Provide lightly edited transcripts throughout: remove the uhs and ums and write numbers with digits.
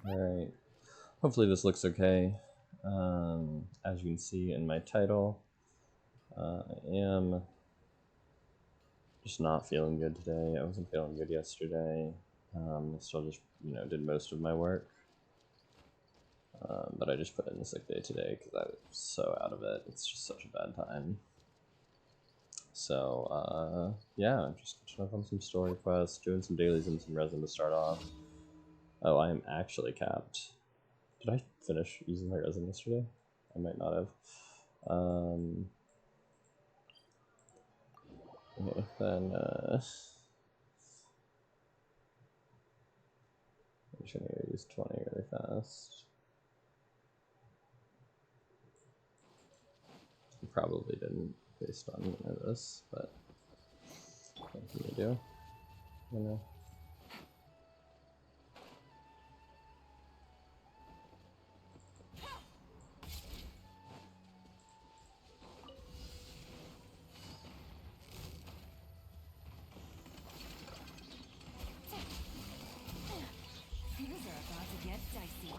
Alright. Hopefully this looks okay. As you can see in my title, I am just not feeling good today. I wasn't feeling good yesterday. Still just, did most of my work. But I just put in the sick day today because I was so out of it. It's just such a bad time. So, yeah, I'm just catching up on some story quests, doing some dailies and some resin to start off. Oh, I am actually capped. Did I finish using my resin yesterday? I might not have. Okay, then, I'm just gonna use 20 really fast. I probably didn't based on this, but what can you do? You know. Things are about to get dicey.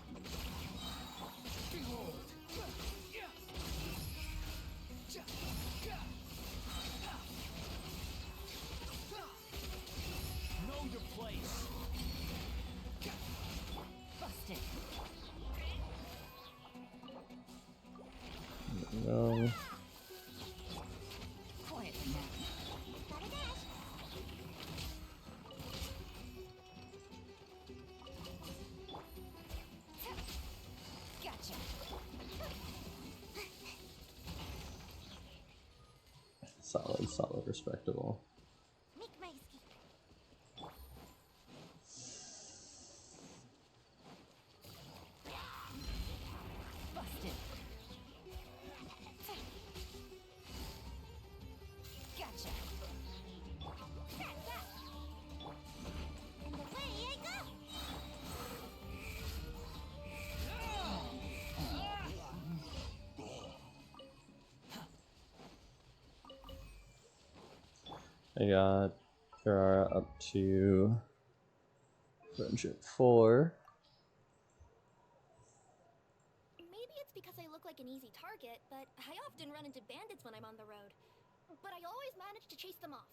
Behold. Know your place. Busted. No. Quietly now. Gotcha. Solid, respectable. Busted. Gotcha. And away I go. I got Ferrara up to Friendship 4. Maybe it's because I look like an easy target, but I often run into bandits when I'm on the road. But I always manage to chase them off.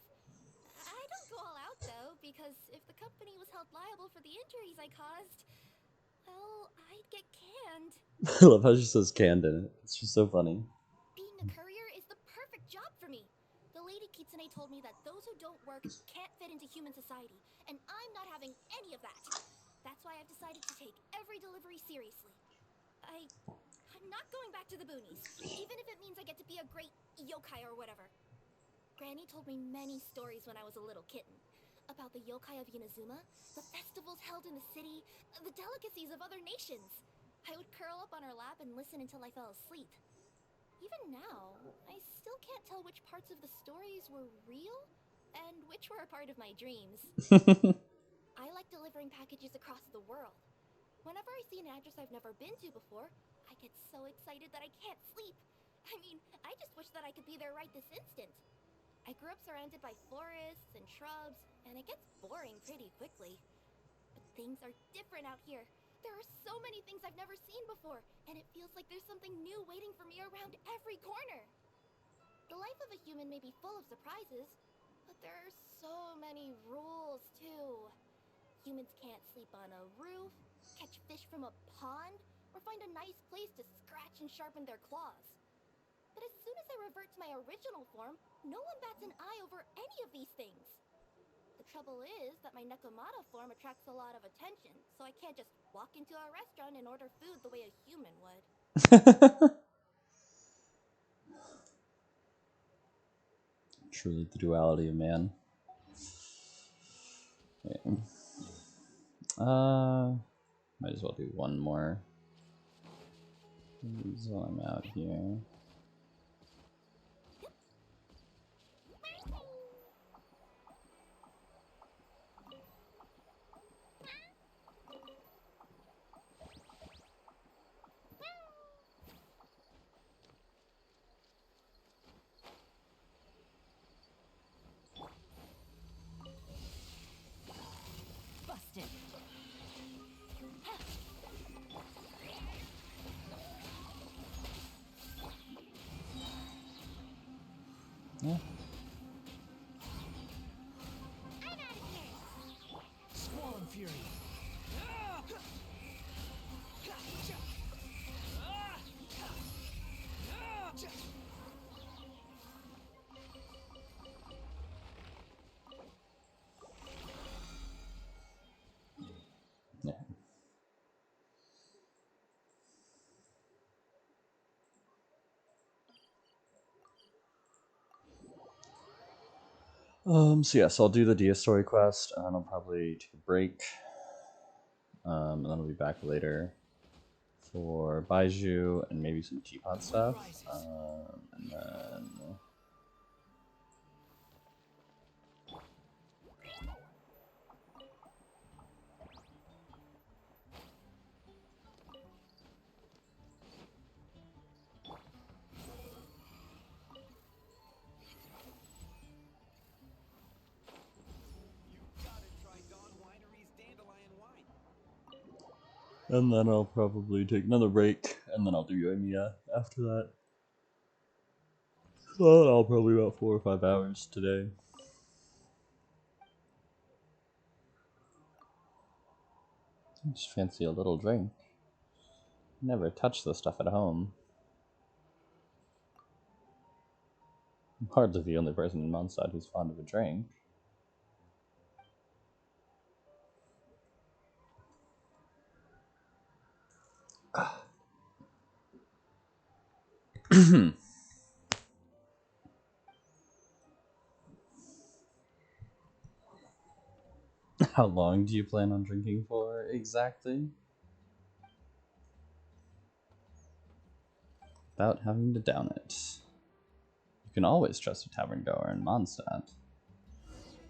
I don't go all out though, because if the company was held liable for the injuries I caused, well, I'd get canned. I love how she says canned in it. It's just so funny. Being a courier is the perfect job for me. The Lady Kitsune told me that those who don't work can't fit into human society, and I'm not having any of that. That's why I've decided to take every delivery seriously. I'm not going back to the boonies, even if it means I get to be a great yokai or whatever. Granny told me many stories when I was a little kitten. About the yokai of Inazuma, the festivals held in the city, the delicacies of other nations. I would curl up on her lap and listen until I fell asleep. Even now, I still can't tell which parts of the stories were real and which were a part of my dreams. I like delivering packages across the world. Whenever I see an address I've never been to before, I get so excited that I can't sleep. I mean, I just wish that I could be there right this instant. I grew up surrounded by forests and shrubs, and it gets boring pretty quickly. But things are different out here. There are so many things I've never seen before, and it feels like there's something new waiting for me around every corner. The life of a human may be full of surprises, but there are so many rules, too. Humans can't sleep on a roof, catch fish from a pond, or find a nice place to scratch and sharpen their claws. But as soon as I revert to my original form, no one bats an eye over any of these things. The trouble is that my Nekomata form attracts a lot of attention, so I can't just walk into a restaurant and order food the way a human would. Truly the duality of man. Okay. Might as well do one more. While I'm out here. Busted. I'm out of here. Squall and Fury. Yeah. So yes, I'll do the Dehya story quest, and then I'll probably take a break. And then I'll be back later for Baiju and maybe some teapot stuff. And then I'll probably take another break, and then I'll do Yoimiya after that. Well, I'll probably about 4 or 5 hours today. I just fancy a little drink. Never touch the stuff at home. I'm hardly the only person in Mondstadt who's fond of a drink. How long do you plan on drinking for, exactly? Without having to down it. You can always trust a tavern goer in Mondstadt.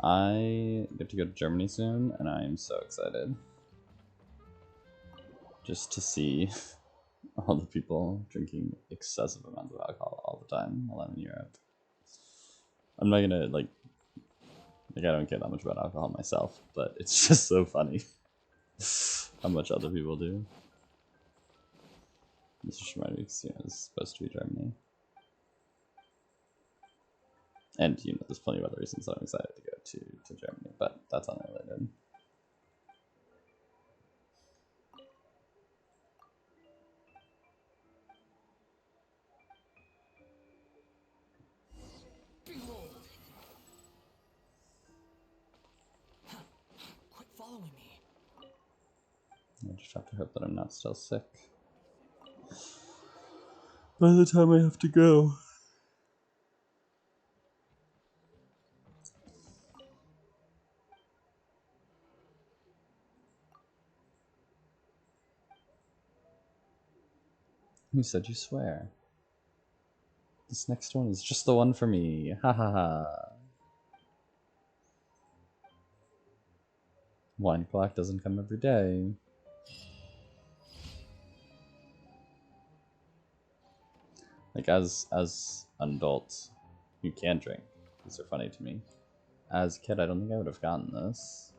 I get to go to Germany soon, and I am so excited. Just to see all the people drinking excessive amounts of alcohol all the time while I'm in Europe. I'm not gonna, like I don't care that much about alcohol myself, but it's just so funny how much other people do. This just reminded me because, it's supposed to be Germany. And, there's plenty of other reasons that I'm excited to go to Germany, but that's unrelated. Behold! Quit following me. I just have to hope that I'm not still sick by the time I have to go. Who said you swear? This next one is just the one for me. Ha ha ha. Wine clock doesn't come every day. Like, as an adult, you can drink. These are funny to me. As a kid, I don't think I would have gotten this.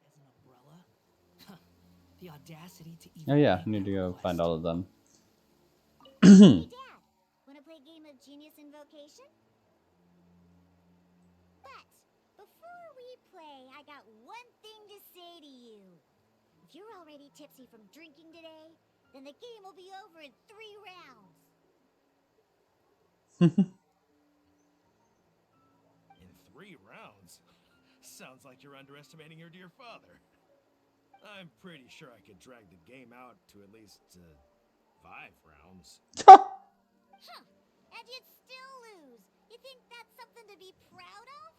As an umbrella? Huh. The audacity to even Oh yeah, make I need that to go request. find all of them. Hey, Dad. Wanna play a game of Genius Invocation? But before we play, I got one thing to say to you. If you're already tipsy from drinking today, then the game will be over in 3 rounds. In 3 rounds? Sounds like you're underestimating your dear father. I'm pretty sure I could drag the game out to at least 5 rounds. Huh. And you'd still lose. You think that's something to be proud of?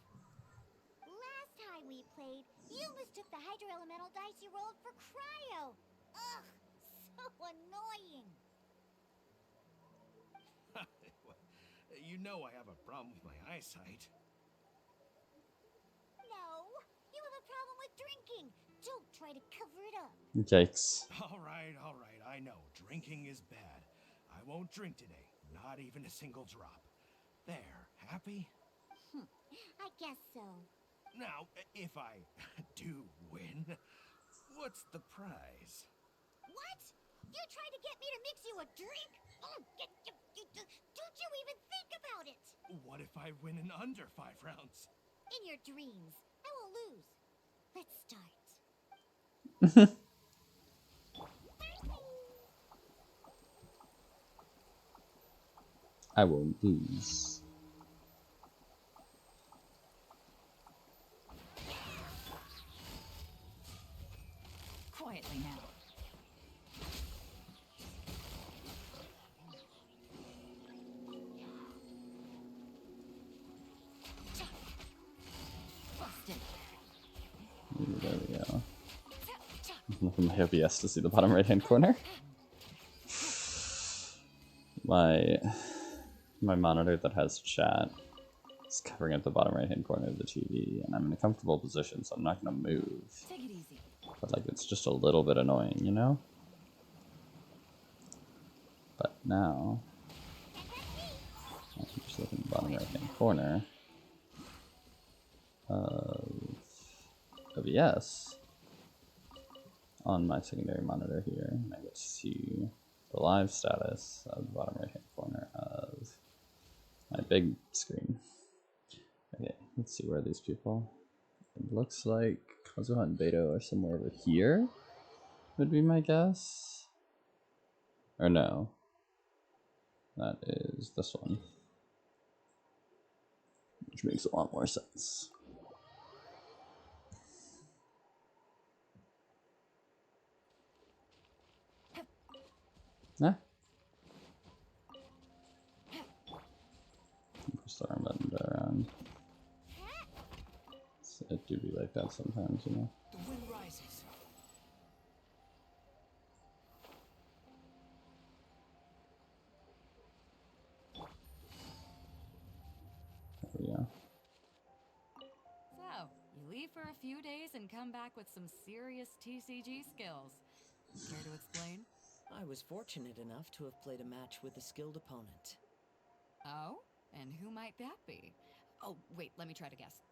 Last time we played, you mistook the Hydro Elemental dice you rolled for Cryo. Ugh, so annoying. You know I have a problem with my eyesight. No, you have a problem with drinking. drinking. Don't try to cover it up. Yikes. All right, I know. Drinking is bad. I won't drink today. Not even a single drop. There, happy? I guess so. Now, if I do win, what's the prize? What? You trying to get me to mix you a drink? Don't you even think about it? What if I win in under 5 rounds? In your dreams, I will lose. Let's start. I will lose. Quietly now. Busted. There we go. Nothing my OBS to see the bottom right hand corner. My monitor that has chat is covering up the bottom right hand corner of the TV, and I'm in a comfortable position, so I'm not gonna move. Take it easy. But like, it's just a little bit annoying, you know? But now, I'm just looking at the bottom right hand corner of OBS on my secondary monitor here, and I get to see the live status of the bottom right hand corner of my big screen. Okay, let's see where are these people. It looks like Kazuha and Beto are somewhere over here, would be my guess. Or no. That is this one. Which makes a lot more sense. Yeah. Push the arm button around. It do be like that sometimes, you know. The wind rises. There we go. So, you leave for a few days and come back with some serious TCG skills. Care to explain? I was fortunate enough to have played a match with a skilled opponent. Oh? And who might that be? Oh, wait, let me try to guess.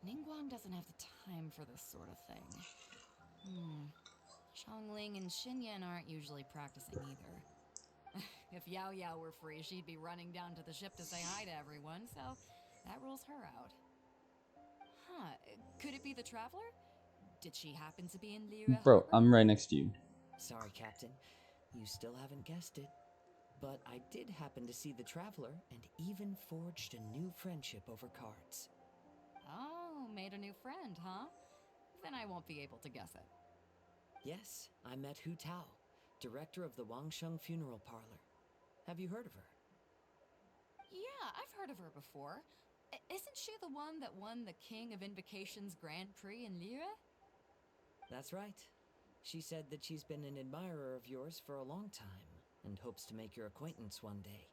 Ningguang doesn't have the time for this sort of thing. Chongling and Xinyan aren't usually practicing either. If Yao Yao were free, she'd be running down to the ship to say hi to everyone, so that rules her out. Huh, could it be the Traveler? Did she happen to be in Lyra Bro, Harbor? I'm right next to you. Sorry, Captain. You still haven't guessed it. But I did happen to see the Traveler and even forged a new friendship over cards. Oh, made a new friend, huh? Then I won't be able to guess it. Yes, I met Hu Tao, director of the Wangsheng Funeral Parlor. Have you heard of her? Yeah, I've heard of her before. Isn't she the one that won the King of Invocations Grand Prix in Lyra? That's right. She said that she's been an admirer of yours for a long time and hopes to make your acquaintance one day.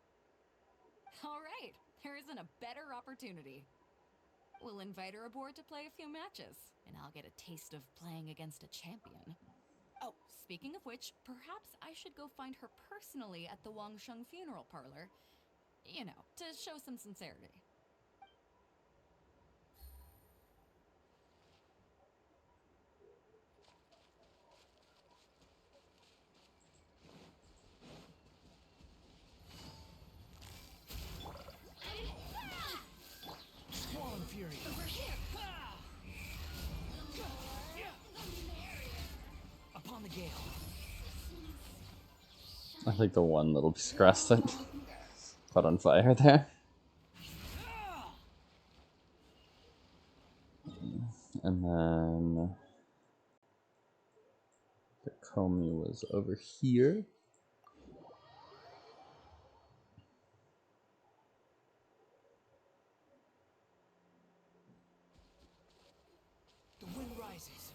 All right, there isn't a better opportunity. We'll invite her aboard to play a few matches, and I'll get a taste of playing against a champion. Oh, speaking of which, perhaps I should go find her personally at the Wangsheng Funeral Parlor. You know, to show some sincerity. Squall and Fury. Upon the gale. I like the one little piece of grass that caught on fire there. And then the Komi was over here. The wind rises.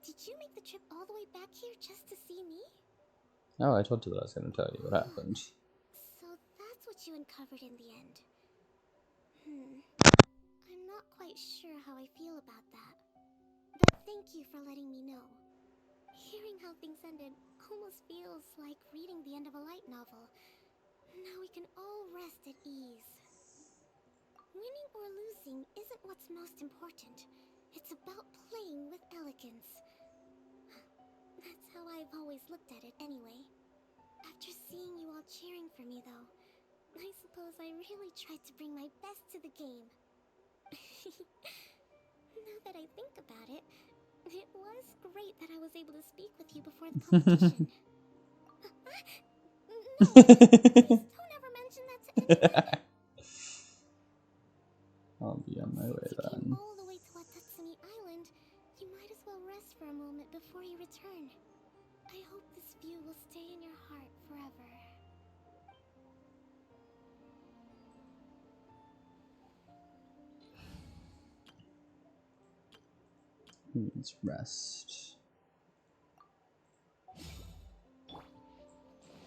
Did you make the trip all the way back here just to see me? Oh, I told you that I was going to tell you what happened. So get you uncovered in the end. I'm not quite sure how I feel about that. But thank you for letting me know. Hearing how things ended almost feels like reading the end of a light novel. Now we can all rest at ease. Winning or losing isn't what's most important. It's about playing with elegance. That's how I've always looked at it anyway. After seeing you all cheering for me though, I suppose I really tried to bring my best to the game. Now that I think about it, it was great that I was able to speak with you before the competition. No, please don't ever mention that to anyone. I'll be on my way Since you came then. all the way to Watatsumi Island, you might as well rest for a moment before you return. I hope this view will stay in your heart forever. He needs rest.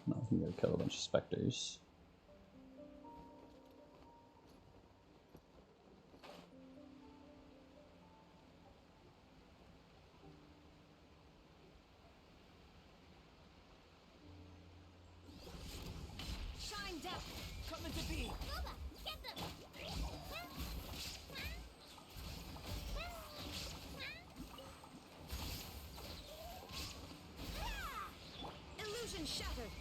No, I'm gonna kill a bunch of specters. Shine down! Coming to be! Boba, get them! Illusion shattered!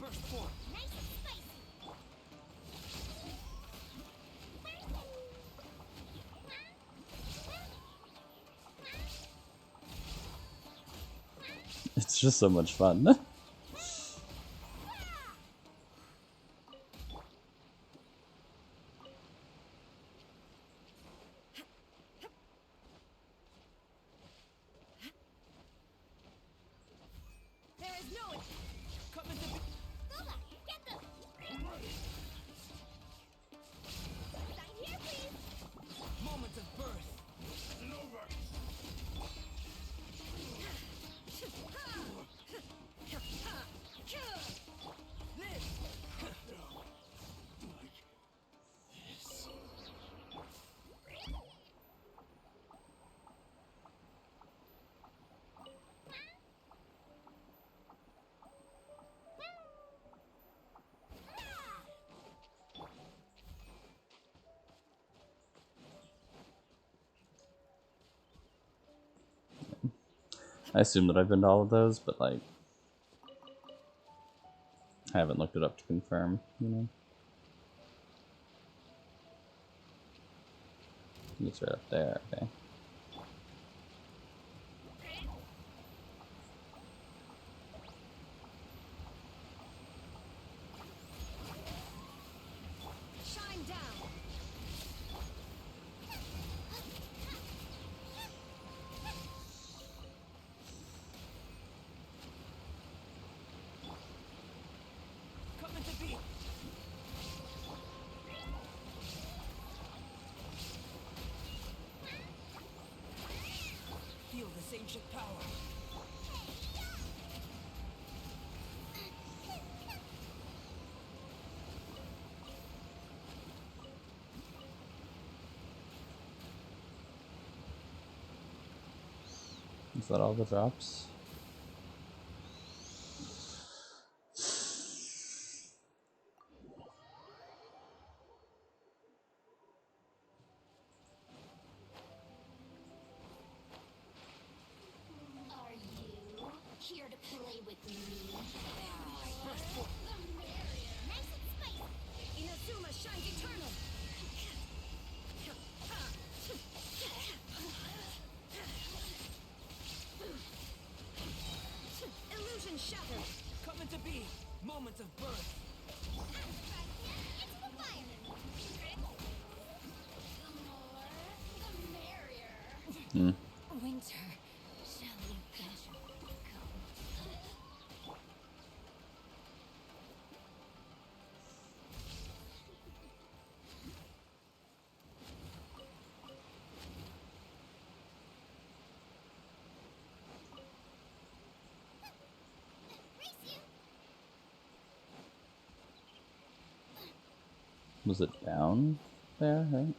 Burst forth! Nice and spicy! It's just so much fun. There is no coming to be! Boba, get them! Sign here, please! Moment of birth! I assume that I've been to all of those, but like, I haven't looked it up to confirm, you know? It's right up there, okay. Shine down! Coming to be! Feel this ancient power! Is that all the drops? Are you here to play with me? Burst forth! Nice and spicy! Inazuma shines eternal! Illusion shattered! Coming to be! Moment of birth! Into the fire! The more, the merrier. Winter, shall we casually come? Was it down there, right?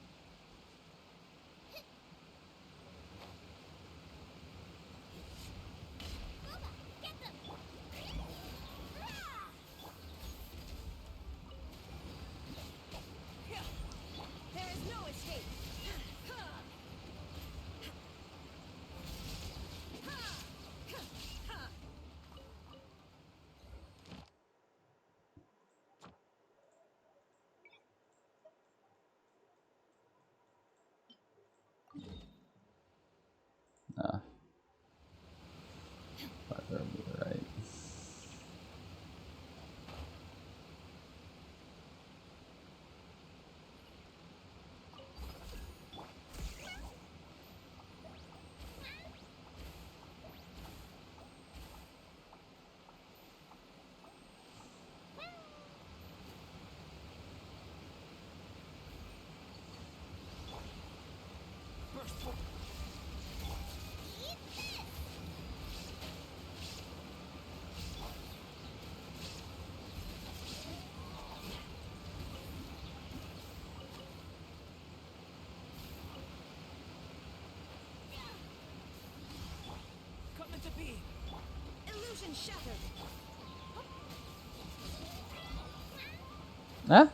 There is no escape. Ah. Farther over the right. Coming to be. Illusion shattered. Ah?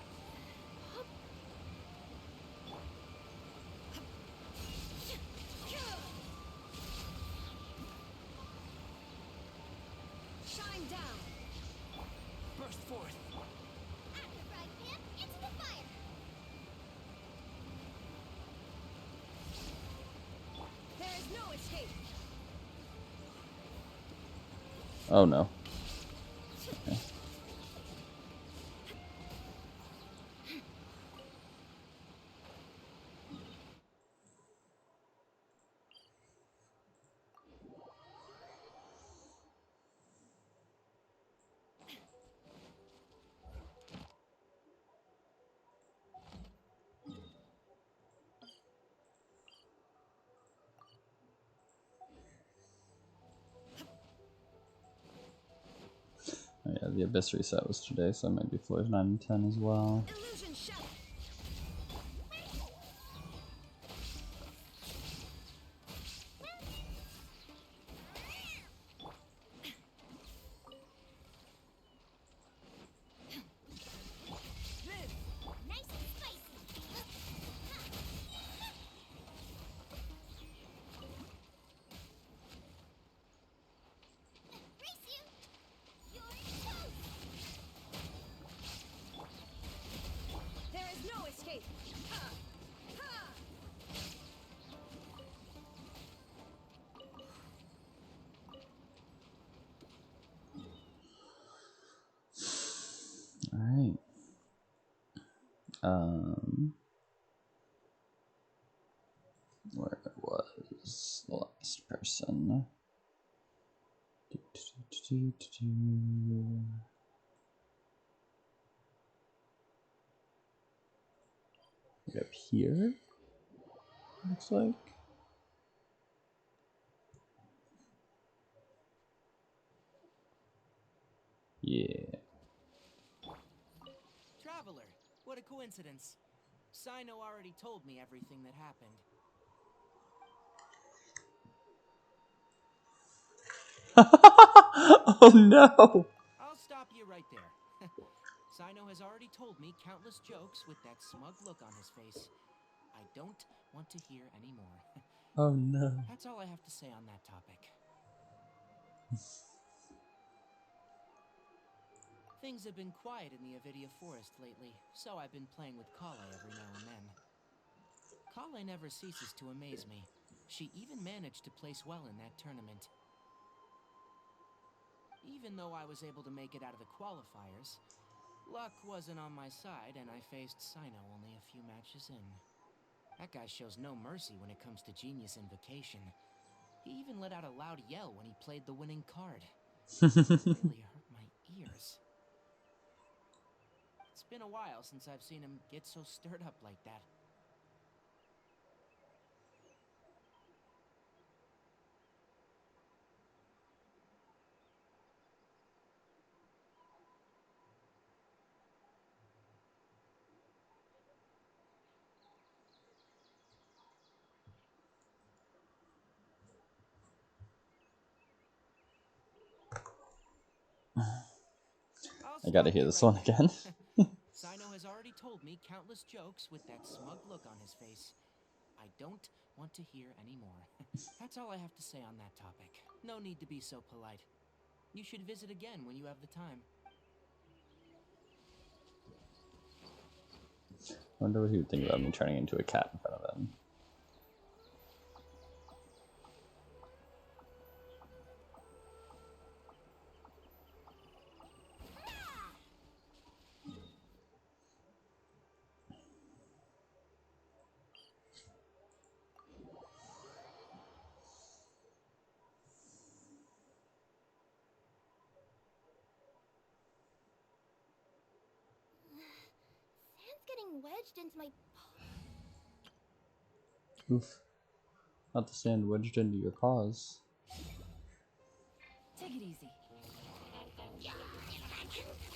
Shine down. Burst forth. Active right hand into the fire. There is no escape. Oh no. Okay. Oh yeah, the Abyss reset was today, so maybe floors 9 and 10 as well. Illusion shattered. Nice and spicy. Race you. You're toast. There is no escape. Ha! Ha! Alright. Where was the last person? Like up here, looks like. Yeah. Traveler, what a coincidence. Sino already told me everything that happened. Oh no! I'll stop you right there. Sino has already told me countless jokes with that smug look on his face. I don't want to hear any more. Oh no. That's all I have to say on that topic. Things have been quiet in the Avidia Forest lately, so I've been playing with Kale every now and then. Kale never ceases to amaze me. She even managed to place well in that tournament. Even though I was able to make it out of the qualifiers, luck wasn't on my side and I faced Sino only a few matches in. That guy shows no mercy when it comes to Genius Invocation. He even let out a loud yell when he played the winning card. It really hurt my ears. It's been a while since I've seen him get so stirred up like that. I gotta hear this one again. Sino has already told me countless jokes with that smug look on his face. I don't want to hear any more. That's all I have to say on that topic. No need to be so polite. You should visit again when you have the time. Wonder what he would think about me turning into a cat in front of him. Sand's getting wedged into my... Oof. Not the sand wedged into your paws. Take it easy.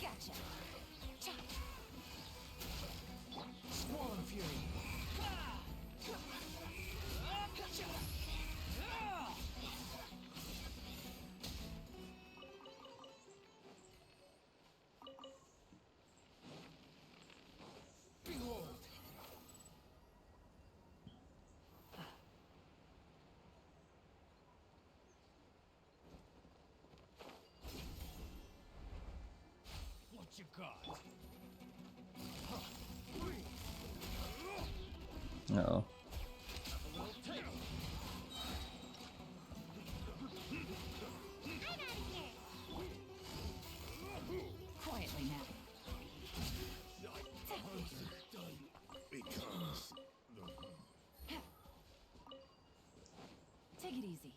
Gotcha. Swarm Fury! Behold! What you got? Uh-oh. Quietly now. Take it easy.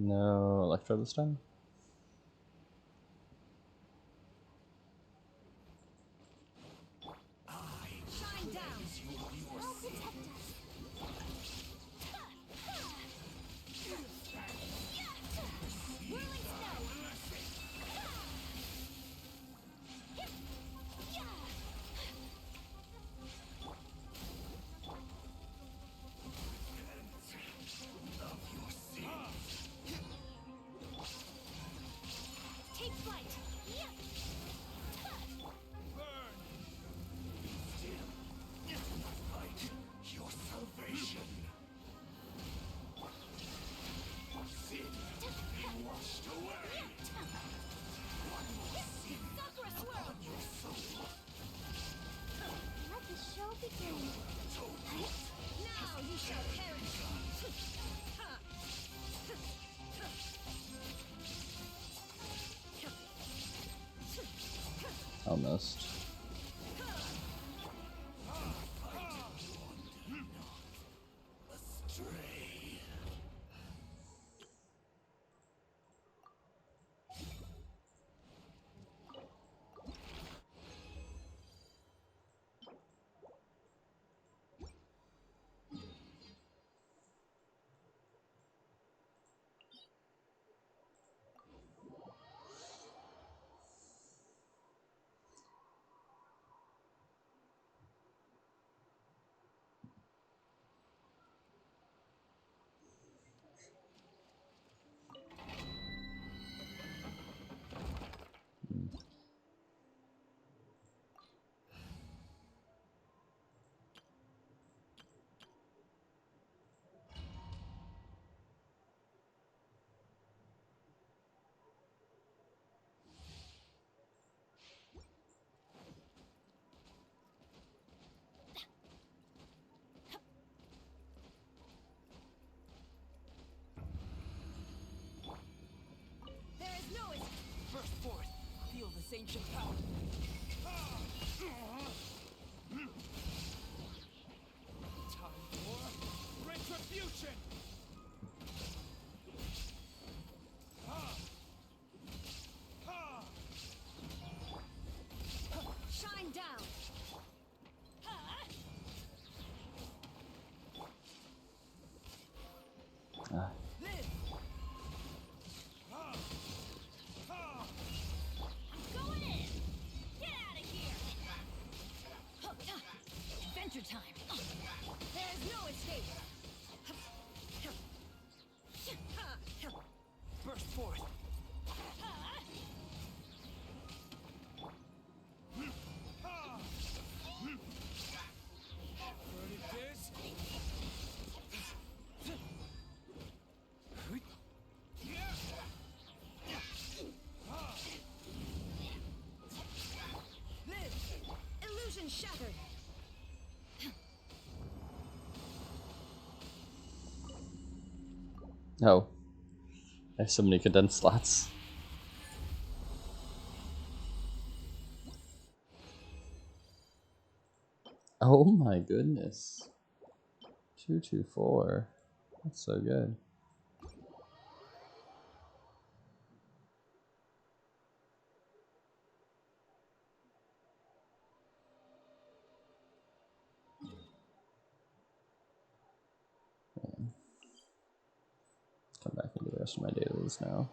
No Electro this time? Shine down! I'll protect us! Whirling snow! Take flight! Your salvation. Sin be washed away. Sakura swirl! Let the show begin. Now you shall perish! Almost. Stray. There is no escape. Burst forth. Feel this ancient power. Time for retribution. Oh. I have so many condensed slots. Oh my goodness. 224. That's so good. Come back into the rest of my dailies now.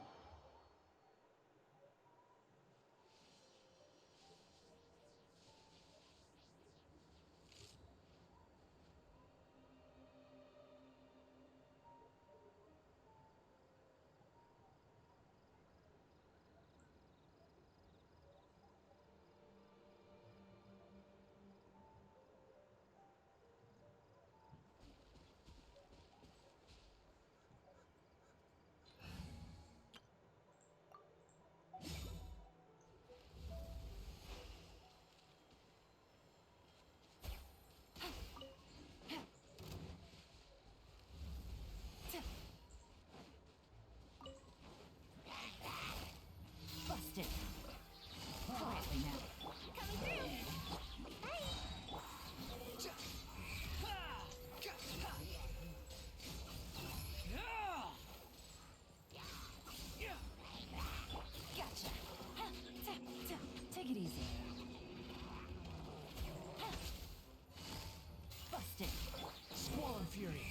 Busted. Quietly now. Coming through. Hey. Gotcha. Take it easy. Busted. Squall Fury.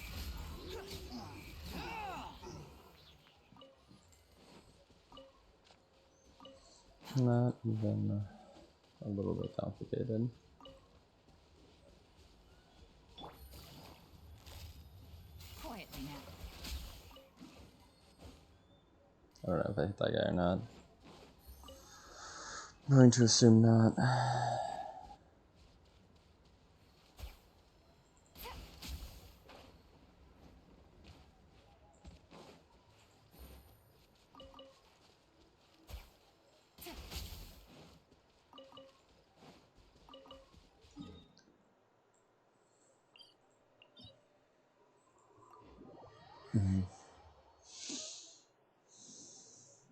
Not even a little bit complicated. Quietly now. I don't know if I hit that guy or not. I'm going to assume not.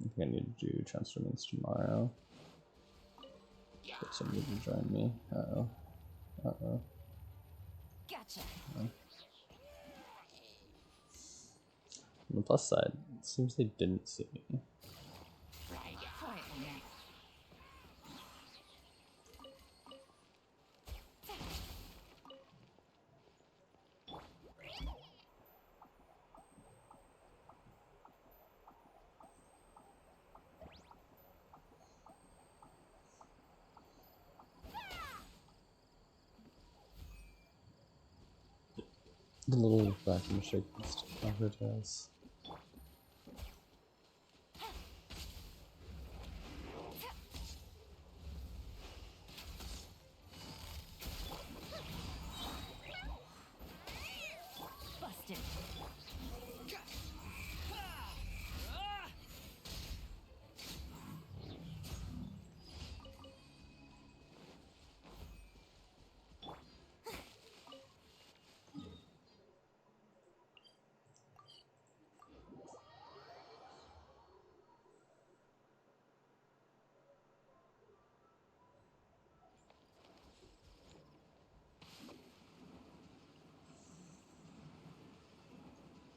I think I need to do transformings tomorrow. Get somebody to join me. Uh-oh. Uh-oh. Gotcha. On the plus side, it seems they didn't see me. Quietly now. The little vacuum shake advertise. Busted.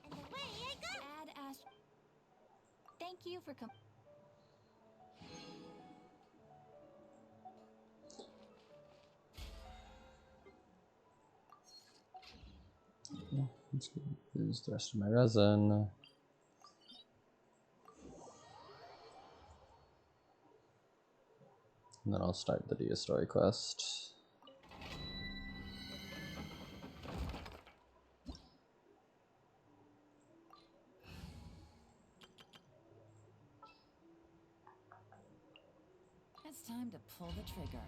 And away I go. Add Ash. Thank you for coming. Let's use the rest of my resin. And then I'll start the Dehya story quest. It's time to pull the trigger.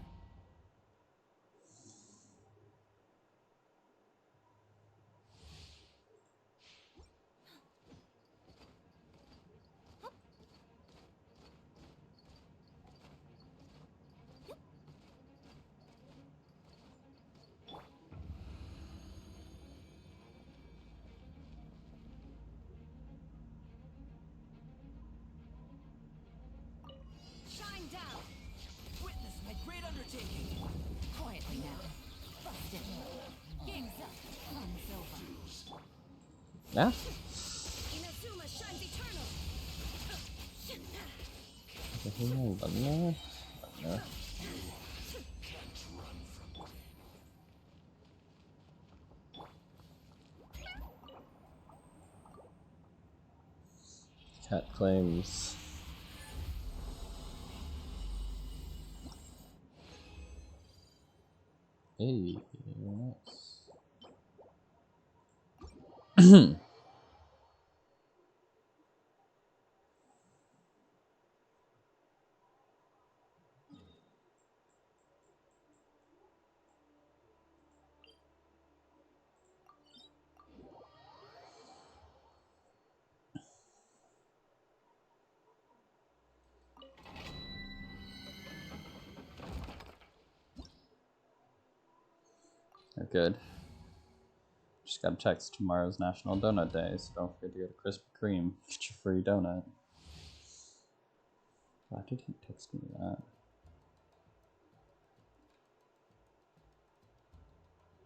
Yeah. Inazuma shines eternal. No. Cat claims. Hey, nice. They're good. Just got a text. Tomorrow's National Donut Day, so don't forget to get a Krispy Kreme. Get your free donut. Why did he text me that?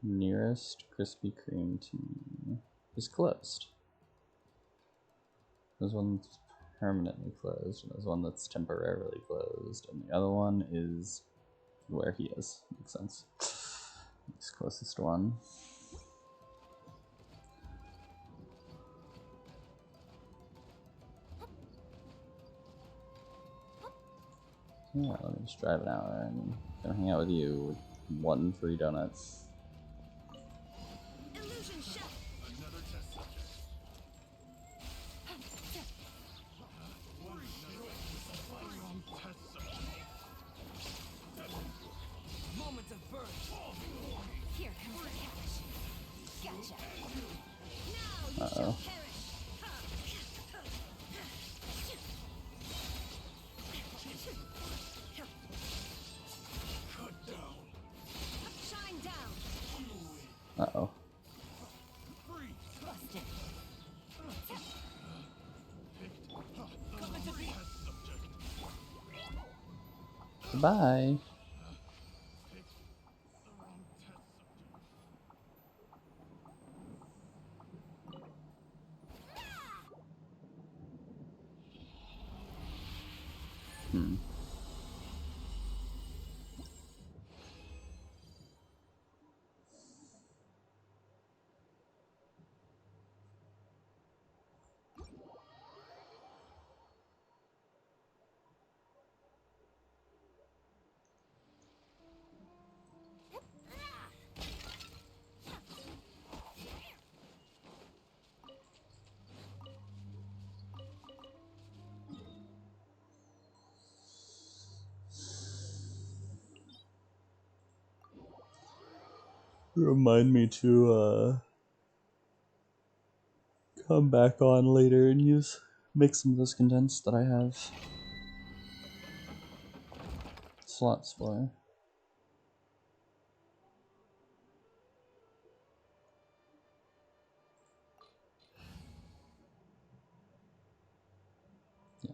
Nearest Krispy Kreme to me is closed. There's one that's permanently closed, and there's one that's temporarily closed, and the other one is where he is. Makes sense. It's closest one. Yeah, let me just drive an hour and go hang out with you with 1 free donut. Illusion shell. Another test subject. Moment of birth. Here comes the catch. Gotcha. Now you Uh-oh. shall perish. Cut down. Shine down. Uh-oh. Freeze. Busted. Test subject. Goodbye. Picked the wrong test subject. Hmm. Remind me to come back on later and make some of those condensed that I have slots for. Yeah.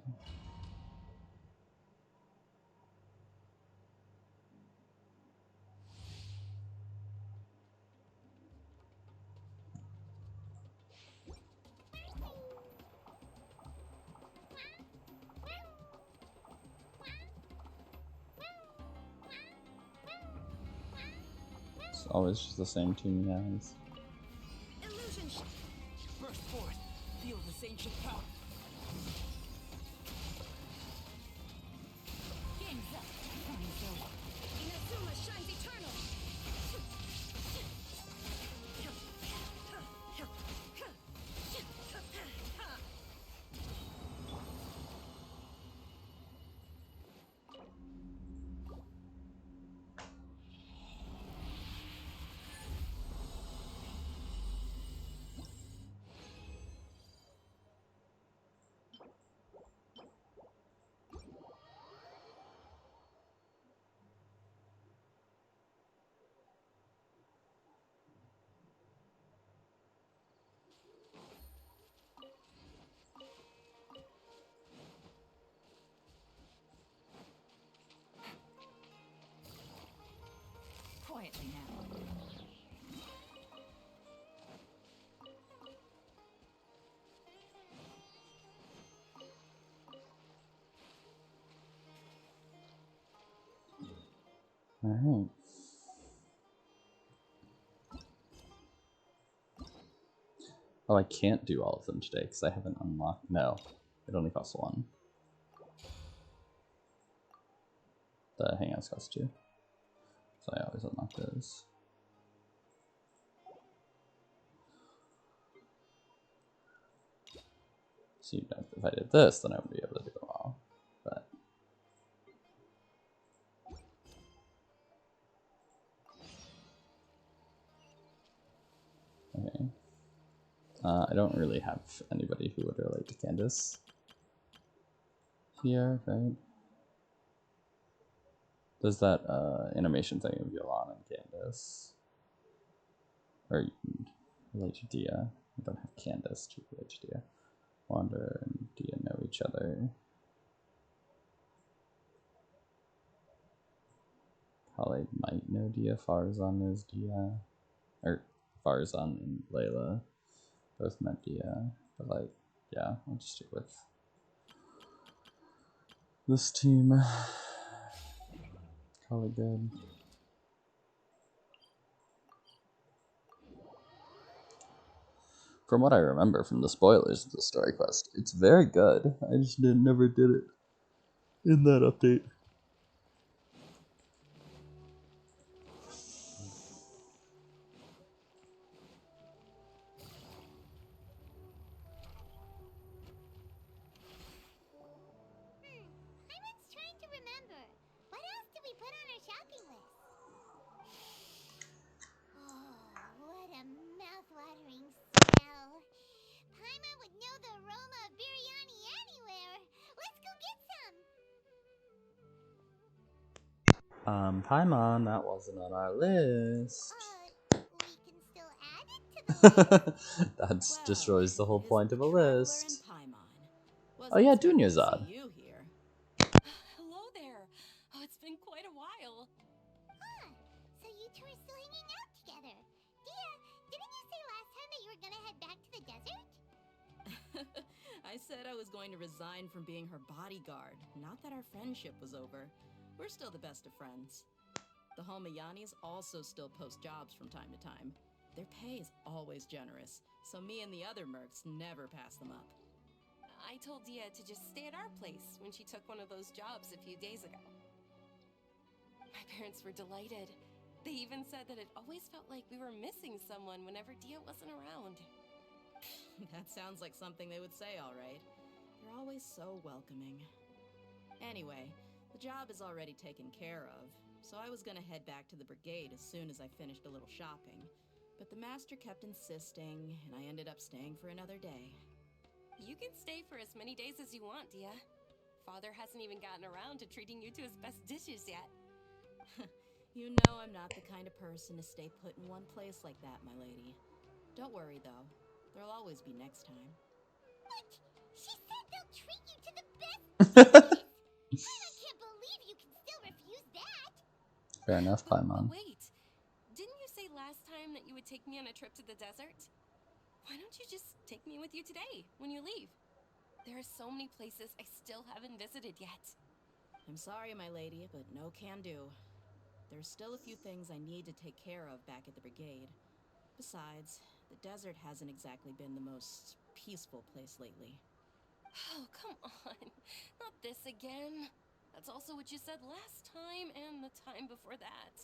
It's always just the same two meows. Illusion shell. Burst forth. Feel this ancient power. Game's up. Time's over. Inazuma shines eternal. Quietly now. Alright. Oh, I can't do all of them today because I haven't unlocked. No, it only costs 1. The hangouts cost 2. So I always unlock those. So if I did this, then I would be able to do them all. But okay. I don't really have anybody who would relate to Candace here, right? There's that animation thing of Yolan and Candace. Or you can relate to Dehya. I don't have Candace to relate to Dehya. Wander and Dehya know each other. Probably might know Dehya. Farzan knows Dehya. Or Farzan and Layla both met Dehya. But like, yeah, I'll just stick with this team. Call it good. From what I remember from the spoilers of the story quest, it's very good. I just never did it in that update. Iron's trying to remember. What else did we put on our shopping list? Oh, what a mouth-watering smell. Paimon would know the aroma of biryani anywhere. Let's go get some. Paimon, that wasn't on our list. We can still add it to the list. That Well, destroys the whole is point the of a traveler list. in Paimon. Oh yeah, Wasn't expecting to Dunyazad. see you here. Hello there. Oh, it's been quite a while. Huh. So you two are still hanging out together. Dehya, didn't you say last time that you were gonna head back to the desert? I said I was going to resign from being her bodyguard, not that our friendship was over. We're still the best of friends. The Holmayanis also still post jobs from time to time. Their pay is always generous, so me and the other mercs never pass them up. I told Dehya to just stay at our place when she took one of those jobs a few days ago. My parents were delighted. They even said that it always felt like we were missing someone whenever Dehya wasn't around. That sounds like something they would say, all right. They're always so welcoming. Anyway, the job is already taken care of, so I was gonna head back to the brigade as soon as I finished a little shopping. But the master kept insisting, and I ended up staying for another day. You can stay for as many days as you want, Dehya. Father hasn't even gotten around to treating you to his best dishes yet. You know I'm not the kind of person to stay put in one place like that, my lady. Don't worry, though. There'll always be next time. What? She said they'll treat you to the best dishes! I can't believe you can still refuse that! Fair enough, But Paimon. wait, didn't you say last time that you would take me on a trip to the desert? Why don't you just take me with you today, when you leave? There are so many places I still haven't visited yet. I'm sorry, my lady, but no can do. There's still a few things I need to take care of back at the brigade. Besides, the desert hasn't exactly been the most peaceful place lately. Oh, come on. Not this again. That's also what you said last time and the time before that.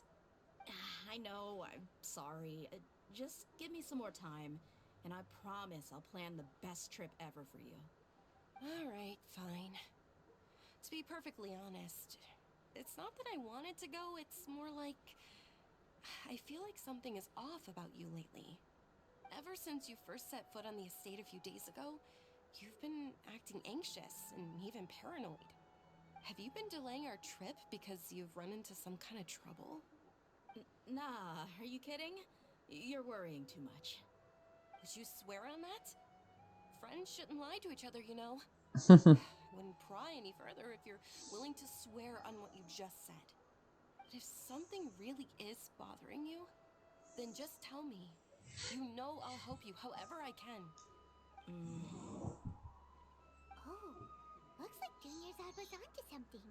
I know, I'm sorry. Just give me some more time, and I promise I'll plan the best trip ever for you. All right, fine. To be perfectly honest, it's not that I wanted to go, it's more like I feel like something is off about you lately. Ever since you first set foot on the estate a few days ago, you've been acting anxious and even paranoid. Have you been delaying our trip because you've run into some kind of trouble? Nah, are you kidding? You're worrying too much. Would you swear on that? Friends shouldn't lie to each other, you know. Wouldn't pry any further if you're willing to swear on what you just said. But if something really is bothering you, then just tell me. You know I'll help you however I can. Oh, looks like Junior's was onto something.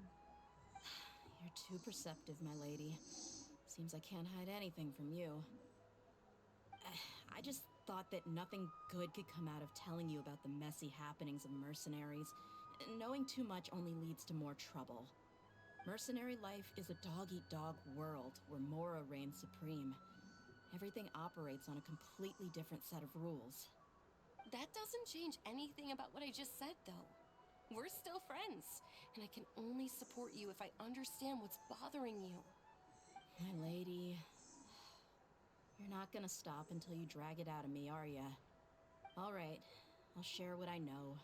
You're too perceptive, my lady. Seems I can't hide anything from you. I just thought that nothing good could come out of telling you about the messy happenings of mercenaries. Knowing too much only leads to more trouble. Mercenary life is a dog-eat-dog world where Mora reigns supreme. Everything operates on a completely different set of rules. That doesn't change anything about what I just said, though. We're still friends, and I can only support you if I understand what's bothering you. My lady, you're not gonna stop until you drag it out of me, are ya? All right, I'll share what I know.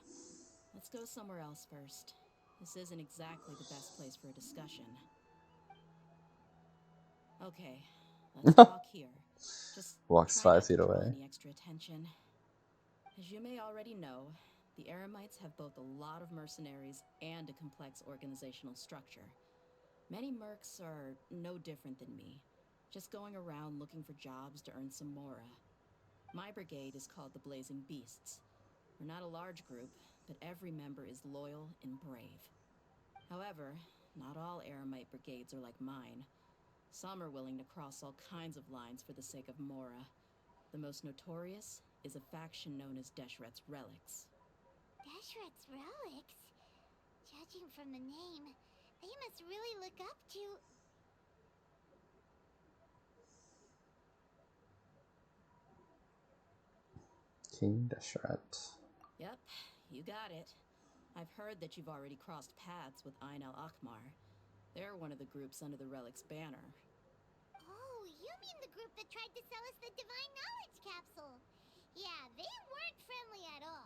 Let's go somewhere else first. This isn't exactly the best place for a discussion. Okay, let's talk here. Just Walks try 5 not to feet draw away. any extra attention. As you may already know, the Eremites have both a lot of mercenaries and a complex organizational structure. Many mercs are no different than me, just going around looking for jobs to earn some mora. My brigade is called the Blazing Beasts. We're not a large group, but every member is loyal and brave. However, not all Eremite brigades are like mine. Some are willing to cross all kinds of lines for the sake of mora. The most notorious is a faction known as Deshret's Relics. Deshret's Relics? Judging from the name, they must really look up to... King Deshret. Yep, you got it. I've heard that you've already crossed paths with Ain al-Akmar. They're one of the groups under the Relic's banner. Oh, you mean the group that tried to sell us the Divine Knowledge Capsule? Yeah, they weren't friendly at all.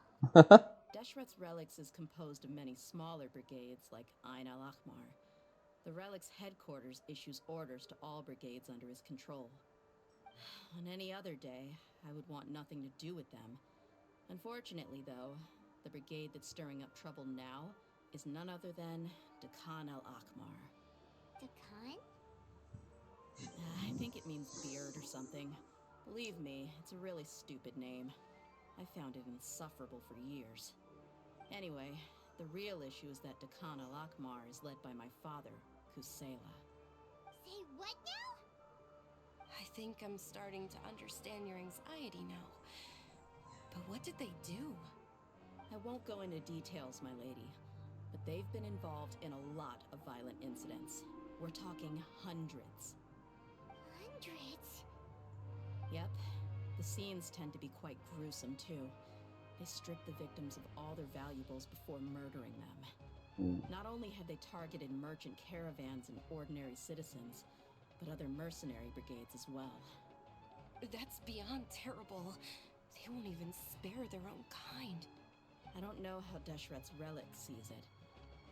Deshret's Relics is composed of many smaller brigades like Ain al-Akmar. The Relic's headquarters issues orders to all brigades under his control. On any other day, I would want nothing to do with them. Unfortunately, though, the brigade that's stirring up trouble now is none other than Dehya al-Akmar. Dakan? I think it means beard or something. Believe me, it's a really stupid name. I found it insufferable for years. Anyway, the real issue is that Dehya al-Akmar is led by my father, Kusela. Say what now? I think I'm starting to understand your anxiety now. But what did they do? I won't go into details, my lady, but they've been involved in a lot of violent incidents. We're talking hundreds. Hundreds? Yep, the scenes tend to be quite gruesome too. They strip the victims of all their valuables before murdering them. Not only have they targeted merchant caravans and ordinary citizens, but other mercenary brigades as well. That's beyond terrible. They won't even spare their own kind. I don't know how Deshret's Relic sees it.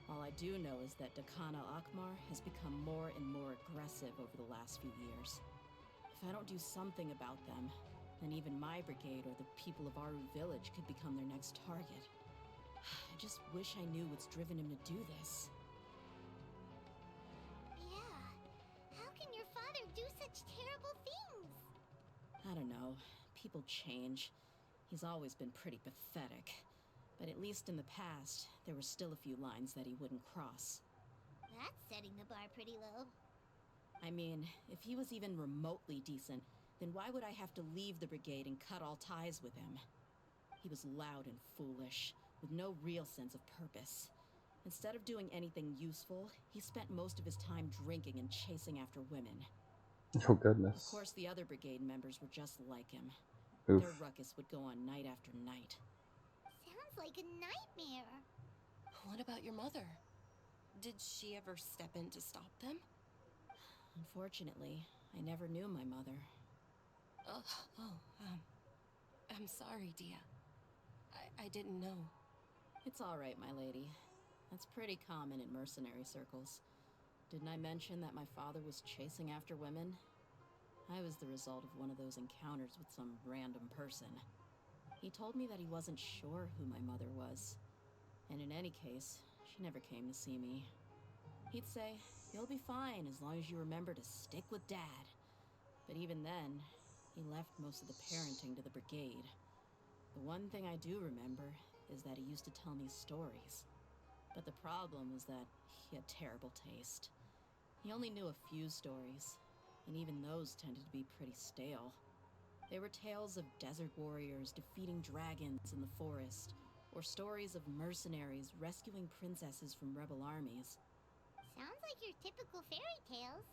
All I do know is that Dehya al-Akmar has become more and more aggressive over the last few years. If I don't do something about them, then even my brigade or the people of Aru village could become their next target. I just wish I knew what's driven him to do this. Yeah. How can your father do such terrible things? I don't know. People change. He's always been pretty pathetic. But at least in the past, there were still a few lines that he wouldn't cross. That's setting the bar pretty low. I mean, if he was even remotely decent, then why would I have to leave the brigade and cut all ties with him? He was loud and foolish, with no real sense of purpose. Instead of doing anything useful, he spent most of his time drinking and chasing after women. Oh goodness. Of course, the other brigade members were just like him. Oof. Their ruckus would go on night after night. Sounds like a nightmare. What about your mother? Did she ever step in to stop them? Unfortunately, I never knew my mother. I'm sorry, Dehya. I didn't know. It's all right, my lady. That's pretty common in mercenary circles. Didn't I mention that my father was chasing after women? I was the result of one of those encounters with some random person. He told me that he wasn't sure who my mother was. And in any case, she never came to see me. He'd say, "You'll be fine as long as you remember to stick with Dad." But even then, he left most of the parenting to the brigade. The one thing I do remember is that he used to tell me stories. But the problem was that he had terrible taste. He only knew a few stories, and even those tended to be pretty stale. They were tales of desert warriors defeating dragons in the forest, or stories of mercenaries rescuing princesses from rebel armies. Sounds like your typical fairy tales.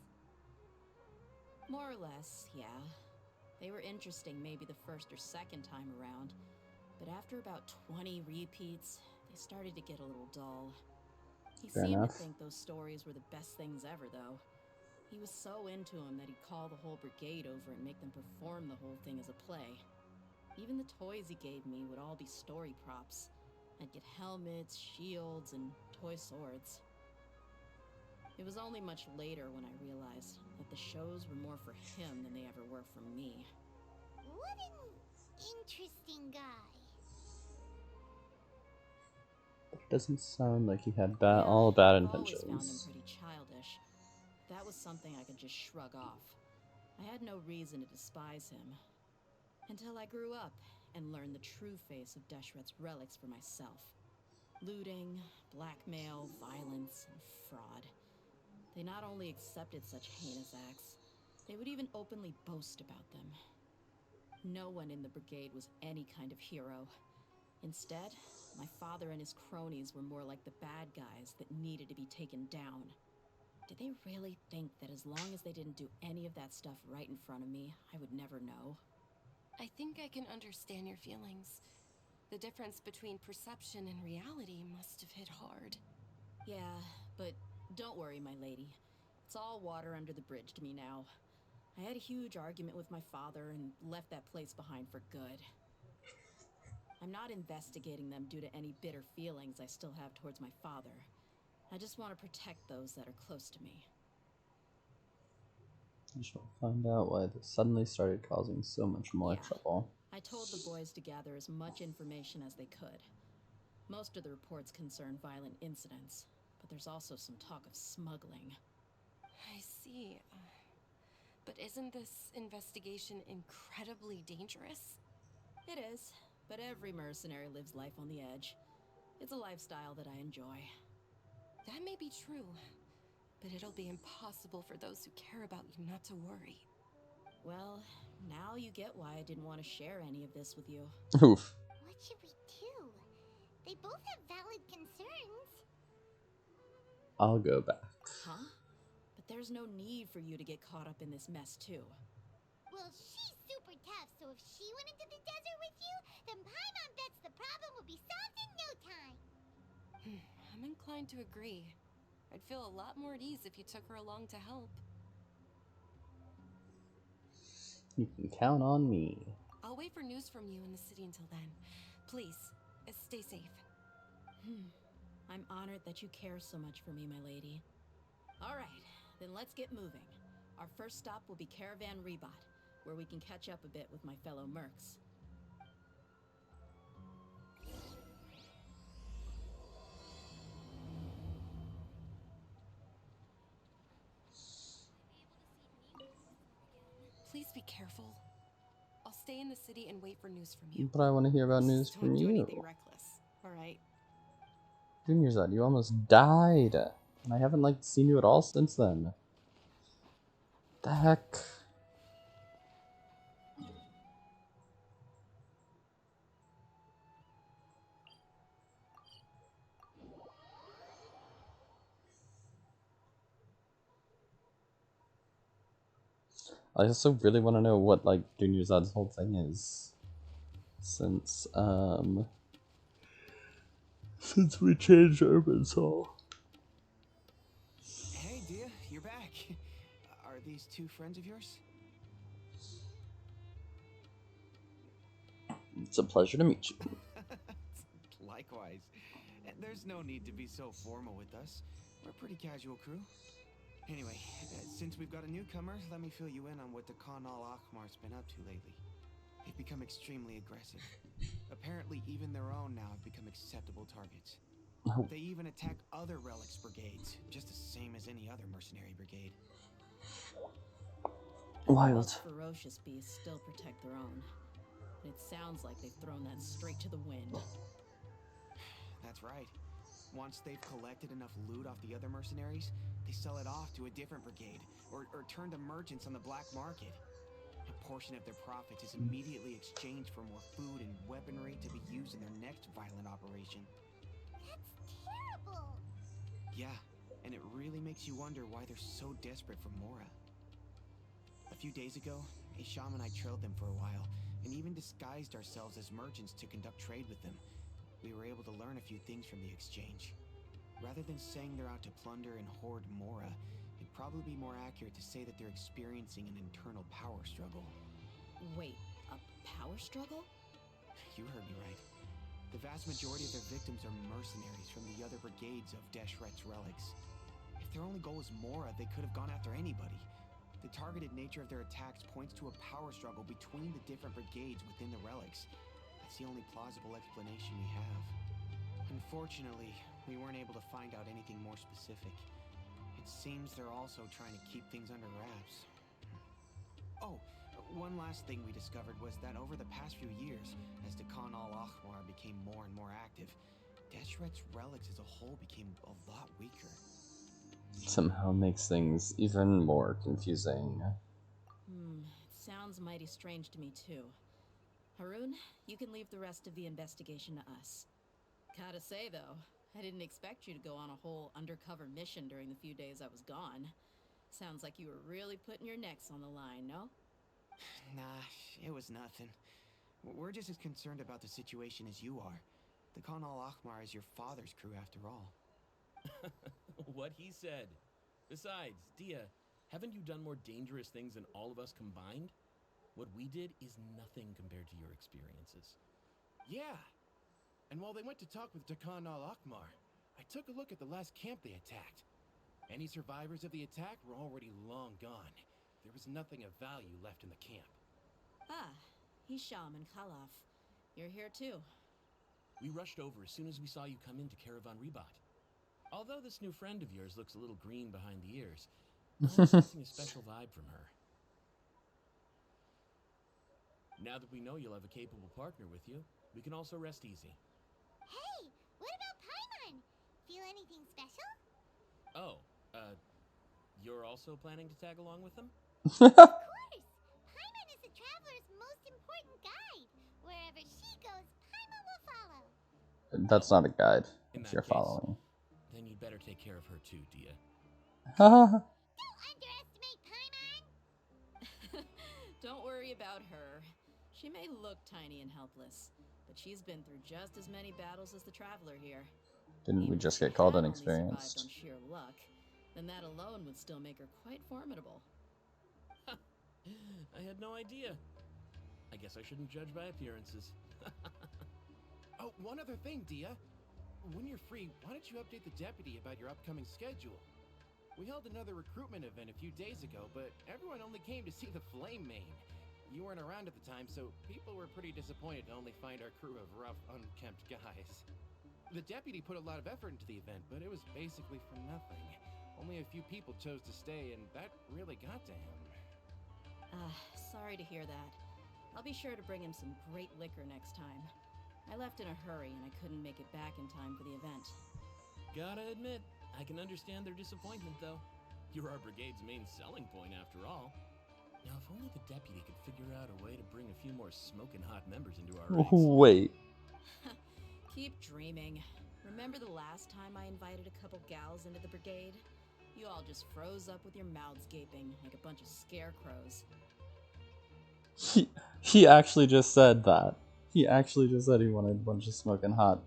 More or less, yeah. They were interesting maybe the first or second time around, but after about 20 repeats, they started to get a little dull. He Fair seemed enough. to think those stories were the best things ever, though. He was so into them that he'd call the whole brigade over and make them perform the whole thing as a play. Even the toys he gave me would all be story props. I'd get helmets, shields, and toy swords. It was only much later when I realized that the shows were more for him than they ever were for me. What an interesting guy. Doesn't sound like he had Yeah, all bad I've always found him intentions. pretty childish. That was something I could just shrug off. I had no reason to despise him. Until I grew up and learned the true face of Deshret's relics for myself. Looting, blackmail, violence, and fraud. They not only accepted such heinous acts, they would even openly boast about them. No one in the brigade was any kind of hero. Instead, my father and his cronies were more like the bad guys that needed to be taken down. Did they really think that as long as they didn't do any of that stuff right in front of me, I would never know? I think I can understand your feelings. The difference between perception and reality must have hit hard. Yeah, but don't worry, my lady. It's all water under the bridge to me now. I had a huge argument with my father and left that place behind for good. I'm not investigating them due to any bitter feelings I still have towards my father. I just want to protect those that are close to me. I just want to find out why this suddenly started causing so much more Yeah. trouble. I told the boys to gather as much information as they could. Most of the reports concern violent incidents, but there's also some talk of smuggling. I see. But isn't this investigation incredibly dangerous? It is, but every mercenary lives life on the edge. It's a lifestyle that I enjoy. That may be true, but it'll be impossible for those who care about you not to worry. Well, now you get why I didn't want to share any of this with you. Oof. What should we do? They both have valid concerns. I'll go back. Huh? But there's no need for you to get caught up in this mess, too. Well, she's super tough, so if she went into the desert with you, then Paimon bets the problem will be solved in no time. I'm inclined to agree. I'd feel a lot more at ease if you took her along to help. You can count on me. I'll wait for news from you in the city until then. Please, stay safe. I'm honored that you care so much for me, my lady. All right, then let's get moving. Our first stop will be Caravan Rebot, where we can catch up a bit with my fellow mercs. Please be careful. I'll stay in the city and wait for news from you. But I want to hear about news Just from don't do you. anything reckless, all right? Junior's you almost died. And I haven't, seen you at all since then. The heck? I also really want to know what, Junior's whole thing is. Since we changed Urban Soul. Hey, Dehya, you're back. Are these two friends of yours? It's a pleasure to meet you. Likewise. And there's no need to be so formal with us. We're a pretty casual crew. Anyway, since we've got a newcomer, let me fill you in on what the Khan al-Akhmar's been up to lately. They've become extremely aggressive. Apparently, even their own now have become acceptable targets. Oh. They even attack other relics brigades, just the same as any other mercenary brigade. Wild. Most ferocious beasts still protect their own. It sounds like they've thrown that straight to the wind. That's right. Once they've collected enough loot off the other mercenaries, they sell it off to a different brigade, or turn to merchants on the black market. A portion of their profits is immediately exchanged for more food and weaponry to be used in their next violent operation. That's terrible! Yeah, and it really makes you wonder why they're so desperate for Mora. A few days ago, Isham and I trailed them for a while, and even disguised ourselves as merchants to conduct trade with them. We were able to learn a few things from the exchange. Rather than saying they're out to plunder and hoard Mora, it'd probably be more accurate to say that they're experiencing an internal power struggle. Wait, a power struggle? You heard me right. The vast majority of their victims are mercenaries from the other brigades of Deshret's relics. If their only goal is Mora, they could have gone after anybody. The targeted nature of their attacks points to a power struggle between the different brigades within the relics. That's the only plausible explanation we have. Unfortunately, we weren't able to find out anything more specific. It seems they're also trying to keep things under wraps. Oh, one last thing we discovered was that over the past few years, as Dakan al-Ahmar became more and more active, Deshret's relics as a whole became a lot weaker. Somehow makes things even more confusing. Sounds mighty strange to me too. Harun, you can leave the rest of the investigation to us. Gotta say though, I didn't expect you to go on a whole undercover mission during the few days I was gone. Sounds like you were really putting your necks on the line, no? Nah, it was nothing. We're just as concerned about the situation as you are. The Khan al-Ahmar is your father's crew after all. What he said. Besides, Dehya, haven't you done more dangerous things than all of us combined? What we did is nothing compared to your experiences. Yeah. And while they went to talk with Dakan al-Ahmar, I took a look at the last camp they attacked. Any survivors of the attack were already long gone. There was nothing of value left in the camp. Ah, Hisham and Khalaf. You're here too. We rushed over as soon as we saw you come into Caravan Ribat. Although this new friend of yours looks a little green behind the ears, I'm sensing a special vibe from her. Now that we know you'll have a capable partner with you, we can also rest easy. Hey, what about Paimon? Feel anything special? Oh, you're also planning to tag along with them? Of course! Paimon is the traveler's most important guide. Wherever she goes, Paimon will follow. That's not a guide. In If that you're case, following. Then you'd better take care of her too, Dehya. Don't underestimate Paimon! Don't worry about her. She may look tiny and helpless, but she's been through just as many battles as the traveler here. Didn't we Even just if she get called had only inexperienced? survived on sheer luck, then that alone would still make her quite formidable. I had no idea. I guess I shouldn't judge by appearances. Oh, one other thing, Dehya. When you're free, why don't you update the deputy about your upcoming schedule? We held another recruitment event a few days ago, but everyone only came to see the Flame Main. You weren't around at the time, so people were pretty disappointed to only find our crew of rough, unkempt guys. The deputy put a lot of effort into the event, but it was basically for nothing. Only a few people chose to stay, and that really got to him. Sorry to hear that. I'll be sure to bring him some great liquor next time. I left in a hurry and I couldn't make it back in time for the event. Gotta admit, I can understand their disappointment, though. You're our brigade's main selling point, after all. Now, if only the deputy could figure out a way to bring a few more smoking hot members into our ranks. Wait. Keep dreaming. Remember the last time I invited a couple gals into the brigade? You all just froze up with your mouths gaping like a bunch of scarecrows. He actually just said that. He actually just said he wanted a bunch of smoking hot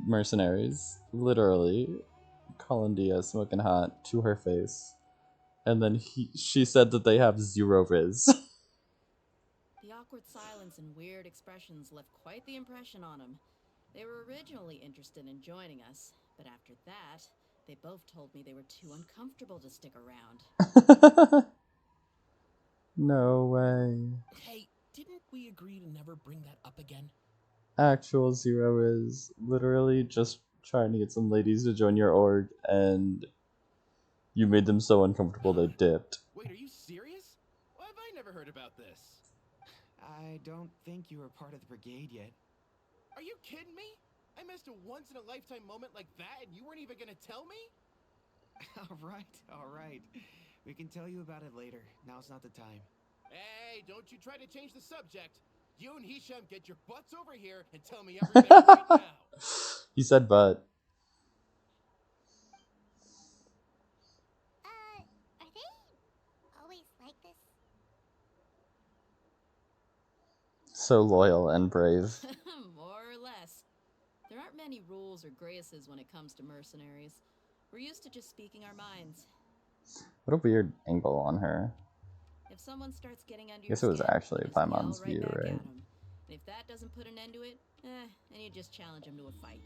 mercenaries. Literally. Calling Dehya smoking hot to her face. And then she said that they have 0 riz. The awkward silence and weird expressions left quite the impression on them. They were originally interested in joining us, but after that, they both told me they were too uncomfortable to stick around. No way. Hey, didn't we agree to never bring that up again? Actual 0 riz. Literally just trying to get some ladies to join your org, and you made them so uncomfortable they dipped. Wait, are you serious? Why have I never heard about this? I don't think you were part of the brigade yet. Are you kidding me? I missed a once-in-a-lifetime moment like that, and you weren't even gonna tell me? All right. We can tell you about it later. Now's not the time. Hey, don't you try to change the subject. You and Hisham get your butts over here and tell me everything right now. He said but. Are they always like this? So loyal and brave. More or less. There aren't many rules or graces when it comes to mercenaries. We're used to just speaking our minds. What a weird angle on her. If someone starts getting under I guess it your was skin, actually you just yell Paimon's right view, back right? at 'em. And if that doesn't put an end to it, then you just challenge him to a fight.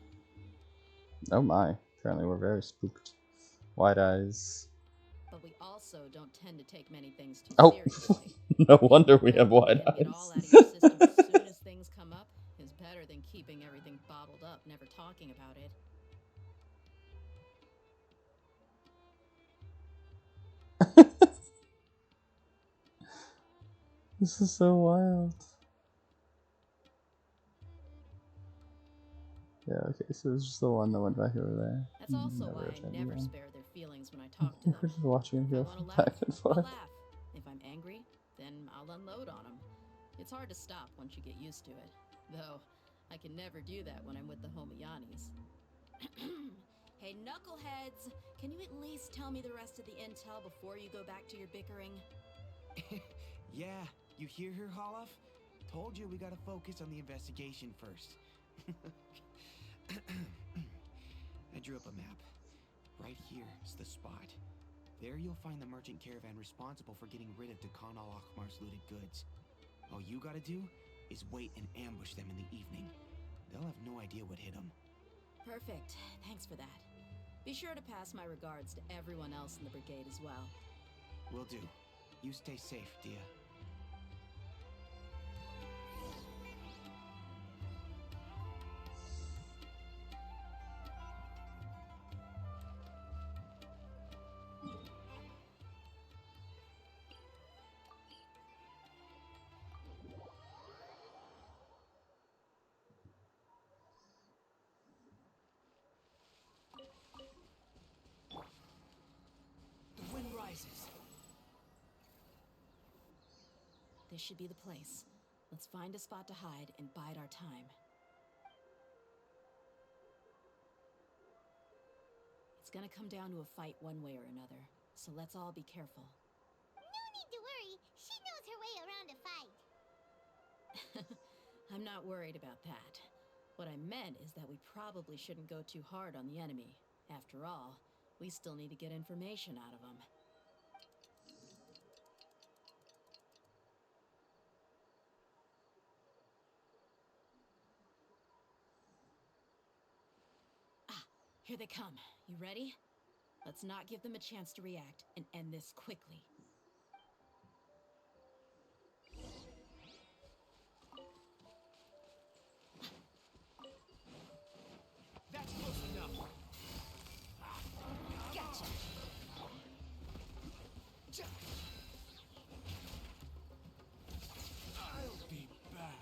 Oh my. Apparently we're very spooked. Wide eyes. But we also don't tend to take many things too Oh! seriously. No wonder we have wide Getting it all out of eyes. your system as soon as things come up is better than keeping everything bottled up, never talking about it. This is so wild. Yeah, okay, so it's just the one that went back over there. That's also why I never again. spare their feelings when I talk to We're them. just watching him If I go want to laugh, back and I'll forth. laugh. If I'm angry, then I'll unload on them. It's hard to stop once you get used to it. Though, I can never do that when I'm with the Homiyanis. Hey, knuckleheads! Can you at least tell me the rest of the intel before you go back to your bickering? Yeah, you hear her, Holloff? Told you we gotta focus on the investigation first. I drew up a map. Right here is the spot. There you'll find the merchant caravan responsible for getting rid of Dekhan al-Akhmar's looted goods. All you gotta do is wait and ambush them in the evening. They'll have no idea what hit them. Perfect. Thanks for that. Be sure to pass my regards to everyone else in the brigade as well. Will do. You stay safe, Dehya. The wind rises. This should be the place. Let's find a spot to hide and bide our time. It's gonna come down to a fight one way or another, so let's all be careful. No need to worry. She knows her way around a fight. I'm not worried about that. What I meant is that we probably shouldn't go too hard on the enemy. After all, we still need to get information out of them. Here they come. You ready? Let's not give them a chance to react and end this quickly. That's close enough. Gotcha. I'll be back.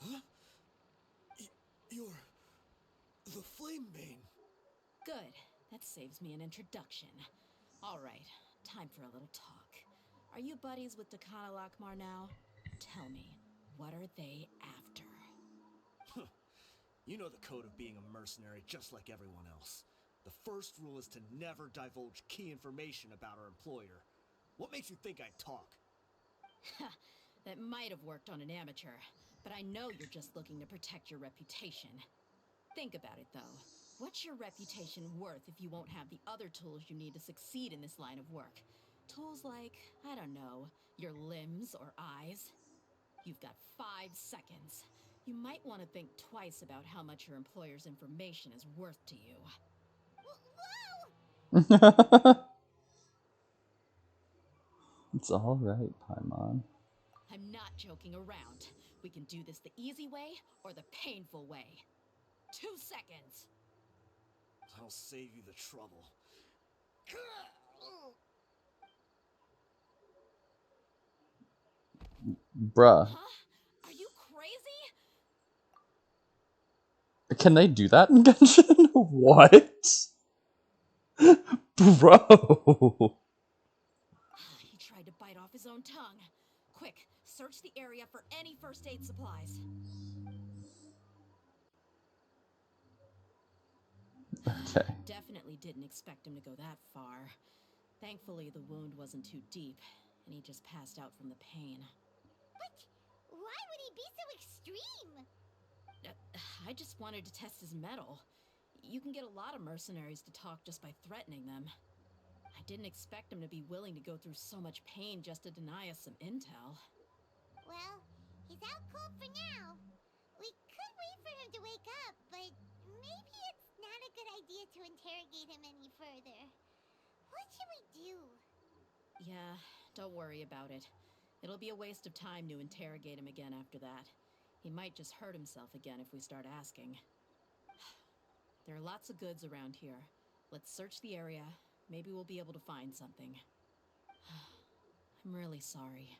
Huh? You're the Flame Bane. Good. That saves me an introduction. All right, time for a little talk. Are you buddies with Dekhan al-Akhmar now? Tell me, what are they after? You know the code of being a mercenary just like everyone else. The first rule is to never divulge key information about our employer. What makes you think I'd talk? That might have worked on an amateur, but I know you're just looking to protect your reputation. Think about it, though. What's your reputation worth if you won't have the other tools you need to succeed in this line of work? Tools like, I don't know, your limbs or eyes? You've got 5 seconds. You might want to think twice about how much your employer's information is worth to you. Whoa! It's alright, Paimon. I'm not joking around. We can do this the easy way or the painful way. 2 seconds. I'll save you the trouble. Bruh. Huh? Are you crazy? Can they do that in Genshin? What? Bro! He tried to bite off his own tongue. Quick, search the area for any first aid supplies. Okay. Definitely didn't expect him to go that far. Thankfully, the wound wasn't too deep, and he just passed out from the pain. But why would he be so extreme? I just wanted to test his mettle. You can get a lot of mercenaries to talk just by threatening them. I didn't expect him to be willing to go through so much pain just to deny us some intel. Well, he's out cold for now. We could wait for him to wake up, but maybe it's not a good idea to interrogate him any further. What should we do? Yeah, don't worry about it. It'll be a waste of time to interrogate him again after that. He might just hurt himself again if we start asking. There are lots of goods around here. Let's search the area. Maybe we'll be able to find something. I'm really sorry.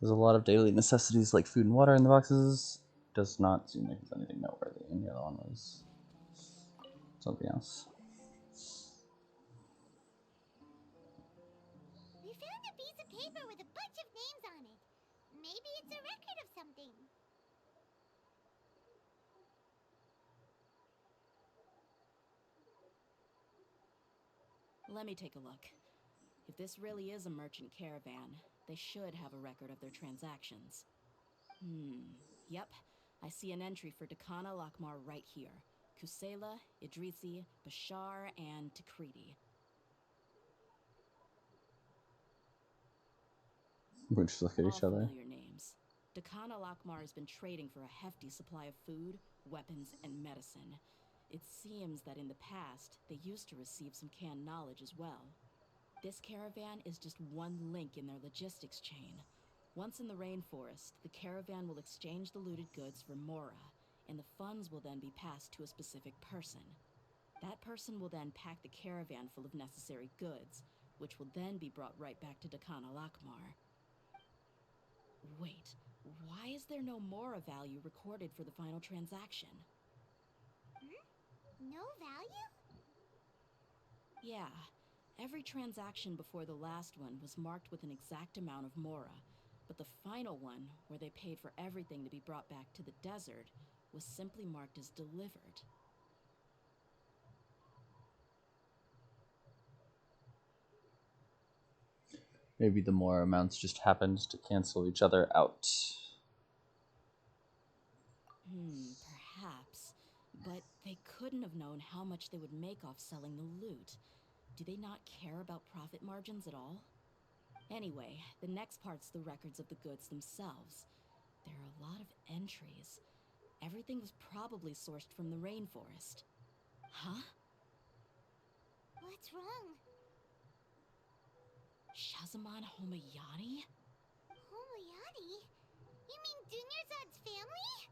There's a lot of daily necessities like food and water in the boxes. Does not seem like there's anything noteworthy. And the other one was something else. We found a piece of paper with a bunch of names on it. Maybe it's a record of something. Let me take a look. If this really is a merchant caravan, they should have a record of their transactions. Yep. I see an entry for Dakana Lakmar right here. Kusela, Idrisi, Bashar, and Takriti. We just look at All each other. familiar names. Dakana Lakmar has been trading for a hefty supply of food, weapons, and medicine. It seems that in the past, they used to receive some canned knowledge as well. This caravan is just one link in their logistics chain. Once in the rainforest, the caravan will exchange the looted goods for Mora, and the funds will then be passed to a specific person. That person will then pack the caravan full of necessary goods, which will then be brought right back to Dakana Lakmar. Wait, why is there no Mora value recorded for the final transaction? No value? Yeah, every transaction before the last one was marked with an exact amount of Mora, but the final one, where they paid for everything to be brought back to the desert, was simply marked as delivered. Maybe the more amounts just happened to cancel each other out. Perhaps. But they couldn't have known how much they would make off selling the loot. Do they not care about profit margins at all? Anyway, the next part's the records of the goods themselves. There are a lot of entries. Everything was probably sourced from the rainforest. Huh? What's wrong? Shazamon Homayani? Homoyani? You mean Dunyarzad's family?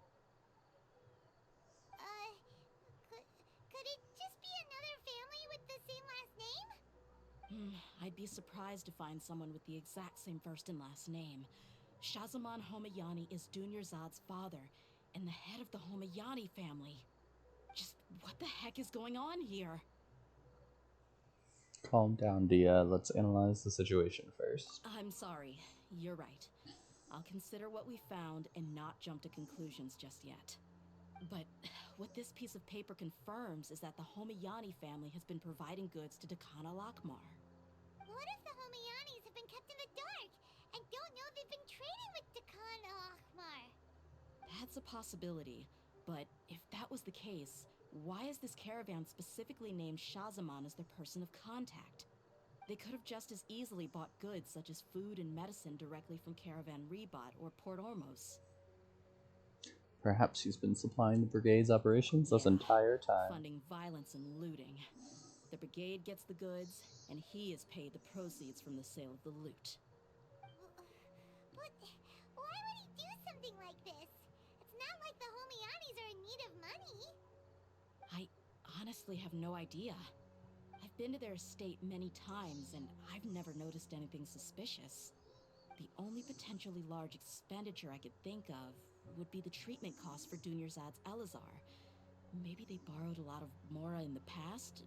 Could it just be another family with the same last name? I'd be surprised to find someone with the exact same first and last name. Shazamon Homayani is Dunyarzad's father, and the head of the Homayani family. Just what the heck is going on here? Calm down, Dehya. Let's analyze the situation first. I'm sorry. You're right. I'll consider what we found and not jump to conclusions just yet. But what this piece of paper confirms is that the Homayani family has been providing goods to Dakana Lakmar. What if the Homayanis have been kept in the dark and don't know they've been trading with Dakana Lakmar? That's a possibility, but if that was the case, why is this caravan specifically named Shazamon as their person of contact? They could have just as easily bought goods such as food and medicine directly from Caravan Rebot or Port Ormos. Perhaps he's been supplying the brigade's operations this entire time. Funding violence and looting. The brigade gets the goods, and he is paid the proceeds from the sale of the loot. But why would he do something like this? It's not like the Homianis are in need of money. I honestly have no idea. I've been to their estate many times, and I've never noticed anything suspicious. The only potentially large expenditure I could think of would be the treatment costs for Dunyarzad's Elazar. Maybe they borrowed a lot of Mora in the past,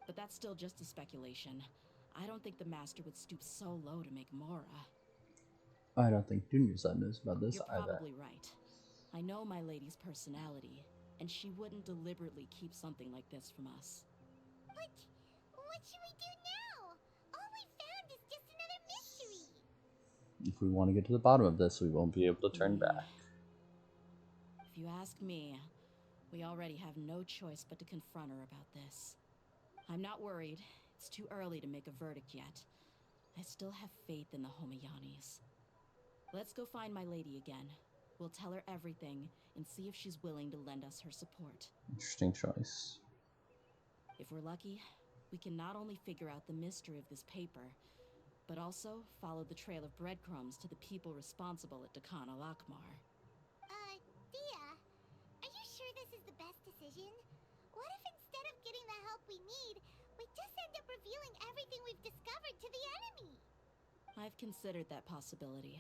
but that's still just a speculation. I don't think the master would stoop so low to make Mora. I don't think Dunyarzad knows about this You're either. probably right. I know my lady's personality, and she wouldn't deliberately keep something like this from us. But what should we do now? All we found is just another mystery. If we want to get to the bottom of this, we won't be able to turn back. If you ask me, we already have no choice but to confront her about this. I'm not worried. It's too early to make a verdict yet. I still have faith in the Homiyanis. Let's go find my lady again. We'll tell her everything and see if she's willing to lend us her support. Interesting choice. If we're lucky, we can not only figure out the mystery of this paper, but also follow the trail of breadcrumbs to the people responsible at Dakan al-Akmar. Dehya, are you sure this is the best decision? What if instead of getting the help we need, we just end up revealing everything we've discovered to the enemy? I've considered that possibility.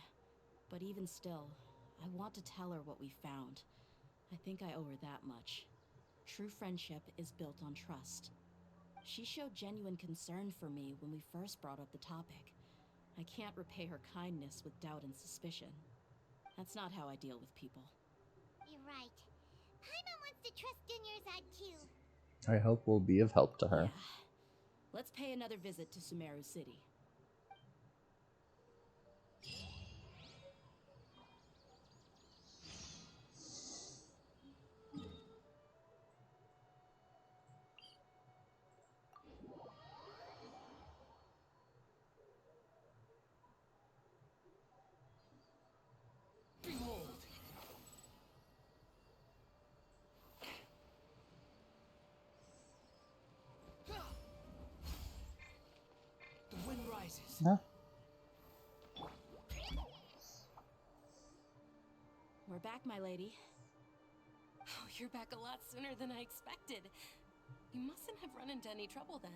But even still, I want to tell her what we found. I think I owe her that much. True friendship is built on trust. She showed genuine concern for me when we first brought up the topic. I can't repay her kindness with doubt and suspicion. That's not how I deal with people. You're right. Paimon wants to trust Dunyarzad too. I hope we'll be of help to her. Yeah. Let's pay another visit to Sumeru City. Behold! The wind rises. Huh? We're back, my lady. Oh, you're back a lot sooner than I expected. You mustn't have run into any trouble then.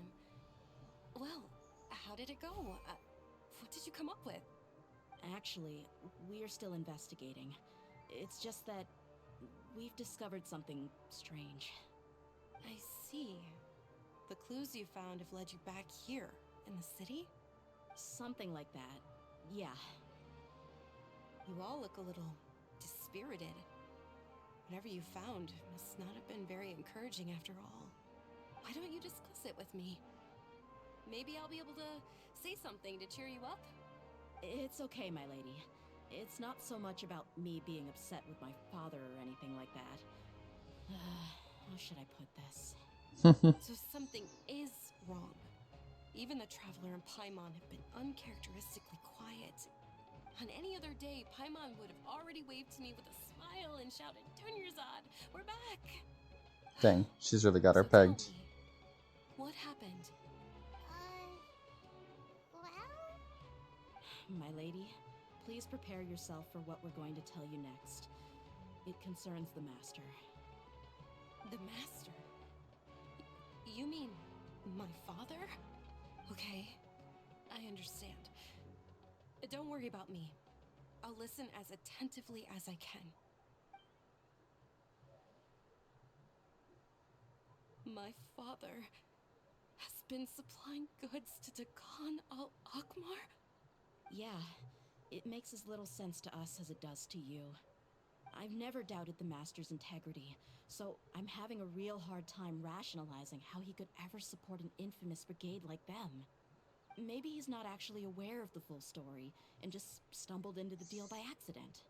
Well, how did it go? What did you come up with? Actually, we're still investigating. It's just that we've discovered something strange. I see. The clues you found have led you back here, in the city? Something like that, yeah. You all look a little dispirited. Whatever you found must not have been very encouraging after all. Why don't you discuss it with me? Maybe I'll be able to say something to cheer you up? It's okay, my lady. It's not so much about me being upset with my father or anything like that. How should I put this? So something is wrong. Even the Traveler and Paimon have been uncharacteristically quiet. On any other day, Paimon would have already waved to me with a smile and shouted, "Dunyarzad, we're back!" Dang, she's really got her So tell pegged. me, what happened? Well? My lady, please prepare yourself for what we're going to tell you next. It concerns the Master. The Master? You mean my father? Okay, I understand. Don't worry about me. I'll listen as attentively as I can. My father has been supplying goods to Dakan al-Akmar? Yeah, it makes as little sense to us as it does to you. I've never doubted the Master's integrity, so I'm having a real hard time rationalizing how he could ever support an infamous brigade like them. Maybe he's not actually aware of the full story and just stumbled into the deal by accident.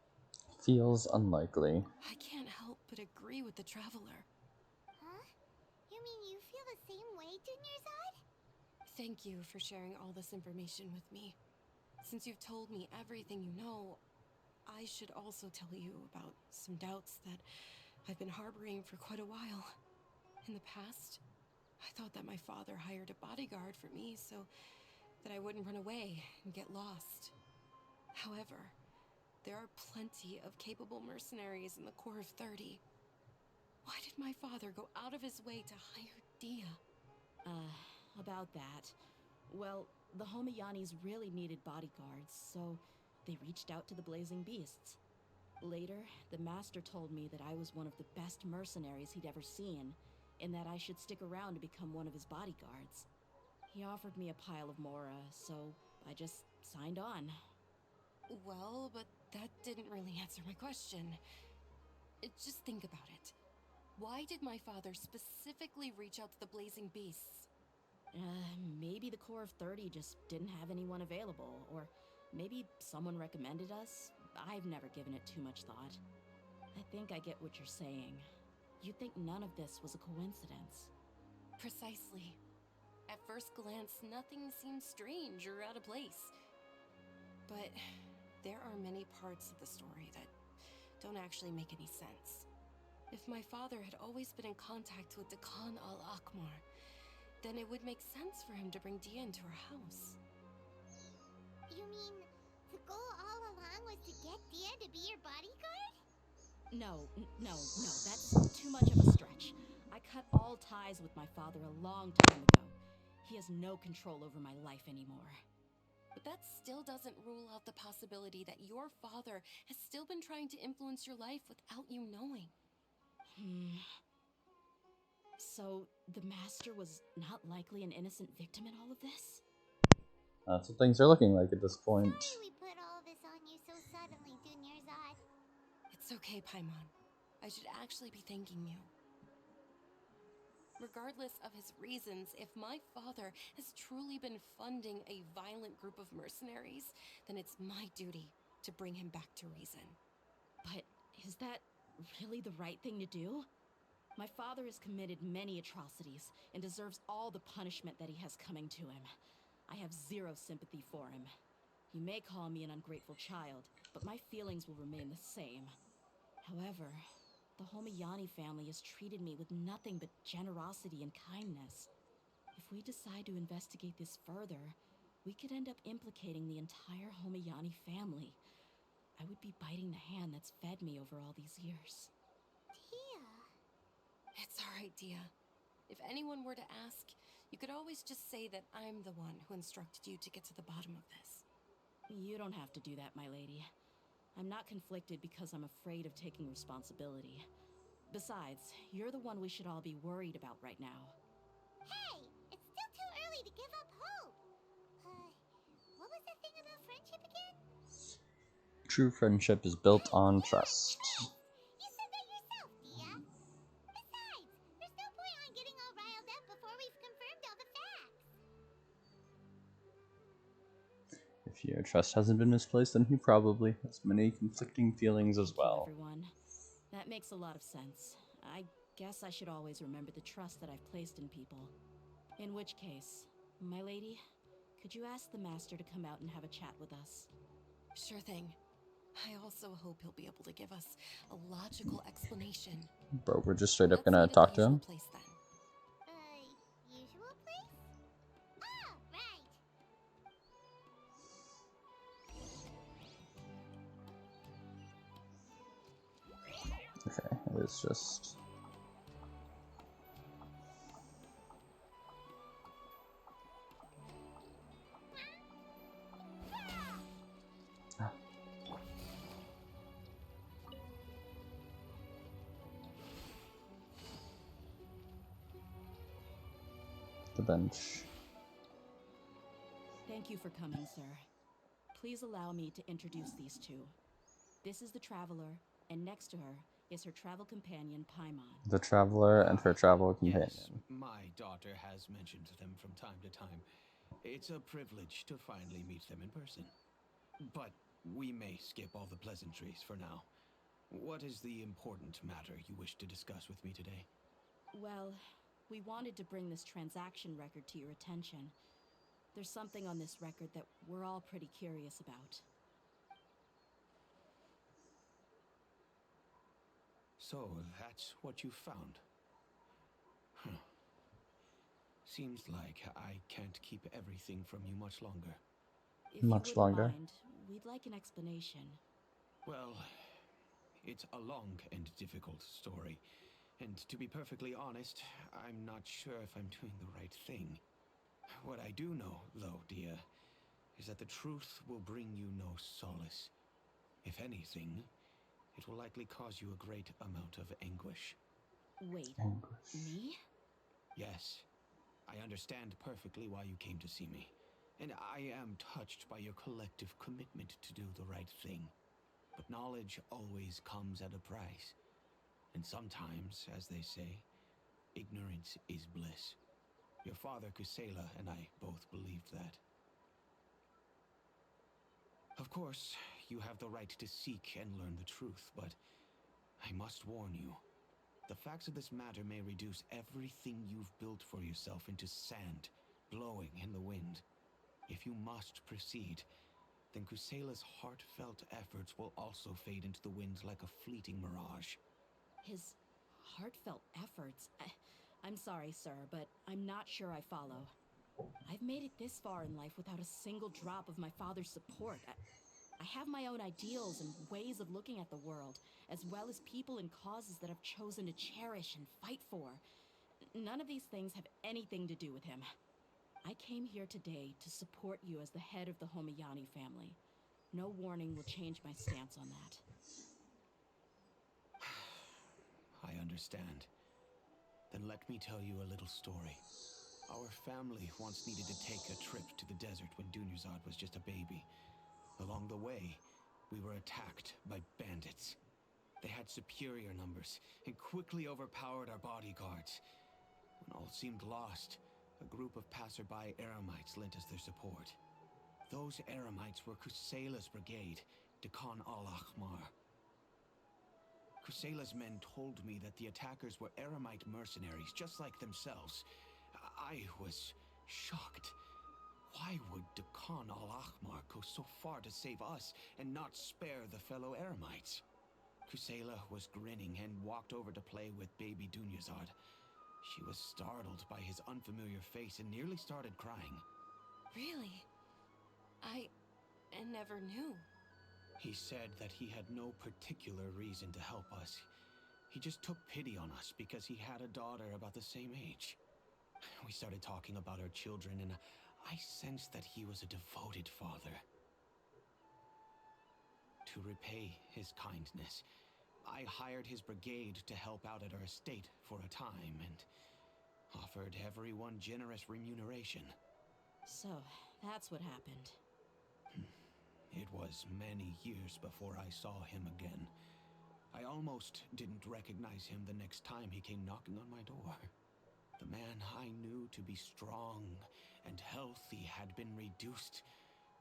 Feels unlikely. I can't help but agree with the Traveler. Huh? You mean you feel the same way, Dunyarzad? Thank you for sharing all this information with me. Since you've told me everything you know, I should also tell you about some doubts that I've been harboring for quite a while. In the past, I thought that my father hired a bodyguard for me so that I wouldn't run away and get lost. However, there are plenty of capable mercenaries in the Corps of 30. Why did my father go out of his way to hire Dehya? About that. Well, the Homiyanis really needed bodyguards, so they reached out to the Blazing Beasts. Later, the Master told me that I was one of the best mercenaries he'd ever seen, and that I should stick around to become one of his bodyguards. He offered me a pile of Mora, so I just signed on. Well, but that didn't really answer my question. Just think about it. Why did my father specifically reach out to the Blazing Beasts? Maybe the Corps of 30 just didn't have anyone available, or maybe someone recommended us. I've never given it too much thought. I think I get what you're saying. You think none of this was a coincidence? Precisely. At first glance, nothing seems strange or out of place. But there are many parts of the story that don't actually make any sense. If my father had always been in contact with Dekan al-Akmar, then it would make sense for him to bring Dehya into our house. You mean the goal all along was to get Dehya to be your bodyguard? No, that's too much of a stretch. I cut all ties with my father a long time ago. He has no control over my life anymore. But that still doesn't rule out the possibility that your father has still been trying to influence your life without you knowing. So, the Master was not likely an innocent victim in all of this? That's what things are looking like at this point. Sorry we put all this on you so suddenly, Dunyarzad. It's okay, Paimon. I should actually be thanking you. Regardless of his reasons, if my father has truly been funding a violent group of mercenaries, then it's my duty to bring him back to reason. But is that really the right thing to do? My father has committed many atrocities and deserves all the punishment that he has coming to him. I have zero sympathy for him. You may call me an ungrateful child, but my feelings will remain the same. However, the Homiyani family has treated me with nothing but generosity and kindness. If we decide to investigate this further, we could end up implicating the entire Homiyani family. I would be biting the hand that's fed me over all these years. Dehya. It's alright, Dehya. If anyone were to ask, you could always just say that I'm the one who instructed you to get to the bottom of this. You don't have to do that, my lady. I'm not conflicted because I'm afraid of taking responsibility. Besides, you're the one we should all be worried about right now. Hey, it's still too early to give up hope. What was the thing about friendship again? True friendship is built on trust. You said that yourself, Dehya. Besides, there's no point on getting all riled up before we've confirmed all the facts. If your trust hasn't been misplaced, then he probably has many conflicting feelings as Thank you, well. everyone. That makes a lot of sense. I guess I should always remember the trust that I've placed in people. In which case, my lady, could you ask the Master to come out and have a chat with us? Sure thing. I also hope he'll be able to give us a logical explanation. Bro, we're just straight up Let's gonna meet at talk the to him. usual place then. Usual place? Ah, right. Okay, it is just... the bench. Thank you for coming, sir. Please allow me to introduce these two. This is the Traveler, and next to her is her travel companion, Paimon. The Traveler and her travel companion. Yes, my daughter has mentioned them from time to time. It's a privilege to finally meet them in person. But we may skip all the pleasantries for now. What is the important matter you wish to discuss with me today? Well, we wanted to bring this transaction record to your attention. There's something on this record that we're all pretty curious about. So, that's what you found. Huh. Seems like I can't keep everything from you much longer. If Much you wouldn't longer. mind, we'd like an explanation. Well, it's a long and difficult story. And to be perfectly honest, I'm not sure if I'm doing the right thing. What I do know, though, Dehya, is that the truth will bring you no solace. If anything, it will likely cause you a great amount of anguish. Wait, Anguish. me? Yes, I understand perfectly why you came to see me. And I am touched by your collective commitment to do the right thing. But knowledge always comes at a price. And sometimes, as they say, ignorance is bliss. Your father, Kusela, and I both believed that. Of course, you have the right to seek and learn the truth, but I must warn you. The facts of this matter may reduce everything you've built for yourself into sand, blowing in the wind. If you must proceed, then Kusela's heartfelt efforts will also fade into the wind like a fleeting mirage. His heartfelt efforts? I'm sorry, sir, but I'm not sure I follow. I've made it this far in life without a single drop of my father's support. I have my own ideals and ways of looking at the world, as well as people and causes that I've chosen to cherish and fight for. None of these things have anything to do with him. I came here today to support you as the head of the Homiyani family. No warning will change my stance on that. I understand. Then let me tell you a little story. Our family once needed to take a trip to the desert when Dunyarzad was just a baby. Along the way, we were attacked by bandits. They had superior numbers and quickly overpowered our bodyguards. When all seemed lost, a group of passerby Eremites lent us their support. Those Eremites were Kusela's brigade, Dekan al-Ahmar. Kusela's men told me that the attackers were Eremite mercenaries, just like themselves. I was shocked. Why would Dekan al-Ahmar go so far to save us and not spare the fellow Eremites? Kusela was grinning and walked over to play with baby Dunyarzad. She was startled by his unfamiliar face and nearly started crying. Really? I never knew. He said that he had no particular reason to help us. He just took pity on us because he had a daughter about the same age. We started talking about our children, and I sensed that he was a devoted father. To repay his kindness, I hired his brigade to help out at our estate for a time and offered everyone generous remuneration. So, that's what happened. It was many years before I saw him again. I almost didn't recognize him the next time he came knocking on my door. The man I knew to be strong and healthy had been reduced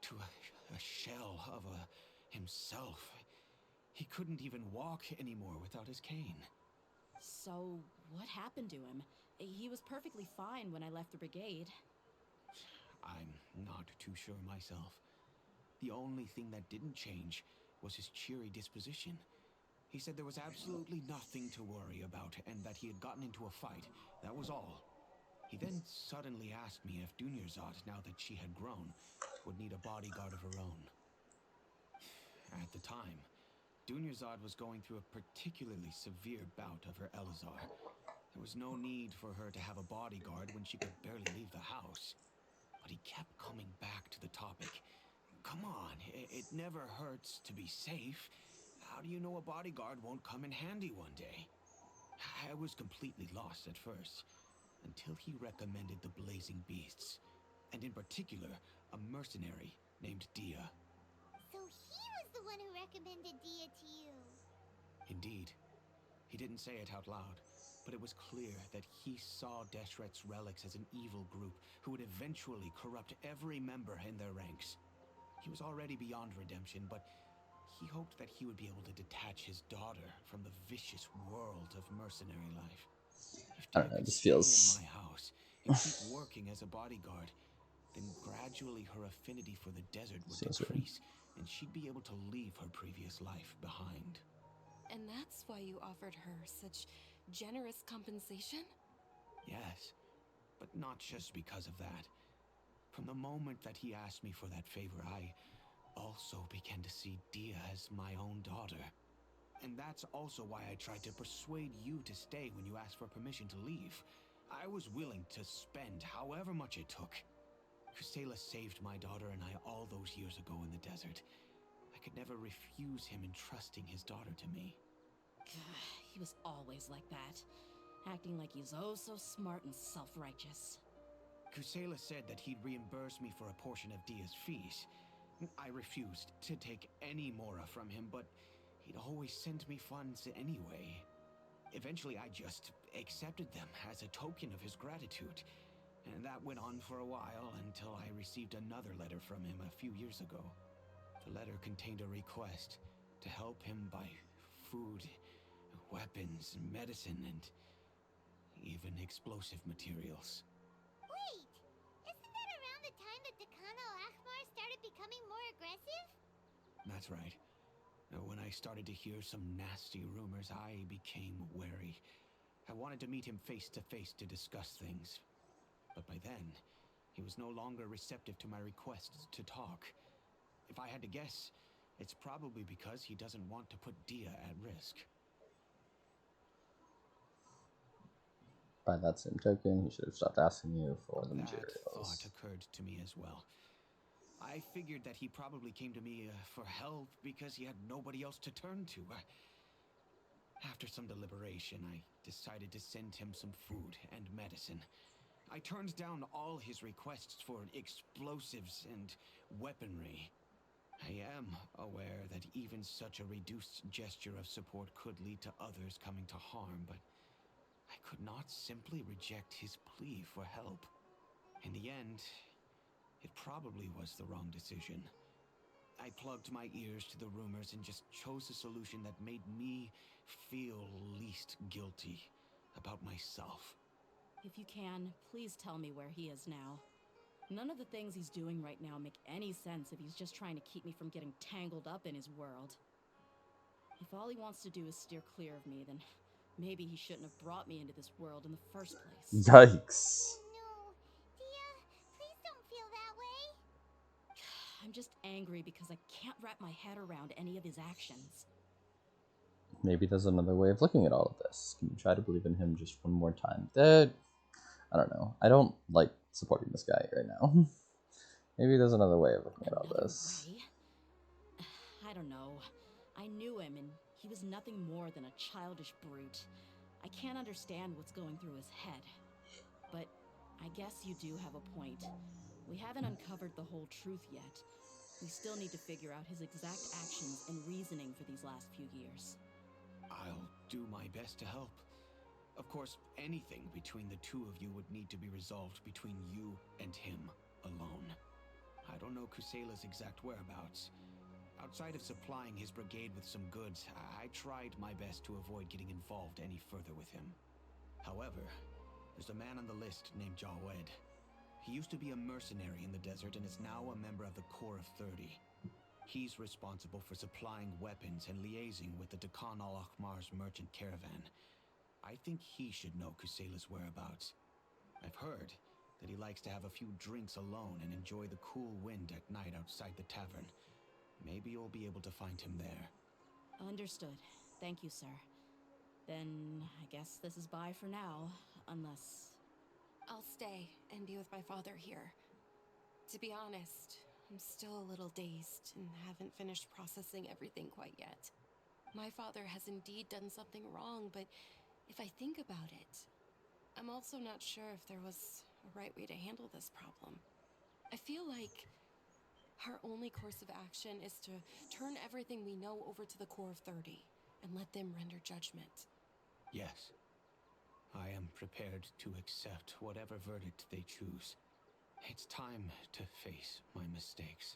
to a shell of himself. He couldn't even walk anymore without his cane. So, what happened to him? He was perfectly fine when I left the brigade. I'm not too sure myself. The only thing that didn't change was his cheery disposition. He said there was absolutely nothing to worry about and that he had gotten into a fight. That was all. He then suddenly asked me if Dunyarzad, now that she had grown, would need a bodyguard of her own. At the time, Dunyarzad was going through a particularly severe bout of her Elazar. There was no need for her to have a bodyguard when she could barely leave the house. But he kept coming back to the topic. Come on, it never hurts to be safe. How do you know a bodyguard won't come in handy one day? I was completely lost at first, until he recommended the Blazing Beasts, and in particular, a mercenary named Dehya. So he was the one who recommended Dehya to you. Indeed. He didn't say it out loud, but it was clear that he saw Deshret's relics as an evil group who would eventually corrupt every member in their ranks. He was already beyond redemption, but he hoped that he would be able to detach his daughter from the vicious world of mercenary life. If I Dehya don't know, could this stay feels... in my house and keep working as a bodyguard, then gradually her affinity for the desert would So decrease, and she'd be able to leave her previous life behind. And that's why you offered her such generous compensation? Yes, but not just because of that. From the moment that he asked me for that favor, I also began to see Dehya as my own daughter. And that's also why I tried to persuade you to stay when you asked for permission to leave. I was willing to spend however much it took. Kusela saved my daughter and I all those years ago in the desert. I could never refuse him entrusting his daughter to me. He was always like that, acting like he's oh so smart and self-righteous. Kusela said that he'd reimburse me for a portion of Dehya's fees. I refused to take any mora from him, but he'd always send me funds anyway. Eventually, I just accepted them as a token of his gratitude. And that went on for a while until I received another letter from him a few years ago. The letter contained a request to help him buy food, weapons, medicine, and even explosive materials. Wait! Isn't that around the time that Dekana Al-Akhmar started becoming more aggressive? That's right. When I started to hear some nasty rumors, I became wary. I wanted to meet him face to face to discuss things. But by then, he was no longer receptive to my requests to talk. If I had to guess, it's probably because he doesn't want to put Dehya at risk. By that same token, he should have stopped asking you for the That materials. thought occurred to me as well. I figured that he probably came to me for help because he had nobody else to turn to. After some deliberation, I decided to send him some food and medicine. I turned down all his requests for explosives and weaponry. I am aware that even such a reduced gesture of support could lead to others coming to harm, but I could not simply reject his plea for help. In the end, it probably was the wrong decision. I plugged my ears to the rumors and just chose a solution that made me feel least guilty about myself. If you can, please tell me where he is now. None of the things he's doing right now make any sense if he's just trying to keep me from getting tangled up in his world. If all he wants to do is steer clear of me, then maybe he shouldn't have brought me into this world in the first place. Yikes. No. Dehya, please don't feel that way. I'm just angry because I can't wrap my head around any of his actions. Maybe there's another way of looking at all of this. Can you try to believe in him just one more time? I don't know. I don't like supporting this guy right now. Maybe there's another way of looking at all this. Way? I don't know. I knew him, and he was nothing more than a childish brute. I can't understand what's going through his head. But I guess you do have a point. We haven't uncovered the whole truth yet. We still need to figure out his exact actions and reasoning for these last few years. I'll do my best to help. Of course, anything between the two of you would need to be resolved between you and him alone. I don't know Kusela's exact whereabouts. Outside of supplying his brigade with some goods, I tried my best to avoid getting involved any further with him. However, there's a man on the list named Jawed. He used to be a mercenary in the desert and is now a member of the Corps of 30. He's responsible for supplying weapons and liaising with the Dekhan Al-Akhmar's merchant caravan. I think he should know Kusela's whereabouts. I've heard that he likes to have a few drinks alone and enjoy the cool wind at night outside the tavern. Maybe you'll be able to find him there. Understood. Thank you, sir. Then I guess this is bye for now, unless... I'll stay and be with my father here. To be honest, I'm still a little dazed and haven't finished processing everything quite yet. My father has indeed done something wrong, but if I think about it, I'm also not sure if there was a right way to handle this problem. I feel like our only course of action is to turn everything we know over to the Corps of 30 and let them render judgment. Yes. I am prepared to accept whatever verdict they choose. It's time to face my mistakes.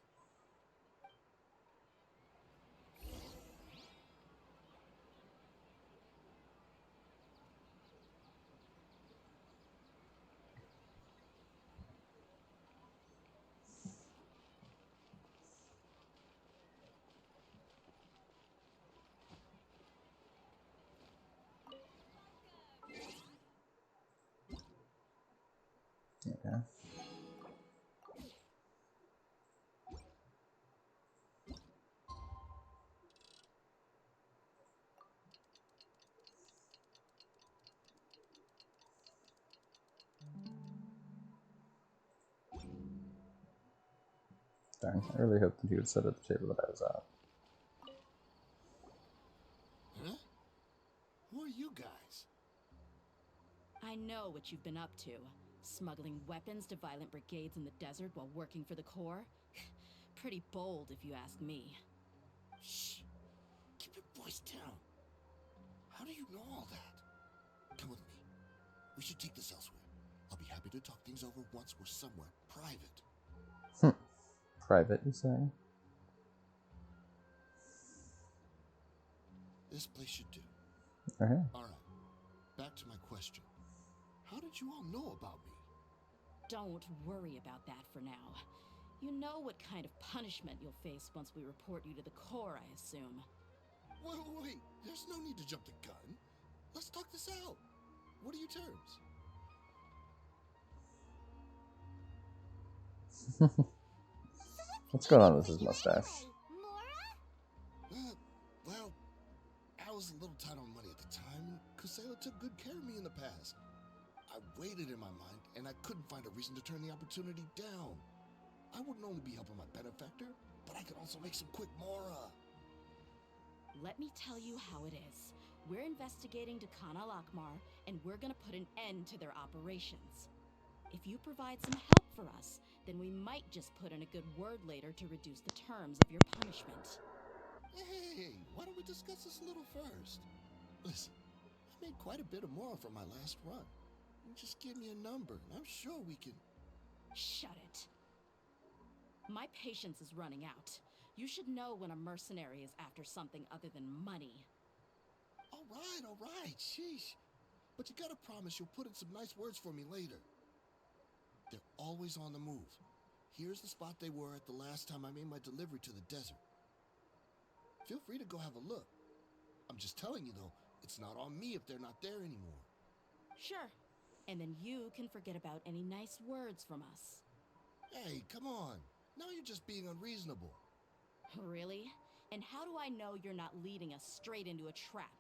Yeah. Darn, I really hoped that he would sit at the table that I was at. Huh? Who are you guys? I know what you've been up to. Smuggling weapons to violent brigades in the desert while working for the Corps? Pretty bold, if you ask me. Shh. Keep your voice down. How do you know all that? Come with me. We should take this elsewhere. I'll be happy to talk things over once we're somewhere private. Private, you say? This place should do. Okay. Alright. Back to my question. How did you all know about me? Don't worry about that for now. You know what kind of punishment you'll face once we report you to the Corps, I assume. Wait. There's no need to jump the gun. Let's talk this out. What are your terms? What's going on with his mustache? Well, I was a little tight on money at the time, and Kusela took good care of me in the past. I waited in my mind, and I couldn't find a reason to turn the opportunity down. I wouldn't only be helping my benefactor, but I could also make some quick mora. Let me tell you how it is. We're investigating Dekana Lakmar, and we're gonna put an end to their operations. If you provide some help for us, then we might just put in a good word later to reduce the terms of your punishment. Hey, why don't we discuss this a little first? Listen, I made quite a bit of mora from my last run. You just give me a number, and I'm sure we can... Shut it. My patience is running out. You should know when a mercenary is after something other than money. All right, sheesh. But you gotta promise you'll put in some nice words for me later. They're always on the move. Here's the spot they were at the last time I made my delivery to the desert. Feel free to go have a look. I'm just telling you though, it's not on me if they're not there anymore. Sure. And then you can forget about any nice words from us. Hey, come on. Now you're just being unreasonable. Really? And how do I know you're not leading us straight into a trap?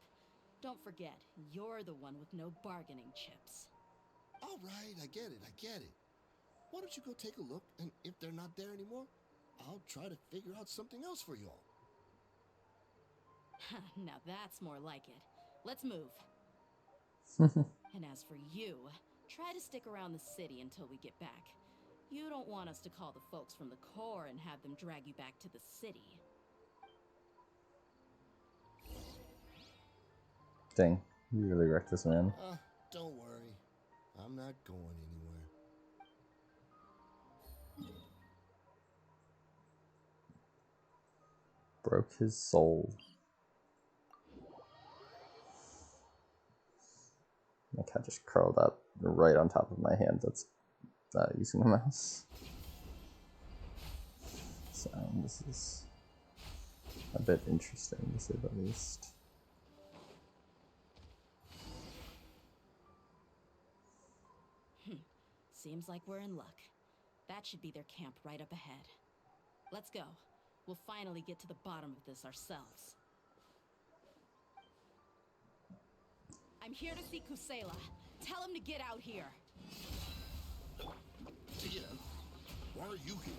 Don't forget, you're the one with no bargaining chips. All right, I get it. Why don't you go take a look, and if they're not there anymore, I'll try to figure out something else for y'all. Now that's more like it. Let's move. And as for you, try to stick around the city until we get back. You don't want us to call the folks from the Corps and have them drag you back to the city. Dang, you really wrecked this man. Don't worry. I'm not going anywhere. Broke his soul. My cat just curled up right on top of my hand that's using the mouse. So this is a bit interesting to say the least. Seems like we're in luck. That should be their camp right up ahead. Let's go. We'll finally get to the bottom of this ourselves. I'm here to see Kusela. Tell him to get out here. Dehya, why are you here?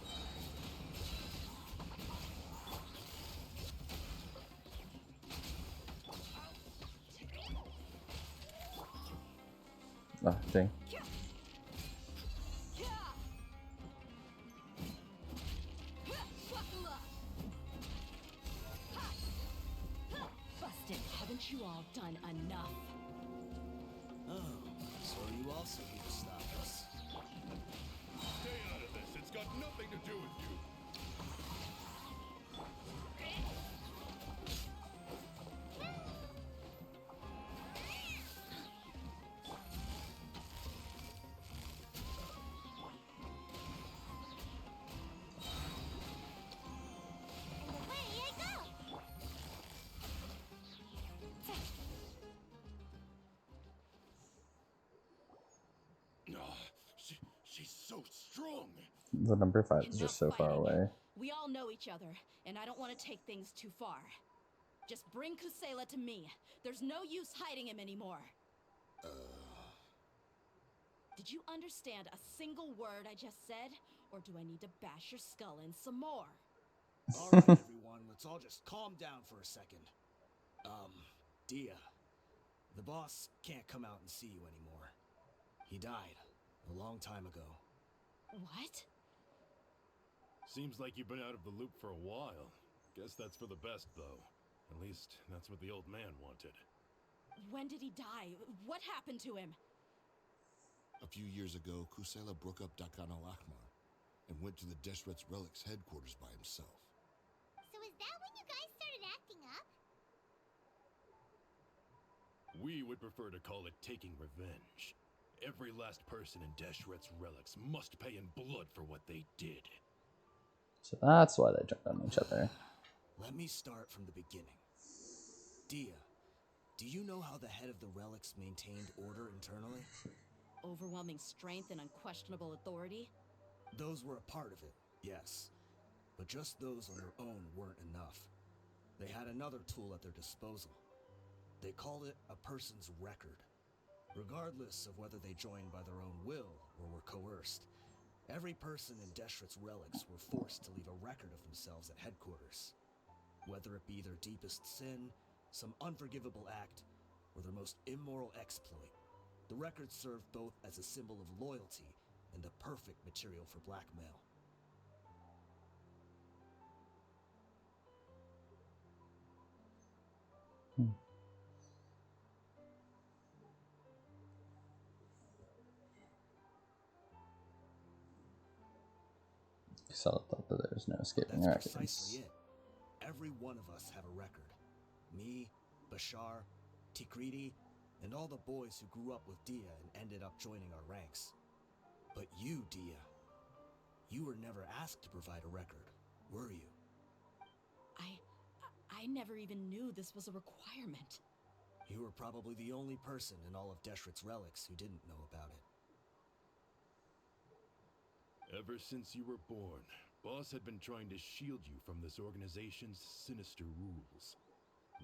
Oh, dang. Busted, haven't you all done enough? Oh, so are you also here to stop us? Stay out of this. It's got nothing to do with you. so strong. The number 5 is Enough just so far fighting. away. We all know each other, and I don't want to take things too far. Just bring Kusela to me. There's no use hiding him anymore. Did you understand a single word I just said? Or do I need to bash your skull in some more? All right, everyone, let's all just calm down for a second. Dehya, the boss can't come out and see you anymore. He died a long time ago. What? Seems like you've been out of the loop for a while. Guess that's for the best, though. At least, that's what the old man wanted. When did he die? What happened to him? A few years ago, Kusela broke up Dakan al-Ahmar and went to the Deshret's Relics headquarters by himself. So is that when you guys started acting up? We would prefer to call it taking revenge. Every last person in Deshret's Relics must pay in blood for what they did. So that's why they jumped on each other. Let me start from the beginning. Dehya, do you know how the head of the Relics maintained order internally? Overwhelming strength and unquestionable authority? Those were a part of it, yes. But just those on their own weren't enough. They had another tool at their disposal. They called it a person's record. Regardless of whether they joined by their own will or were coerced, every person in Deshret's Relics were forced to leave a record of themselves at headquarters. Whether it be their deepest sin, some unforgivable act, or their most immoral exploit, the record served both as a symbol of loyalty and the perfect material for blackmail. So I thought that there was no escaping That's records. precisely it. Every one of us have a record. Me, Bashar, Tikriti, and all the boys who grew up with Dehya and ended up joining our ranks. But you, Dehya, you were never asked to provide a record, were you? I never even knew this was a requirement. You were probably the only person in all of Deshret's Relics who didn't know about it. Ever since you were born, Boss had been trying to shield you from this organization's sinister rules.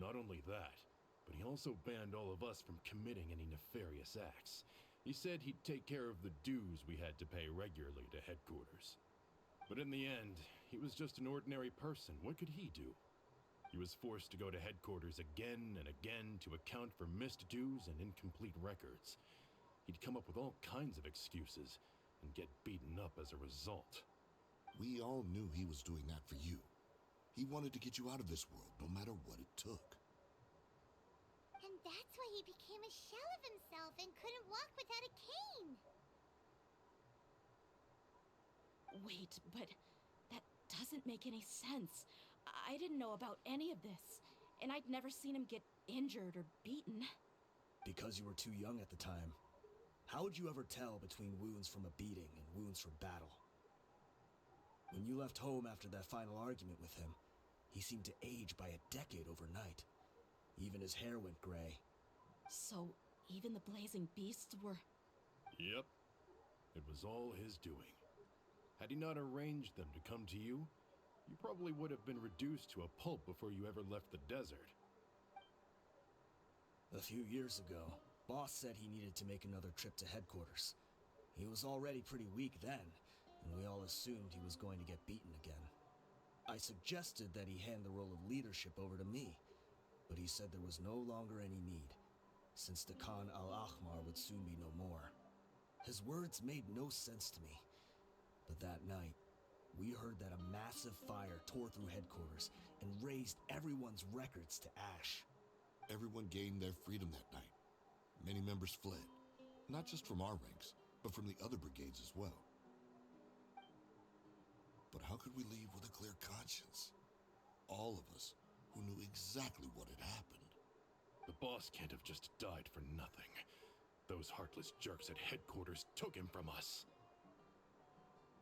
Not only that, but he also banned all of us from committing any nefarious acts. He said he'd take care of the dues we had to pay regularly to headquarters. But in the end, he was just an ordinary person. What could he do? He was forced to go to headquarters again and again to account for missed dues and incomplete records. He'd come up with all kinds of excuses and get beaten up as a result. We all knew he was doing that for you. He wanted to get you out of this world, no matter what it took. And that's why he became a shell of himself and couldn't walk without a cane. Wait, but that doesn't make any sense. I didn't know about any of this, and I'd never seen him get injured or beaten. Because you were too young at the time. How would you ever tell between wounds from a beating and wounds from battle? When you left home after that final argument with him, he seemed to age by a decade overnight. Even his hair went gray. So, even the blazing beasts were... Yep. It was all his doing. Had he not arranged them to come to you, you probably would have been reduced to a pulp before you ever left the desert. A few years ago, Boss said he needed to make another trip to headquarters. He was already pretty weak then, and we all assumed he was going to get beaten again. I suggested that he hand the role of leadership over to me, but he said there was no longer any need, since the Khan al-Ahmar would soon be no more. His words made no sense to me, but that night, we heard that a massive fire tore through headquarters and razed everyone's records to ash. Everyone gained their freedom that night. Many members fled, not just from our ranks, but from the other brigades as well. But how could we leave with a clear conscience? All of us who knew exactly what had happened. The boss can't have just died for nothing. Those heartless jerks at headquarters took him from us.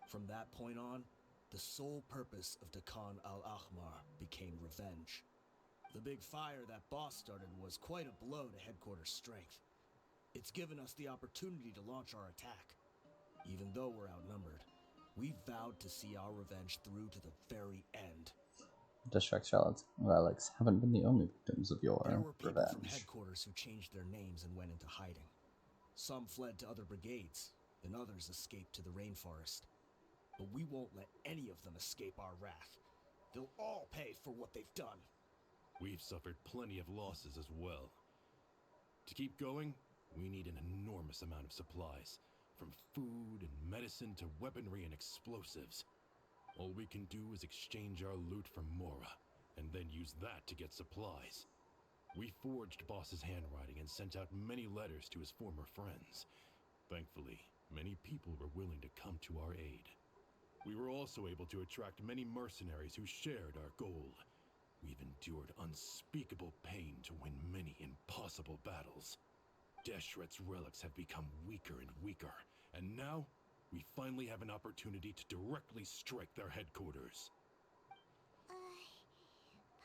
From that point on, the sole purpose of Dakan al-Ahmar became revenge. The big fire that Boss started was quite a blow to headquarters' strength. It's given us the opportunity to launch our attack. Even though we're outnumbered, we vowed to see our revenge through to the very end. Destruct's relics haven't been the only victims of your There were people from revenge. headquarters who changed their names and went into hiding. Some fled to other brigades, and others escaped to the rainforest. But we won't let any of them escape our wrath. They'll all pay for what they've done. We've suffered plenty of losses as well. To keep going, we need an enormous amount of supplies, from food and medicine to weaponry and explosives. All we can do is exchange our loot from Mora, and then use that to get supplies. We forged Boss's handwriting and sent out many letters to his former friends. Thankfully, many people were willing to come to our aid. We were also able to attract many mercenaries who shared our goal. We've endured unspeakable pain to win many impossible battles. Deshret's relics have become weaker and weaker, and now we finally have an opportunity to directly strike their headquarters.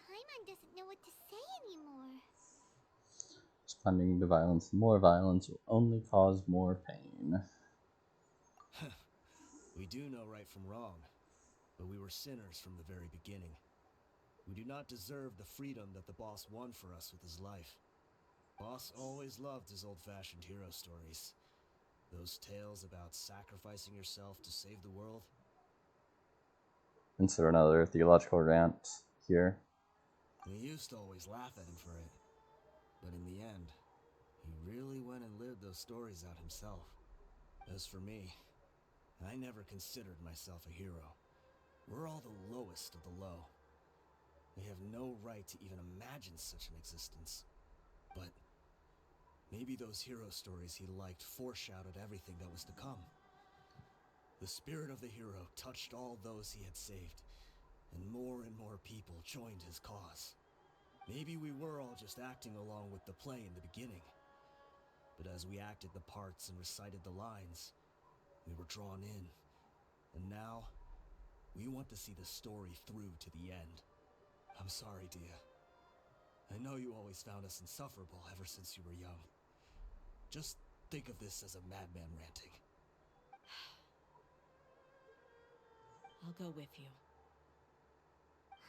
Paimon doesn't know what to say anymore. Responding to violence, more violence will only cause more pain. We do know right from wrong, but we were sinners from the very beginning. We do not deserve the freedom that the boss won for us with his life. Boss always loved his old-fashioned hero stories. Those tales about sacrificing yourself to save the world. Consider another theological rant here. We used to always laugh at him for it. But in the end, he really went and lived those stories out himself. As for me, I never considered myself a hero. We're all the lowest of the low. We have no right to even imagine such an existence. But maybe those hero stories he liked foreshadowed everything that was to come. The spirit of the hero touched all those he had saved, and more people joined his cause. Maybe we were all just acting along with the play in the beginning. But as we acted the parts and recited the lines, we were drawn in. And now, we want to see the story through to the end. I'm sorry, Dehya. I know you always found us insufferable ever since you were young. Just think of this as a madman ranting. I'll go with you.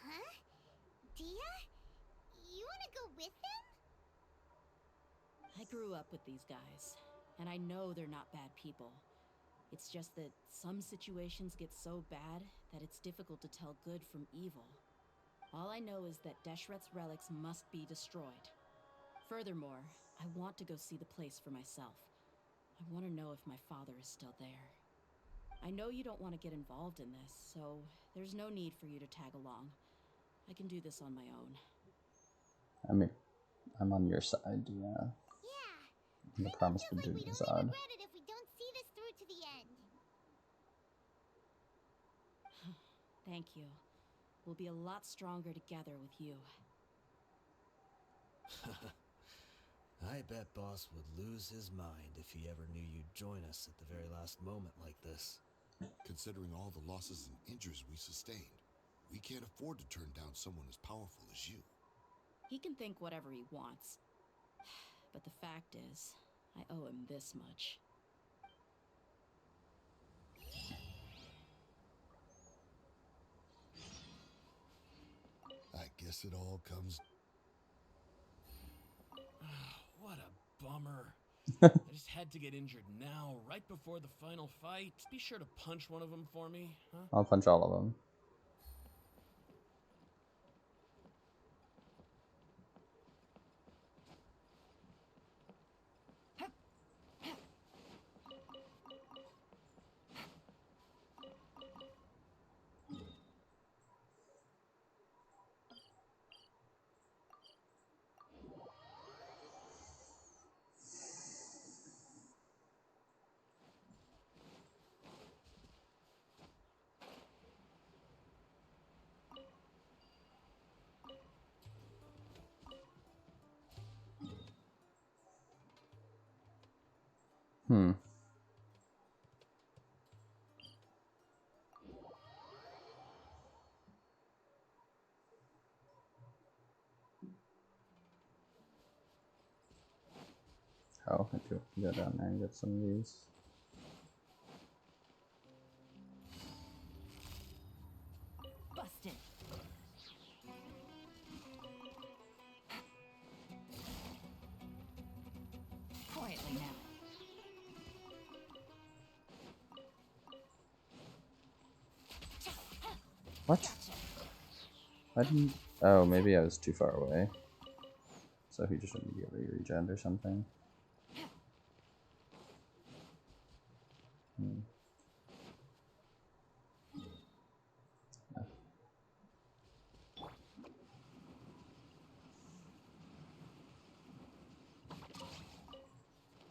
Huh? Dehya? You wanna go with him? I grew up with these guys, and I know they're not bad people. It's just that some situations get so bad that it's difficult to tell good from evil. All I know is that Deshret's relics must be destroyed. Furthermore, I want to go see the place for myself. I want to know if my father is still there. I know you don't want to get involved in this, so there's no need for you to tag along. I can do this on my own. I mean, I'm on your side, yeah. Yeah. The promise for doing is odd. Regret it if we don't see this through to the end. Thank you. We'll be a lot stronger together with you. I bet Boss would lose his mind if he ever knew you'd join us at the very last moment like this. Considering all the losses and injuries we sustained, we can't afford to turn down someone as powerful as you. He can think whatever he wants. But the fact is, I owe him this much. I guess it all comes... What a bummer. I just had to get injured now, right before the final fight. Be sure to punch one of them for me, huh? I'll punch all of them. Oh, I do have to go down there and get some of these. What? I didn't... Oh, maybe I was too far away. So he just immediately regened or something. Hmm.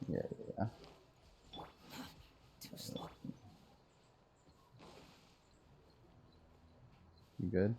Yeah, yeah. Too slow. You good?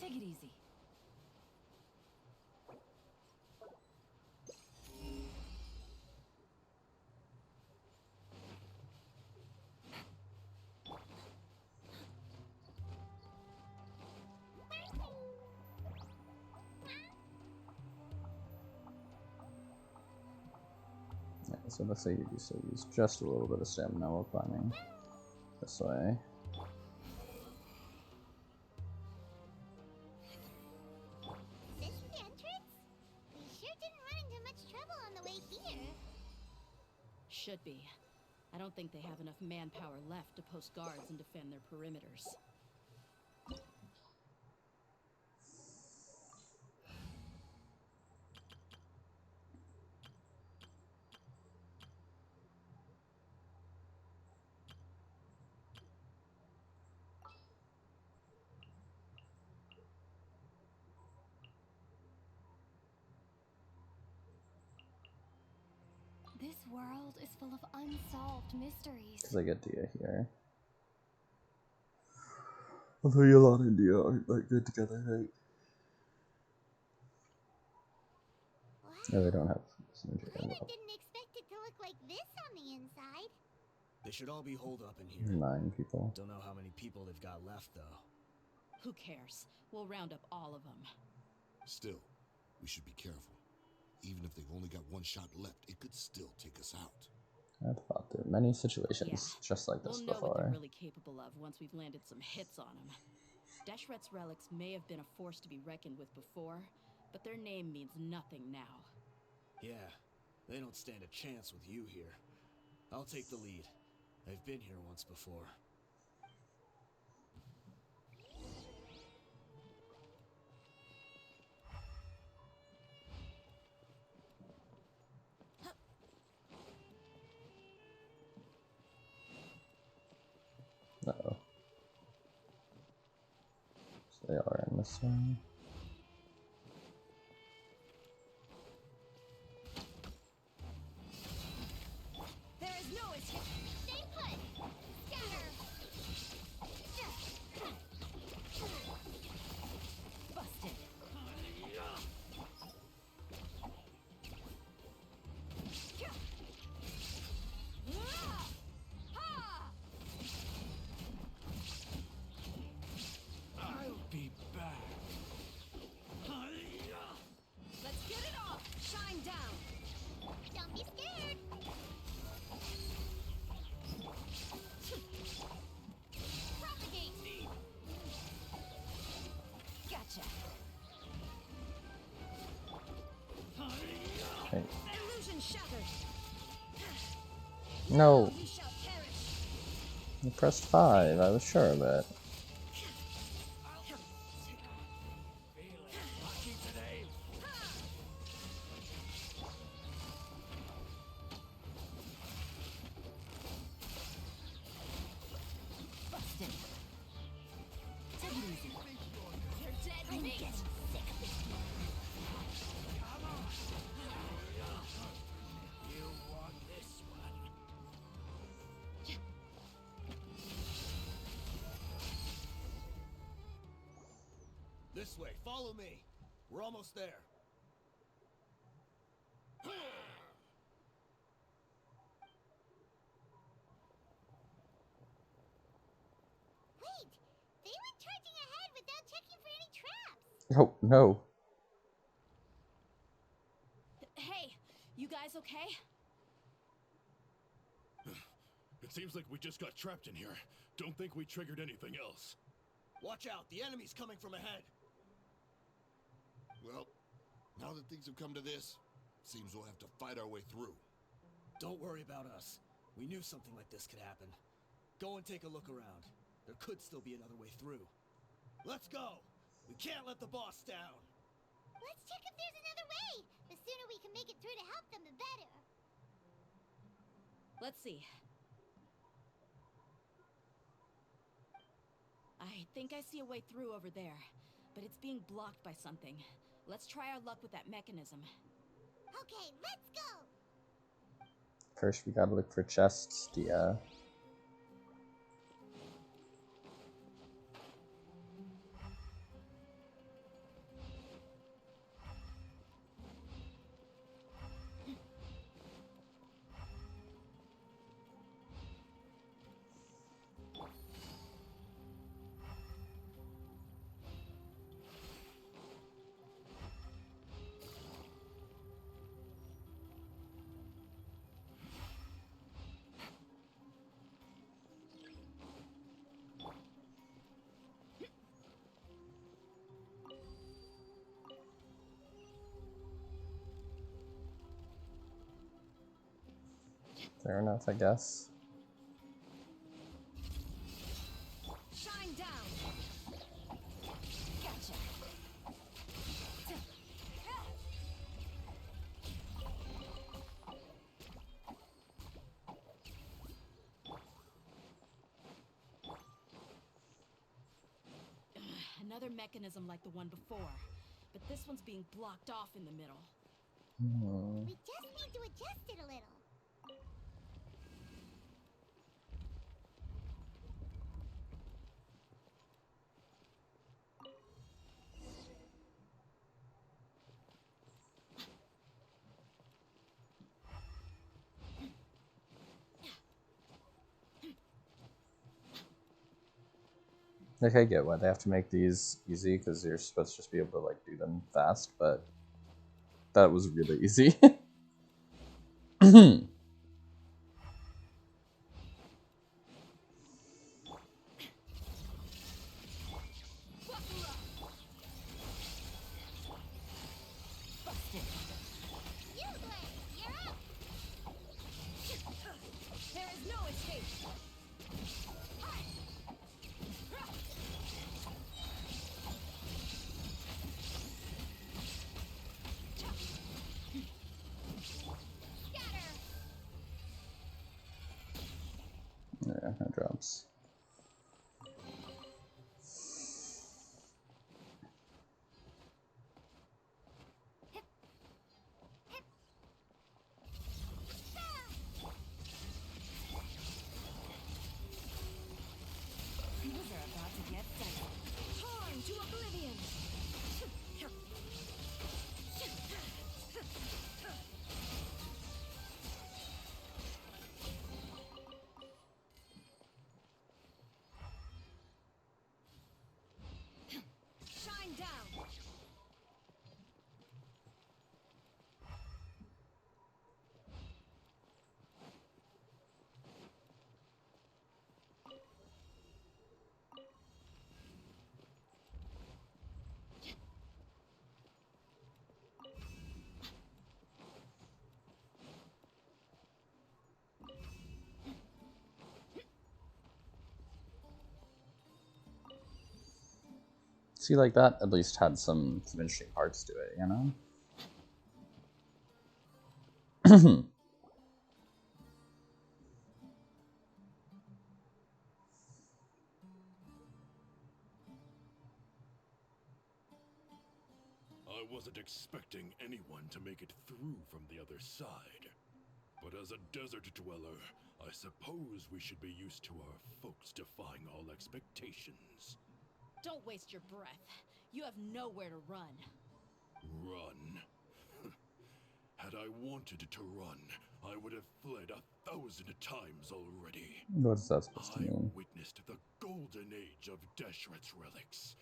Take it easy. Yeah, so let's say you used to use just a little bit of stamina while climbing this way. This the entrance? We sure didn't run into much trouble on the way here. Should be. I don't think they have enough manpower left to post guards and defend their perimeters. This world is full of unsolved mysteries. Because I get Dehya here. Although Yolanda and Dehya aren't that good together, right? No, they don't have synergy involved. Didn't expect it to look like this on the inside. They should all be holed up in here. 9 people. Don't know how many people they've got left, though. Who cares? We'll round up all of them. Still, we should be careful. Even if they've only got one shot left, it could still take us out. I've fought through many situations just like this We'll know what before. they're really capable of once we've landed some hits on them. Deshret's relics may have been a force to be reckoned with before, but their name means nothing now. Yeah, they don't stand a chance with you here. I'll take the lead. I've been here once before. Uh-oh. So they are in this one. There is no escape. Stay put. Scatter. Busted. I'll be back. Let's get it off! Shine down! Don't be scared. Propagate. Gotcha. Hey. Illusion shattered! No! You shall perish! You pressed 5, I was sure of it. Lucky today. Busted. Take it easy. You're dead I'm meat! getting sick of this. You want this one? This way, follow me. We're almost there. Wait! They went charging ahead without checking for any traps! Oh, no. Hey, you guys okay? It seems like we just got trapped in here. Don't think we triggered anything else. Watch out, the enemy's coming from ahead. Well, now that things have come to this, seems we'll have to fight our way through. Don't worry about us. We knew something like this could happen. Go and take a look around. There could still be another way through. Let's go! We can't let the boss down! Let's check if there's another way! The sooner we can make it through to help them, the better! Let's see. I think I see a way through over there, but it's being blocked by something. Let's try our luck with that mechanism. Okay, let's go! First, we gotta look for chests, Dehya. Fair enough, I guess. Shine down. Gotcha. Another mechanism like the one before, but this one's being blocked off in the middle. We just need to adjust it a little. Like, I get why they have to make these easy, because you're supposed to just be able to, like, do them fast, but that was really easy. There is no escape. Yeah, that drops. These are about to get done. Torn to oblivion. Shine down. See, like, that at least had some interesting parts to it, you know? I wasn't expecting anyone to make it through from the other side. But as a desert dweller, I suppose we should be used to our folks defying all expectations. Don't waste your breath. You have nowhere to run. Run. Had Had I wanted to run, I would have fled 1,000 times already. What's that supposed to I mean? witnessed the golden age of Deshret's relics.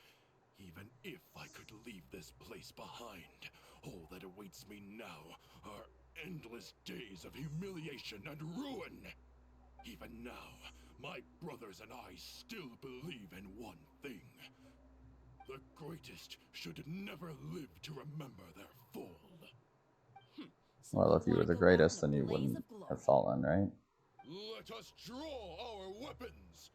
Even if I could leave this place behind, all that awaits me now are endless days of humiliation and ruin. Even now, my brothers and I still believe in one thing. The greatest should never live to remember their fall. Well, if you were the greatest, then you wouldn't have fallen, right? Let us draw our weapons.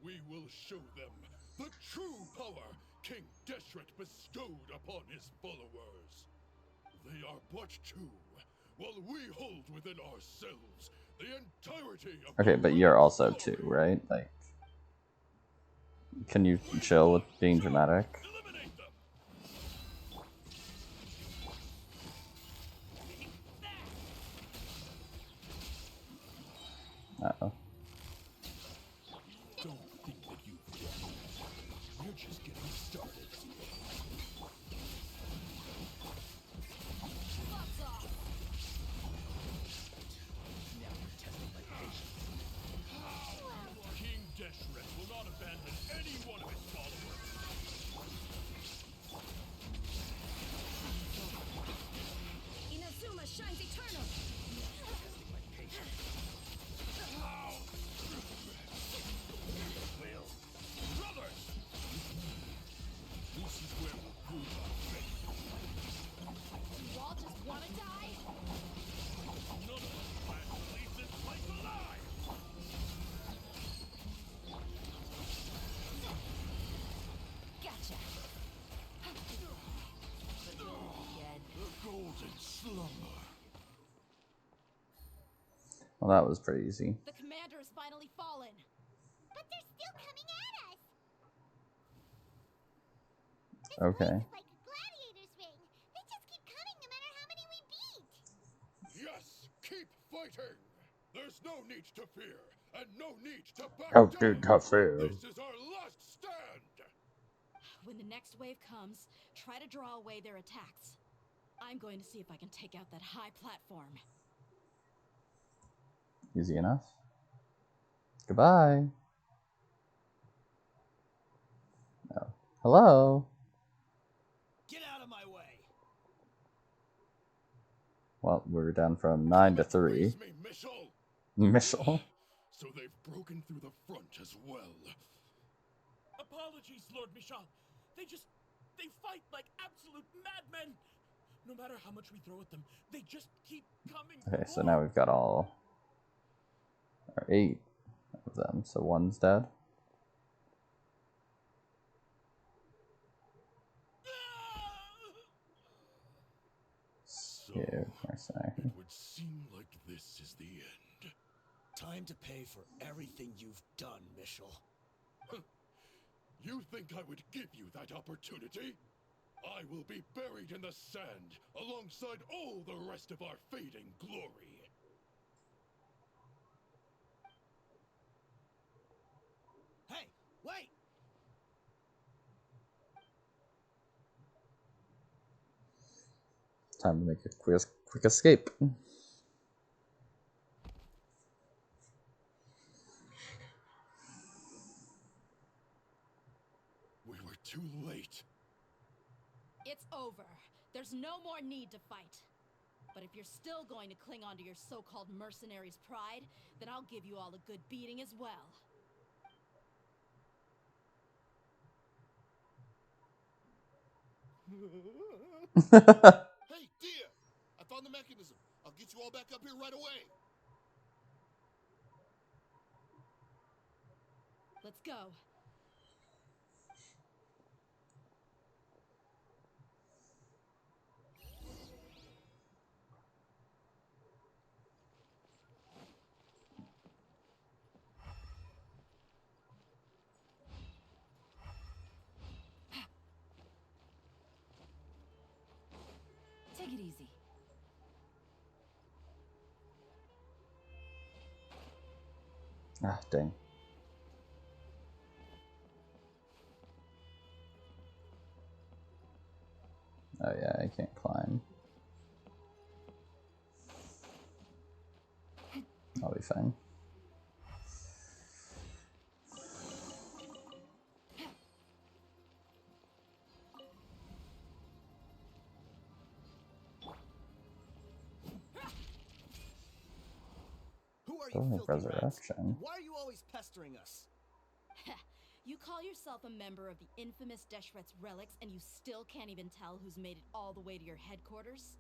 We will show them the true power King Deshret bestowed upon his followers. They are but two, while we hold within ourselves the entirety of Okay, but you're also two, right? Like, can you chill with being dramatic? Eliminate them. Uh-oh. Don't think that you've won. We're just getting started. King Deshret will not abandon any one of his followers. Inazuma shines eternal. Brothers! This is where we'll prove our faith. You all just wanna die? None of us plan to leave this place alive! Gotcha. The golden slumber. Well, that was pretty easy. The commander has finally fallen. But they're still coming at us. Okay. Like gladiators ring. They just keep coming no matter how many we beat. Yes, keep fighting! There's no need to fear, and no need to back How down! did that feel? This is our last stand! When the next wave comes, try to draw away their attacks. I'm going to see if I can take out that high platform. Easy enough. Goodbye. Oh. Hello? Get out of my way! Well, we're down from 9 to 3. Praise me, Mishal! Mishal? So they've broken through the front as well. Apologies, Lord Michal. They fight like absolute madmen. No matter how much we throw at them, they just keep coming. Okay, so now we've got all... or 8 of them, so one's dead. So, Yeah, mercenary. it would seem like this is the end. Time to pay for everything you've done, Mishal. You think I would give you that opportunity? I will be buried in the sand alongside all the rest of our fading glory. Hey, wait! Time to make a quick escape. We were too late. It's over. There's no more need to fight. But if you're still going to cling on to your so-called mercenary's pride, then I'll give you all a good beating as well. Hey, Dehya! I found the mechanism. I'll get you all back up here right away. Let's go. Take it easy. Ah, dang. Oh yeah, I can't climb. I'll be fine. Who are you, Oh, filthy rats? resurrection. And why are you always pestering us? You call yourself a member of the infamous Deshret's relics, and you still can't even tell who's made it all the way to your headquarters?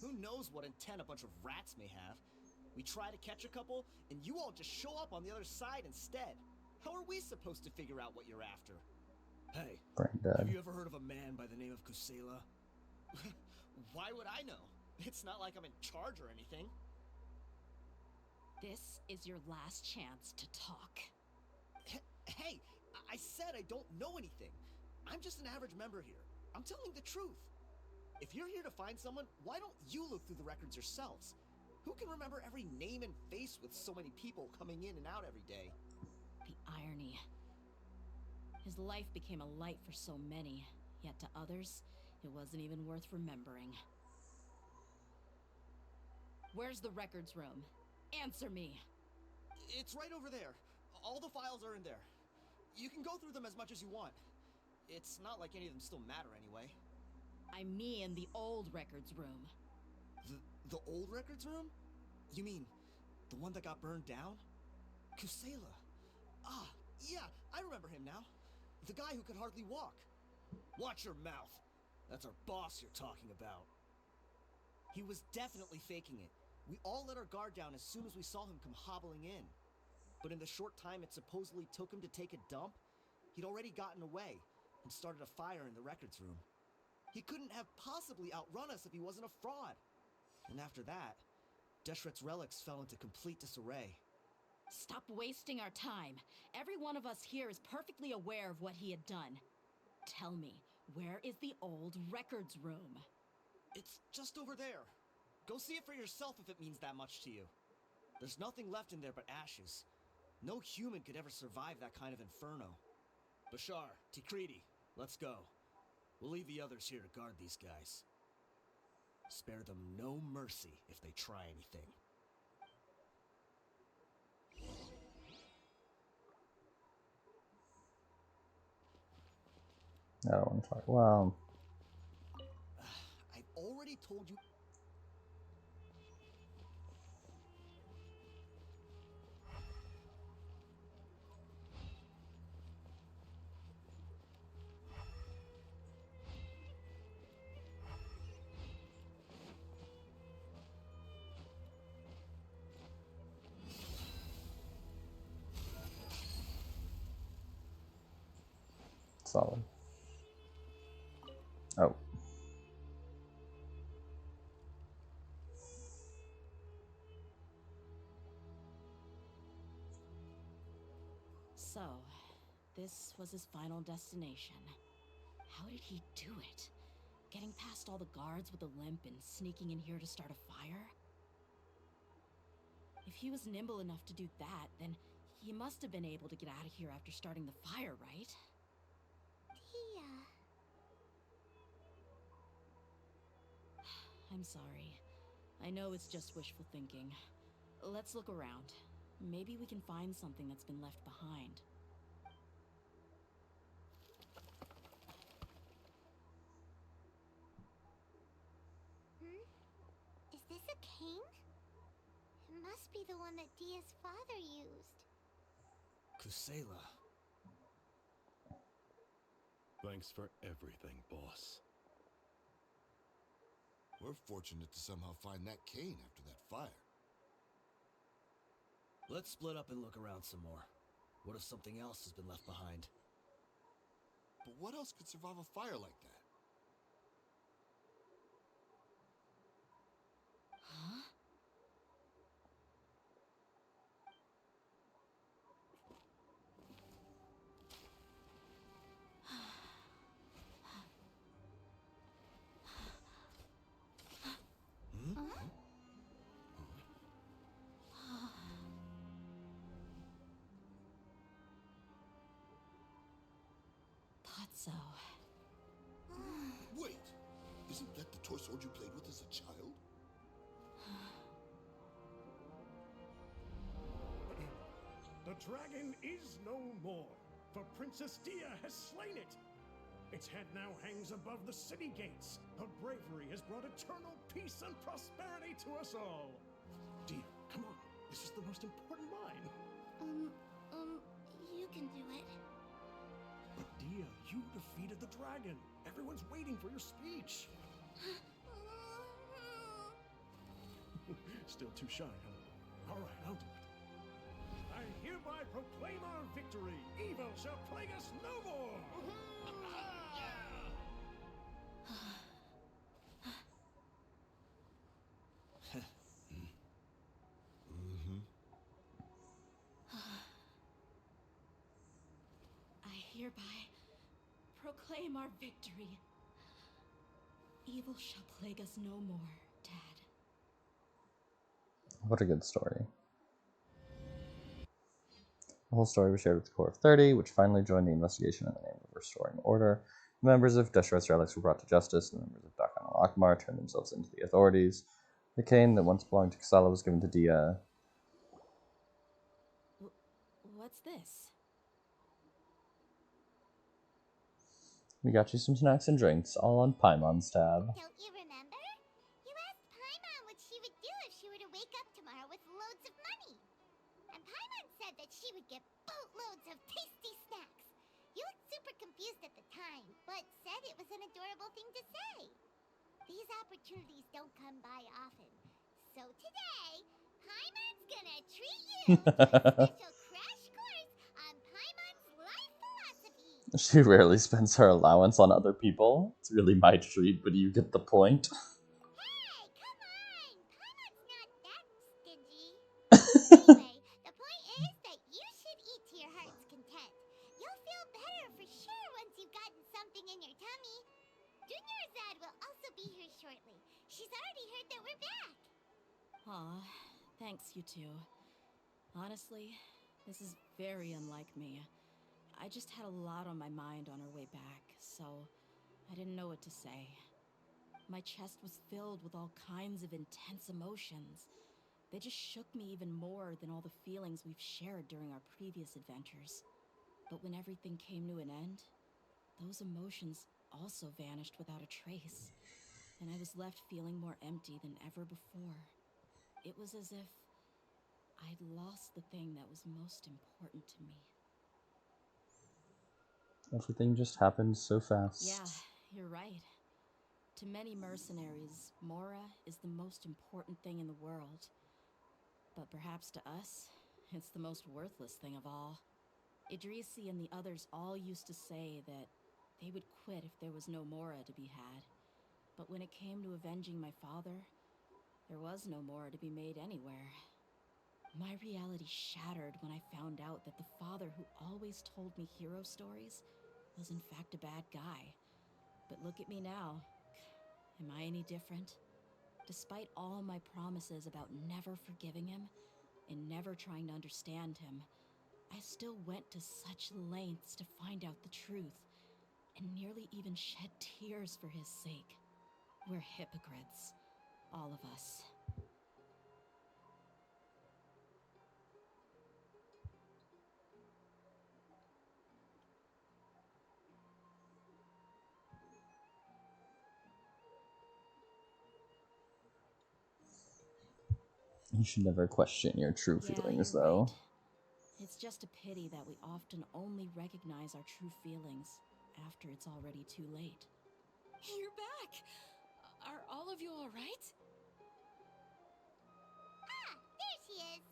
Who knows what intent a bunch of rats may have? We try to catch a couple, and you all just show up on the other side instead. How are we supposed to figure out what you're after? Hey, Brain dead. have you ever heard of a man by the name of Kusela? Why would I know? It's not like I'm in charge or anything. This is your last chance to talk. Hey, I said I don't know anything. I'm just an average member here. I'm telling the truth. If you're here to find someone, why don't you look through the records yourselves? Who can remember every name and face with so many people coming in and out every day? The irony. His life became a light for so many, yet to others, it wasn't even worth remembering. Where's the records room? Answer me! It's right over there. All the files are in there. You can go through them as much as you want. It's not like any of them still matter anyway. I mean the old records room. The old records room? You mean the one that got burned down? Kusela. Ah, yeah, I remember him now. The guy who could hardly walk. Watch your mouth. That's our boss you're talking about. He was definitely faking it. We all let our guard down as soon as we saw him come hobbling in. But in the short time it supposedly took him to take a dump, he'd already gotten away and started a fire in the records room. He couldn't have possibly outrun us if he wasn't a fraud. And after that, Deshret's relics fell into complete disarray. Stop wasting our time. Every one of us here is perfectly aware of what he had done. Tell me, where is the old records room? It's just over there. Go see it for yourself if it means that much to you. There's nothing left in there but ashes. No human could ever survive that kind of inferno. Bashar, Tikriti, let's go. We'll leave the others here to guard these guys. Spare them no mercy if they try anything. I don't want to talk. Well, I've already told you. solid. Oh. So, this was his final destination. How did he do it? Getting past all the guards with a limp and sneaking in here to start a fire? If he was nimble enough to do that, then he must have been able to get out of here after starting the fire, right? Dehya. I'm sorry. I know it's just wishful thinking. Let's look around. Maybe we can find something that's been left behind. Is this a cane? It must be the one that Dehya's father used. Kusela. Thanks for everything, boss. We're fortunate to somehow find that cane after that fire. Let's split up and look around some more. What if something else has been left behind? But what else could survive a fire like that? Huh? Thought so. Wait! Isn't that the toy sword you played with as a child? dragon is no more, for Princess Dehya has slain it. Its head now hangs above the city gates. Her bravery has brought eternal peace and prosperity to us all. Dehya, come on. This is the most important line. You can do it. But Dehya, you defeated the dragon. Everyone's waiting for your speech. Still too shy, huh? All right, I'll do it. I hereby proclaim our victory. Evil shall plague us no more. I hereby proclaim our victory. Evil shall plague us no more, Dad. What a good story. The whole story was shared with the Corps of 30, which finally joined the investigation in the name of restoring order. The members of Deshret's relics were brought to justice, and the members of Dakan al-Akmar turned themselves into the authorities. The cane that once belonged to Kasala was given to Dehya. What's this? We got you some snacks and drinks, all on Paimon's tab. Don't you remember? You asked Paimon what she would do if she were to wake up tomorrow with loads of money. And Paimon said that she would get boatloads of tasty snacks. You looked super confused at the time, but said it was an adorable thing to say. These opportunities don't come by often. So today, Paimon's gonna treat you to a special crash course on Paimon's life philosophy. She rarely spends her allowance on other people. It's really my treat, but you get the point. Hey, come on! Paimon's not that stingy. Anyway, the point is that you should eat to your heart's content. You'll feel better for sure once you've gotten something in your tummy. Dunyarzad will also be here shortly. She's already heard that we're back. Aw, thanks, you two. Honestly, this is very unlike me. I just had a lot on my mind on our way back, so I didn't know what to say. My chest was filled with all kinds of intense emotions. They just shook me even more than all the feelings we've shared during our previous adventures. But when everything came to an end, those emotions also vanished without a trace, and I was left feeling more empty than ever before. It was as if I'd lost the thing that was most important to me. Everything just happened so fast. Yeah, you're right. To many mercenaries, Mora is the most important thing in the world. But perhaps to us, it's the most worthless thing of all. Idrisi and the others all used to say that they would quit if there was no Mora to be had. But when it came to avenging my father, there was no Mora to be made anywhere. My reality shattered when I found out that the father who always told me hero stories was in fact a bad guy. But look at me now. Am I any different? Despite all my promises about never forgiving him and never trying to understand him, I still went to such lengths to find out the truth and nearly even shed tears for his sake. We're hypocrites, all of us. You should never question your true feelings, you're though. Right. It's just a pity that we often only recognize our true feelings after it's already too late. You're back! Are all of you alright? Ah, there she is.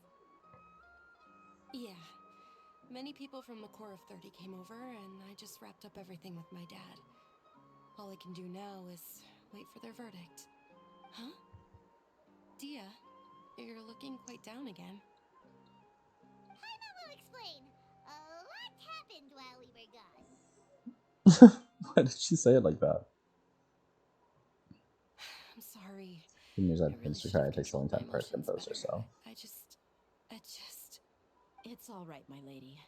Yeah. Many people from the Corps of 30 came over, and I just wrapped up everything with my dad. All I can do now is wait for their verdict. Huh? Dehya, you're looking quite down again. Paimon will explain. A lot happened while we were gone. Why did she say it like that? I'm sorry. The news I out really Mr. should have Kaya takes a long controlled time for her to my emotions compose better. herself. I just... It's all right, my lady.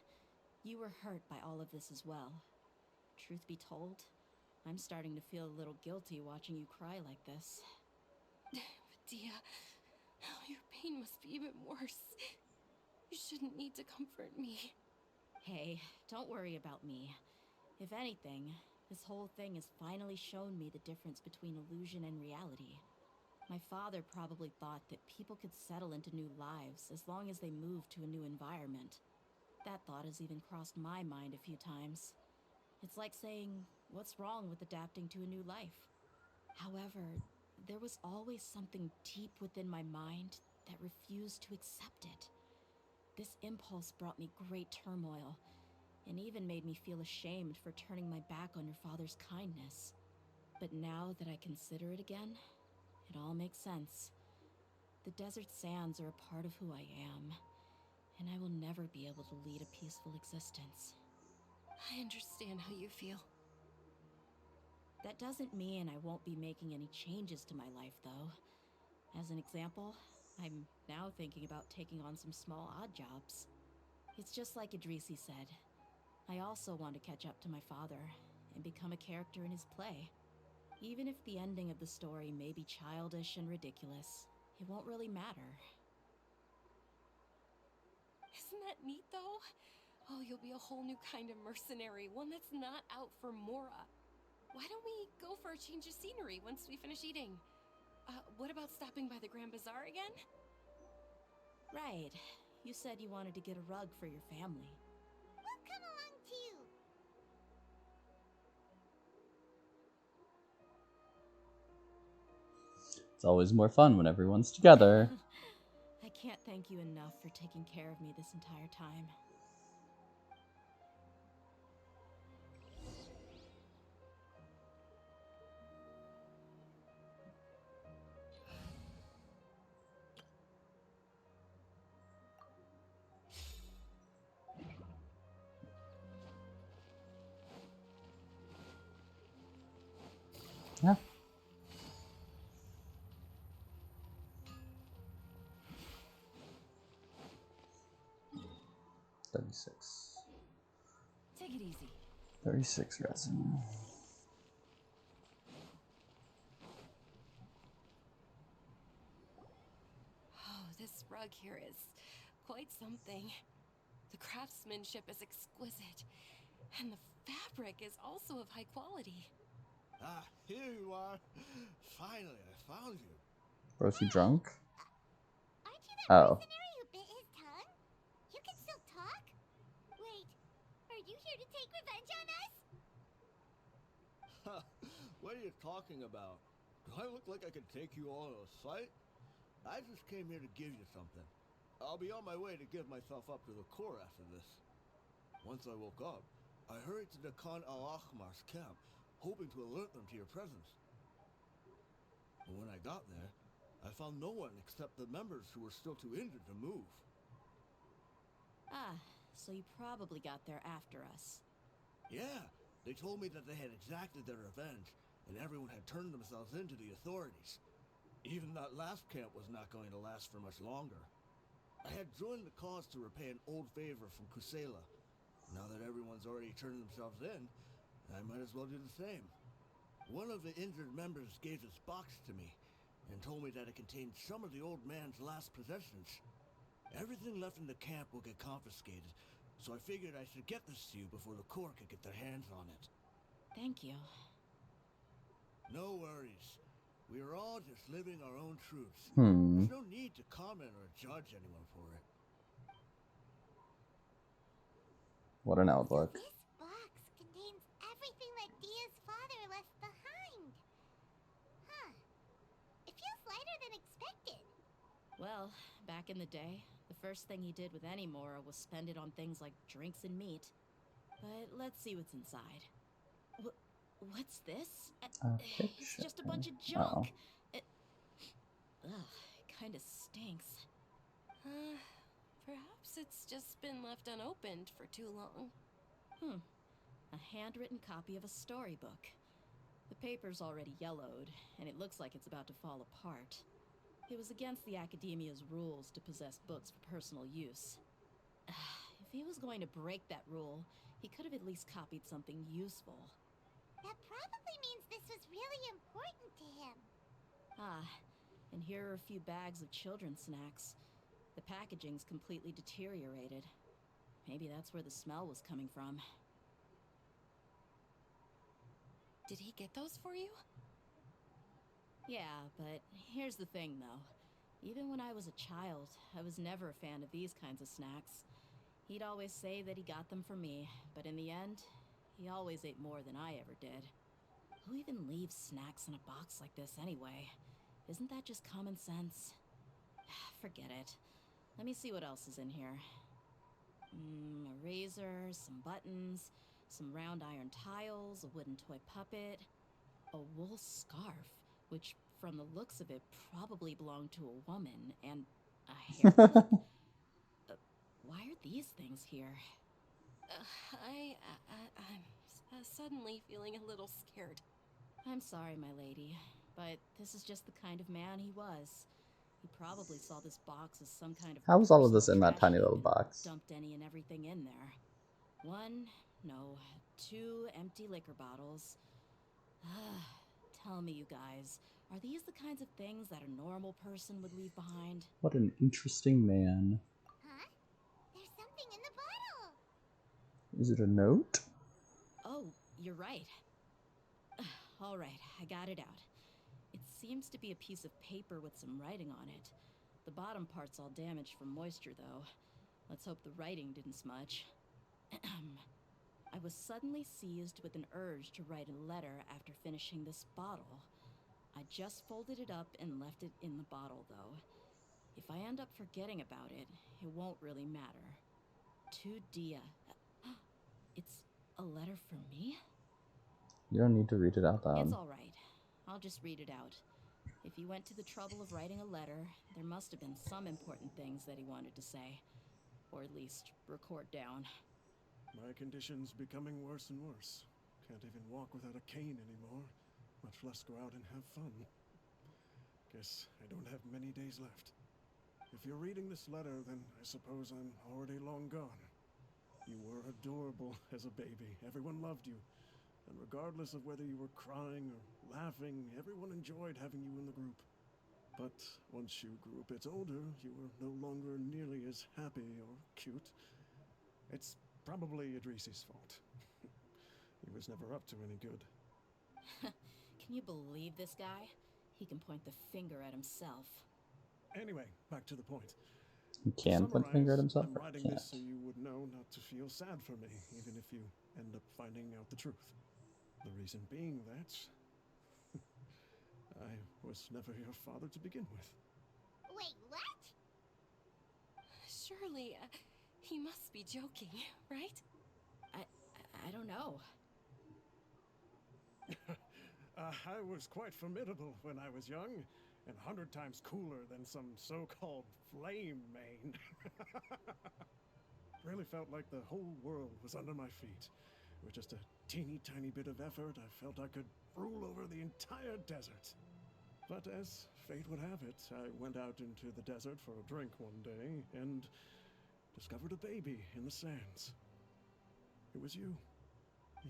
You were hurt by all of this as well. Truth be told, I'm starting to feel a little guilty watching you cry like this. But Dehya, your pain must be even worse. You shouldn't need to comfort me. Hey, don't worry about me. If anything, this whole thing has finally shown me the difference between illusion and reality. My father probably thought that people could settle into new lives as long as they moved to a new environment. That thought has even crossed my mind a few times. It's like saying, what's wrong with adapting to a new life? However, there was always something deep within my mind that refused to accept it. This impulse brought me great turmoil, and even made me feel ashamed for turning my back on your father's kindness. But now that I consider it again, it all makes sense. The desert sands are a part of who I am, and I will never be able to lead a peaceful existence. I understand how you feel. That doesn't mean I won't be making any changes to my life, though. As an example, I'm now thinking about taking on some small odd jobs. It's just like Idrisi said. I also want to catch up to my father and become a character in his play. Even if the ending of the story may be childish and ridiculous, it won't really matter. Isn't that neat, though? Oh, you'll be a whole new kind of mercenary, one that's not out for Mora. Why don't we go for a change of scenery once we finish eating? What about stopping by the Grand Bazaar again? Right. You said you wanted to get a rug for your family. We'll come along too. It's always more fun when everyone's together. I can't thank you enough for taking care of me this entire time. Yeah. $36. Take it easy. 36 resin. Oh, this rug here is quite something. The craftsmanship is exquisite, and the fabric is also of high quality. Ah, here you are. Finally, I found you. Bro, is he drunk? Aren't you that Oh. mercenary who bit his tongue? You can still talk? Wait, are you here to take revenge on us? What are you talking about? Do I look like I could take you all in a fight? I just came here to give you something. I'll be on my way to give myself up to the Corps after this. Once I woke up, I hurried to the Khan al-Ahmar's camp, hoping to alert them to your presence. But when I got there, I found no one except the members who were still too injured to move. Ah, so you probably got there after us. Yeah, they told me that they had exacted their revenge, and everyone had turned themselves in to the authorities. Even that last camp was not going to last for much longer. I had joined the cause to repay an old favor from Kusela. Now that everyone's already turned themselves in, I might as well do the same. One of the injured members gave this box to me, and told me that it contained some of the old man's last possessions. Everything left in the camp will get confiscated, so I figured I should get this to you before the Corps could get their hands on it. Thank you. No worries. We are all just living our own truths. Hmm. There's no need to comment or judge anyone for it. What an outlook. This box contains everything that Dehya's father left behind. Huh. It feels lighter than expected. Well, back in the day, the first thing he did with any Mora was spend it on things like drinks and meat. But let's see what's inside. What's this? It's just a bunch of junk. Ugh, it kind of stinks. Perhaps it's just been left unopened for too long. A handwritten copy of a storybook. The paper's already yellowed, and it looks like it's about to fall apart. It was against the Academia's rules to possess books for personal use. If he was going to break that rule, he could have at least copied something useful. That probably means this was really important to him. Ah, and here are a few bags of children's snacks. The packaging's completely deteriorated. Maybe that's where the smell was coming from. Did he get those for you? Yeah, but here's the thing, though. Even when I was a child, I was never a fan of these kinds of snacks. He'd always say that he got them for me, but in the end, he always ate more than I ever did. Who even leaves snacks in a box like this anyway? Isn't that just common sense? Forget it. Let me see what else is in here. A razor, some buttons, some round iron tiles, a wooden toy puppet, a wool scarf, which from the looks of it probably belonged to a woman, and a hair clip. Why are these things here? I'm suddenly feeling a little scared. I'm sorry, my lady, but this is just the kind of man he was. He probably saw this box as some kind of How was all of this personal in that trash tiny heap little and box? dumped any and everything in there. Two empty liquor bottles. Tell me, you guys, are these the kinds of things that a normal person would leave behind? What an interesting man. Huh? There's something in the bottle! Is it a note? Oh, you're right. All right, I got it out. It seems to be a piece of paper with some writing on it. The bottom part's all damaged from moisture, though. Let's hope the writing didn't smudge. I was suddenly seized with an urge to write a letter after finishing this bottle. I just folded it up and left it in the bottle, though. If I end up forgetting about it, it won't really matter. To Dehya. It's a letter from me? You don't need to read it out loud. It's all right. I'll just read it out. If he went to the trouble of writing a letter, there must have been some important things that he wanted to say. Or at least record down. My condition's becoming worse and worse. Can't even walk without a cane anymore, much less go out and have fun. Guess I don't have many days left. If you're reading this letter, then I suppose I'm already long gone. You were adorable as a baby. Everyone loved you. And regardless of whether you were crying or laughing, everyone enjoyed having you in the group. But once you grew a bit older, you were no longer nearly as happy or cute. It's probably Idrisi's fault. He was never up to any good. Can you believe this guy? He can point the finger at himself. Anyway, back to the point. He can point the finger at himself, I'm or writing can't? this so you would know not to feel sad for me, even if you end up finding out the truth. The reason being that I was never your father to begin with. Wait, what? Surely, he must be joking, right? I don't know. I was quite formidable when I was young, and 100 times cooler than some so-called flame main. Really felt like the whole world was under my feet. With just a teeny tiny bit of effort, I felt I could rule over the entire desert. But as fate would have it, I went out into the desert for a drink one day and discovered a baby in the sands. It was you.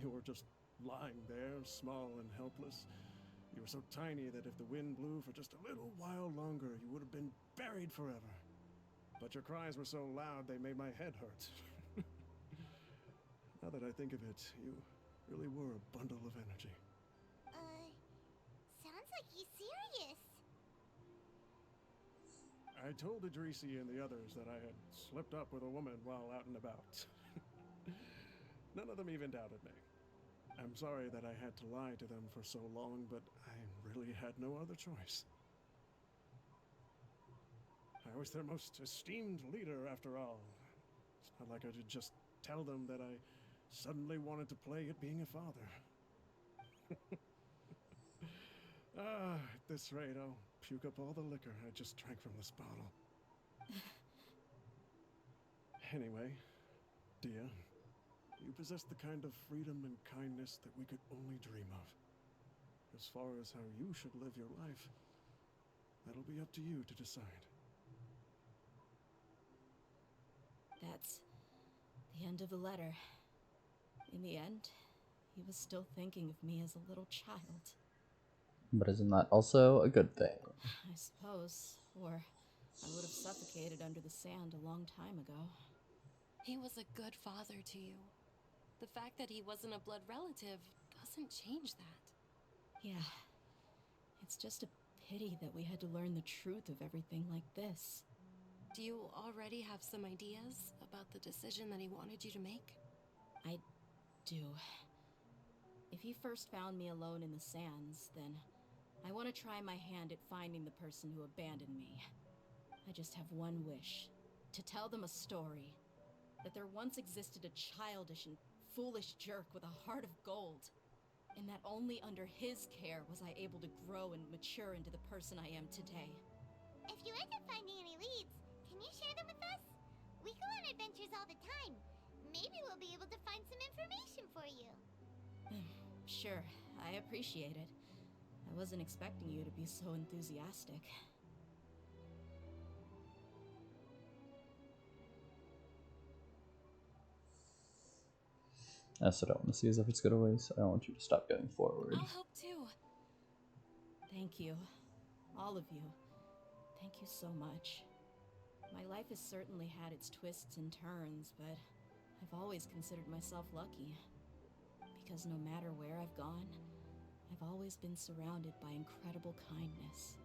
You were just lying there, small and helpless. You were so tiny that if the wind blew for just a little while longer, you would have been buried forever. But your cries were so loud they made my head hurt. Now that I think of it, you really were a bundle of energy. Sounds like he's serious. I told Idrisi and the others that I had slipped up with a woman while out and about. None of them even doubted me. I'm sorry that I had to lie to them for so long, but I really had no other choice. I was their most esteemed leader, after all. It's not like I could just tell them that I suddenly wanted to play at being a father. At this rate, I'll puke up all the liquor I just drank from this bottle. Anyway, Dehya, you possess the kind of freedom and kindness that we could only dream of. As far as how you should live your life, that'll be up to you to decide. That's the end of the letter. In the end, he was still thinking of me as a little child. But isn't that also a good thing? I suppose. Or I would have suffocated under the sand a long time ago. He was a good father to you. The fact that he wasn't a blood relative doesn't change that. Yeah. It's just a pity that we had to learn the truth of everything like this. Do you already have some ideas about the decision that he wanted you to make? I do. If he first found me alone in the sands, then I want to try my hand at finding the person who abandoned me. I just have one wish. To tell them a story. That there once existed a childish and foolish jerk with a heart of gold. And that only under his care was I able to grow and mature into the person I am today. If you end up finding any leads, can you share them with us? We go on adventures all the time. Maybe we'll be able to find some information for you. Sure, I appreciate it. I wasn't expecting you to be so enthusiastic. That's what I want to see, is if it's good away, so I don't want you to stop going forward. I'll help too. Thank you. All of you. Thank you so much. My life has certainly had its twists and turns, but I've always considered myself lucky. Because no matter where I've gone, I've always been surrounded by incredible kindness.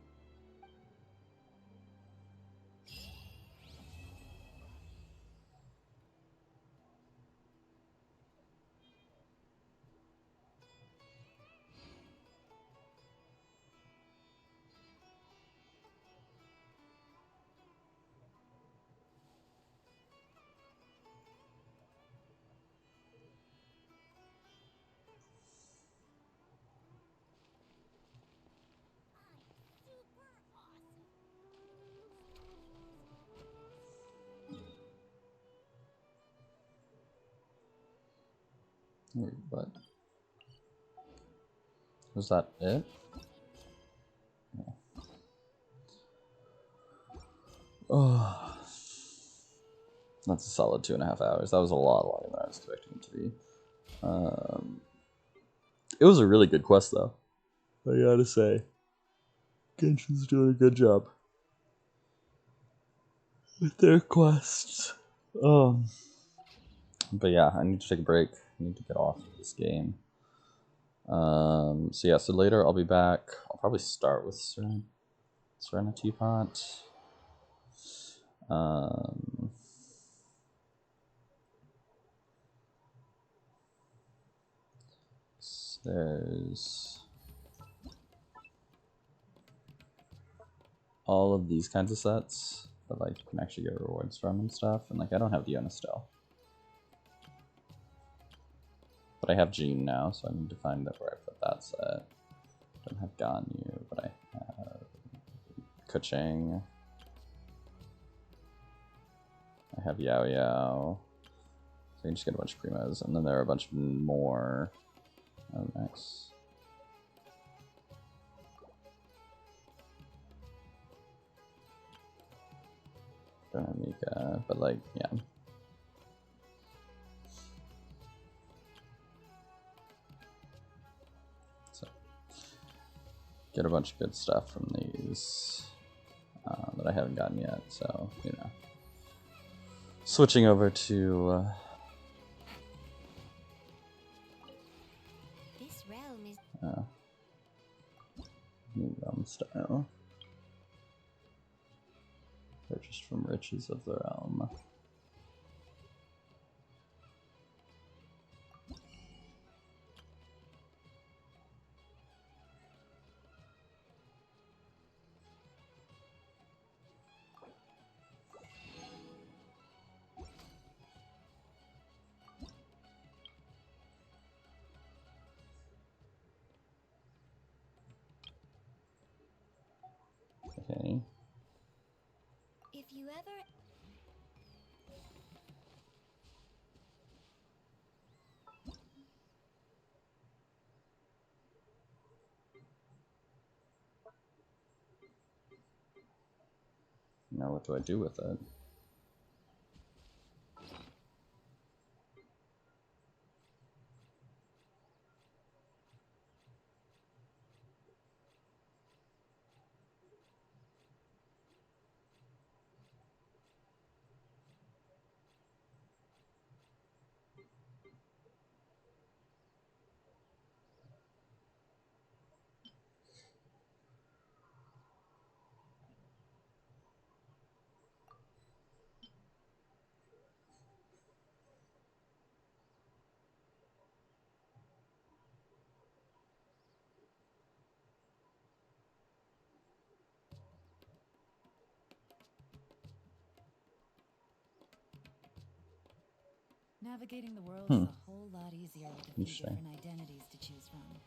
But was that it? Yeah. Oh, that's a solid 2.5 hours. That was a lot longer than I was expecting it to be. It was a really good quest, though. I gotta say, Genshin's doing a good job with their quests. But yeah, I need to take a break. I need to get off this game. So yeah, so later I'll be back. I'll probably start with Serenity Pot. There's all of these kinds of sets that like you can actually get rewards from and stuff, and like I don't have Diona still. But I have Jean now, so I need to find out where I put that set. I don't have Ganyu, but I have Keqing. I have Yao Yao. So I can just get a bunch of primos, and then there are a bunch more. Oh, nice. Don't have Mika, but like, yeah. So, get a bunch of good stuff from these that I haven't gotten yet, so, you know. Switching over to This realm is new realm style. Purchased from riches of the realm. Okay. if you ever Now what do I do with it? Navigating the world Hmm. is a whole lot easier with a few Interesting. different identities to choose from.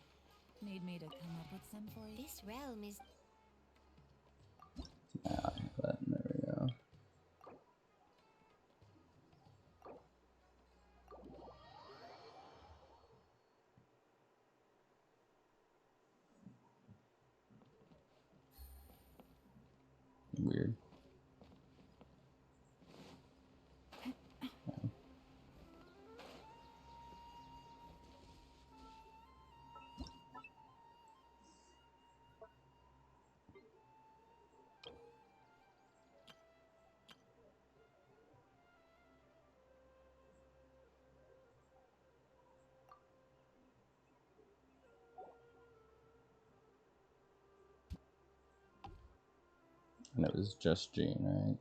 Need me to come up with some for you? This realm is Yeah, but there we go. Weird. And it was just Jean, right?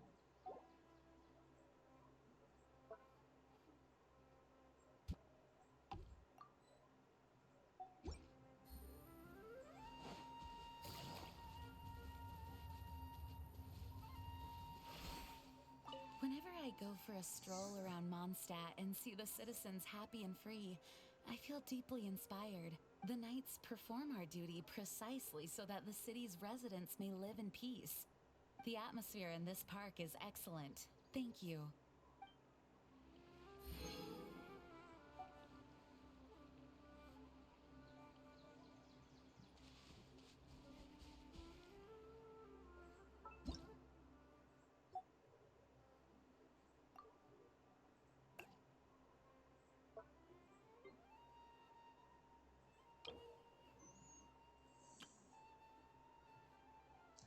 Whenever I go for a stroll around Mondstadt and see the citizens happy and free, I feel deeply inspired. The knights perform our duty precisely so that the city's residents may live in peace. The atmosphere in this park is excellent. Thank you.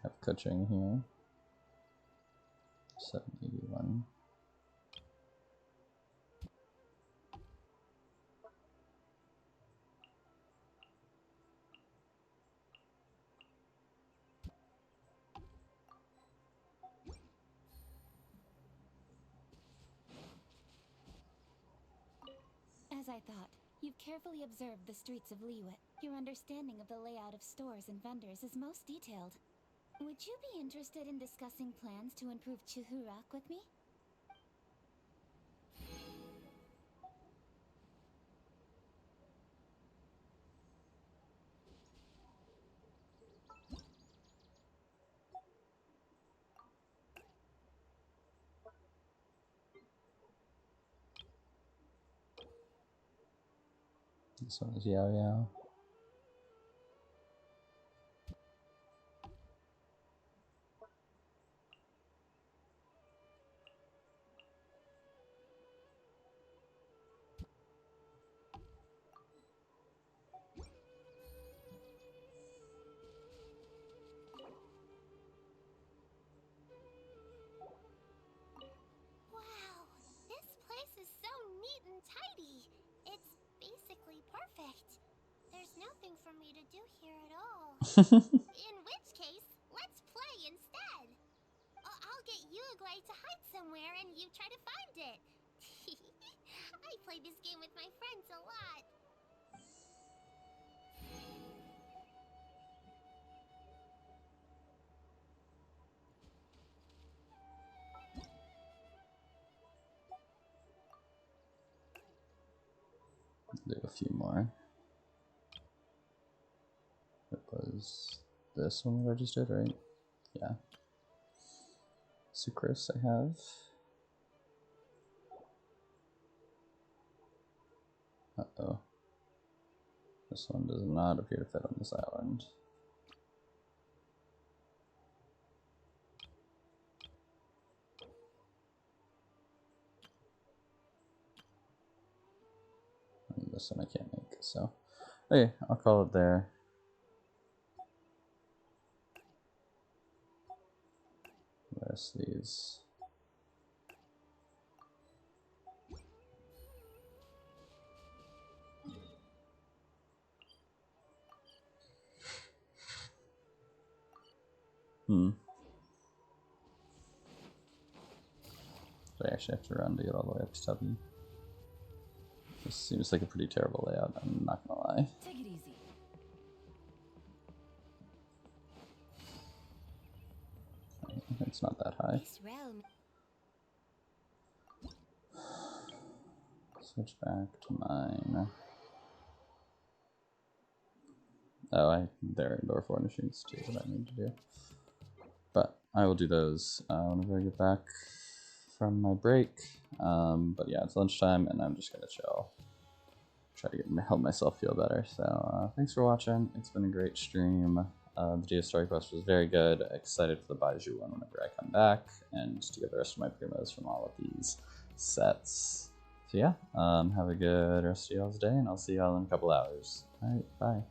Have coaching here. 781. as I thought. You've carefully observed the streets of Liwet. Your understanding of the layout of stores and vendors is most detailed. Would you be interested in discussing plans to improve Chuhurak with me? This one is Yao Yao. Wow, this place is so neat and tidy. It's basically perfect. There's nothing for me to do here at all. In which case, let's play instead. I'll get Uruguay to hide somewhere and you try to find it. I play this game with my friends a lot. Do a few more. It was this one that I just did, right? Yeah. Sucrose I have. Uh-oh. This one does not appear to fit on this island. And this one I can't make, so. Okay, I'll call it there. The rest of these. So I actually have to run to get all the way up to Tubby. This seems like a pretty terrible layout, I'm not gonna lie. Take it easy. It's not that high. This realm. switch back to mine. Oh, there are indoor furnishings too that I need to do. But I will do those whenever I get back from my break. But yeah, it's lunchtime and I'm just gonna chill. Try to help myself feel better. So thanks for watching. It's been a great stream. The Dehya Story Quest was very good. Excited for the Baiju one whenever I come back and to get the rest of my primos from all of these sets. So yeah, have a good rest of y'all's day and I'll see y'all in a couple hours. Alright, bye.